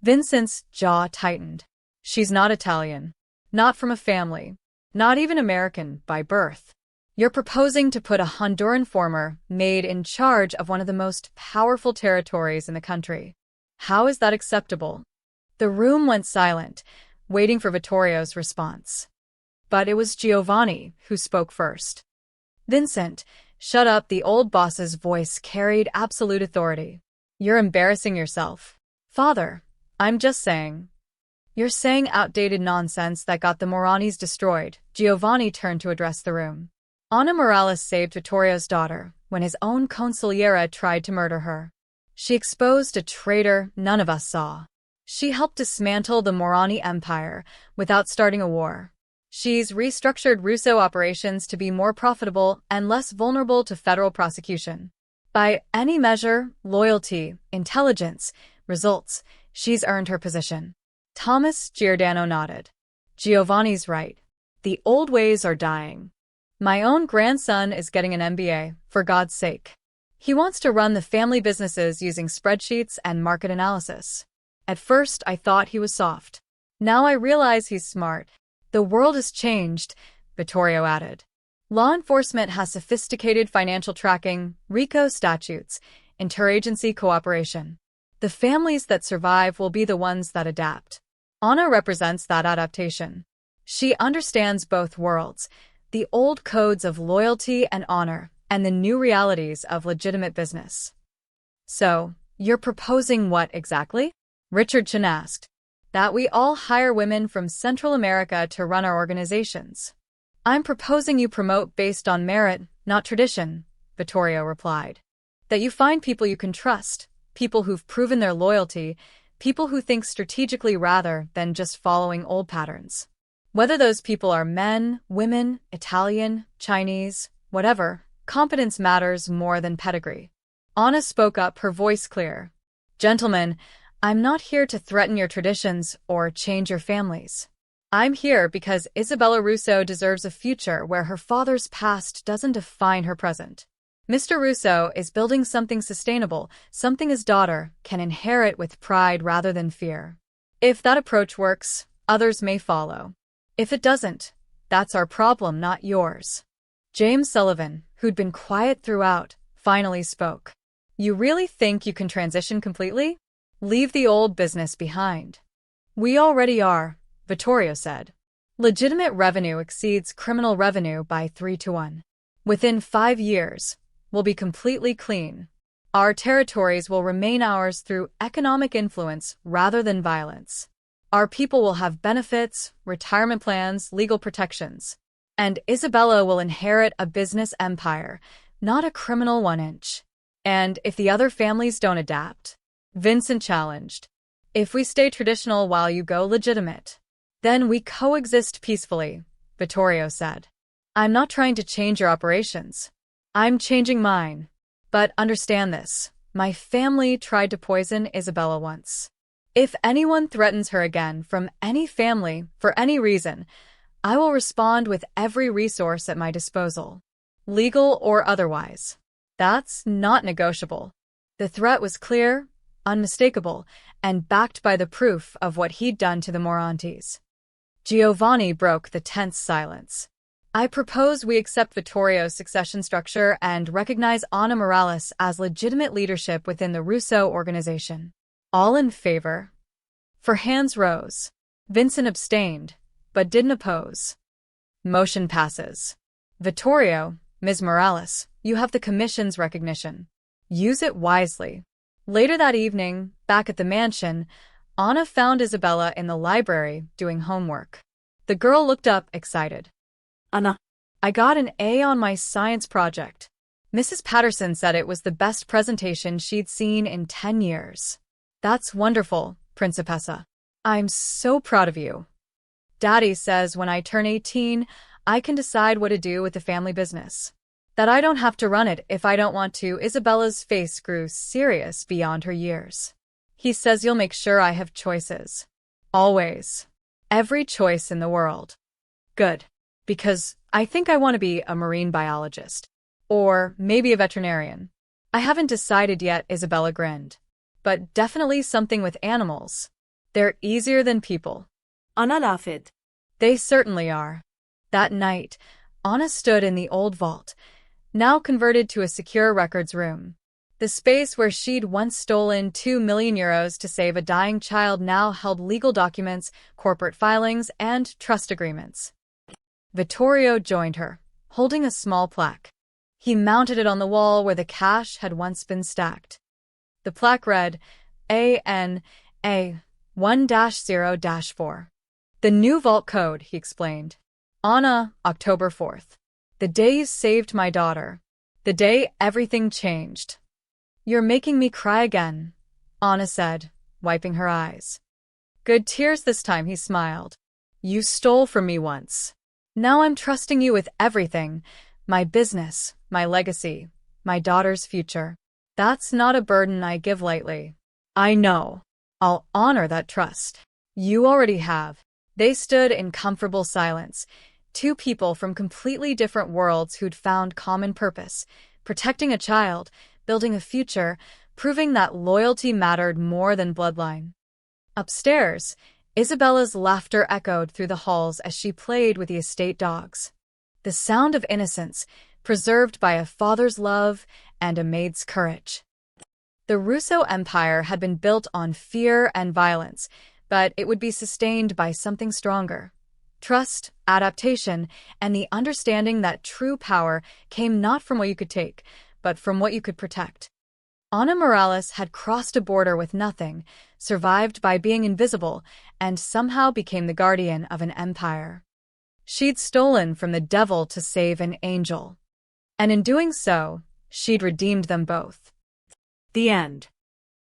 Vincent's jaw tightened. She's not Italian. Not from a family. Not even American by birth. You're proposing to put a Honduran former Maid in charge of one of the most powerful territories in the country. How is that acceptable? The room went silent, waiting for Vittorio's response. But it was Giovanni who spoke first. Vincent, shut up, the old boss's voice carried absolute authority. You're embarrassing yourself. Father, I'm just saying. You're saying outdated nonsense that got the Moranis destroyed. Giovanni turned to address the room. Ana Morales saved Vittorio's daughter when his own consigliera tried to murder her. She exposed a traitor none of us saw. She helped dismantle the Morani Empire without starting a war. She's restructured Russo operations to be more profitable and less vulnerable to federal prosecution. By any measure, loyalty, intelligence, results, she's earned her position. Thomas Giordano nodded. Giovanni's right. The old ways are dying. My own grandson is getting an MBA, for God's sake. He wants to run the family businesses using spreadsheets and market analysis. At first, I thought he was soft. Now I realize he's smart. The world has changed, Vittorio added. Law enforcement has sophisticated financial tracking, RICO statutes, interagency cooperation. The families that survive will be the ones that adapt. Anna represents that adaptation. She understands both worlds, the old codes of loyalty and honor, and the new realities of legitimate business. So, you're proposing what exactly? Richard Chin asked. That we all hire women from Central America to run our organizations. I'm proposing you promote based on merit, not tradition, Vittorio replied. That you find people you can trust, people who've proven their loyalty, people who think strategically rather than just following old patterns. Whether those people are men, women, Italian, Chinese, whatever, competence matters more than pedigree. Anna spoke up, her voice clear. Gentlemen, I'm not here to threaten your traditions or change your families. I'm here because Isabella Russo deserves a future where her father's past doesn't define her present. Mr. Russo is building something sustainable, something his daughter can inherit with pride rather than fear. If that approach works, others may follow. If it doesn't, that's our problem, not yours. James Sullivan, who'd been quiet throughout, finally spoke. You really think you can transition completely? Leave the old business behind. We already are, Vittorio said. Legitimate revenue exceeds criminal revenue by 3-1. Within 5 years, we'll be completely clean. Our territories will remain ours through economic influence rather than violence. Our people will have benefits, retirement plans, legal protections. And Isabella will inherit a business empire, not a criminal 1-inch. And if the other families don't adapt, Vincent challenged. If we stay traditional while you go legitimate, then we coexist peacefully, Vittorio said. I'm not trying to change your operations. I'm changing mine. But understand this, my family tried to poison Isabella once. If anyone threatens her again from any family, for any reason, I will respond with every resource at my disposal, legal or otherwise. That's not negotiable. The threat was clear, unmistakable, and backed by the proof of what he'd done to the Morantes. Giovanni broke the tense silence. I propose we accept Vittorio's succession structure and recognize Ana Morales as legitimate leadership within the Russo organization. All in favor? For hands rose. Vincent abstained, but didn't oppose. Motion passes. Vittorio, Ms. Morales, you have the Commission's recognition. Use it wisely. Later that evening, back at the mansion, Anna found Isabella in the library doing homework. The girl looked up, excited. Anna. I got an A on my science project. Mrs. Patterson said it was the best presentation she'd seen in 10 years. That's wonderful, Principessa. I'm so proud of you. Daddy says when I turn 18, I can decide what to do with the family business. That I don't have to run it if I don't want to. Isabella's face grew serious beyond her years. He says you'll make sure I have choices. Always. Every choice in the world. Good. Because I think I want to be a marine biologist. Or maybe a veterinarian. I haven't decided yet, Isabella grinned. But definitely something with animals. They're easier than people. Anna laughed. They certainly are. That night, Anna stood in the old vault, now converted to a secure records room. The space where she'd once stolen €2 million to save a dying child now held legal documents, corporate filings, and trust agreements. Vittorio joined her, holding a small plaque. He mounted it on the wall where the cash had once been stacked. The plaque read, ANA 1-0-4. The new vault code, he explained. Anna, October 4th. The day you saved my daughter. The day everything changed. You're making me cry again, Anna said, wiping her eyes. Good tears this time, he smiled. You stole from me once. Now I'm trusting you with everything. My business, my legacy, my daughter's future. That's not a burden I give lightly. I know. I'll honor that trust. You already have. They stood in comfortable silence, two people from completely different worlds who'd found common purpose, protecting a child, building a future, proving that loyalty mattered more than bloodline. Upstairs, Isabella's laughter echoed through the halls as she played with the estate dogs. The sound of innocence, preserved by a father's love and a maid's courage. The Russo Empire had been built on fear and violence, but it would be sustained by something stronger. Trust, adaptation, and the understanding that true power came not from what you could take, but from what you could protect. Ana Morales had crossed a border with nothing, survived by being invisible, and somehow became the guardian of an empire. She'd stolen from the devil to save an angel. And in doing so, she'd redeemed them both. The end.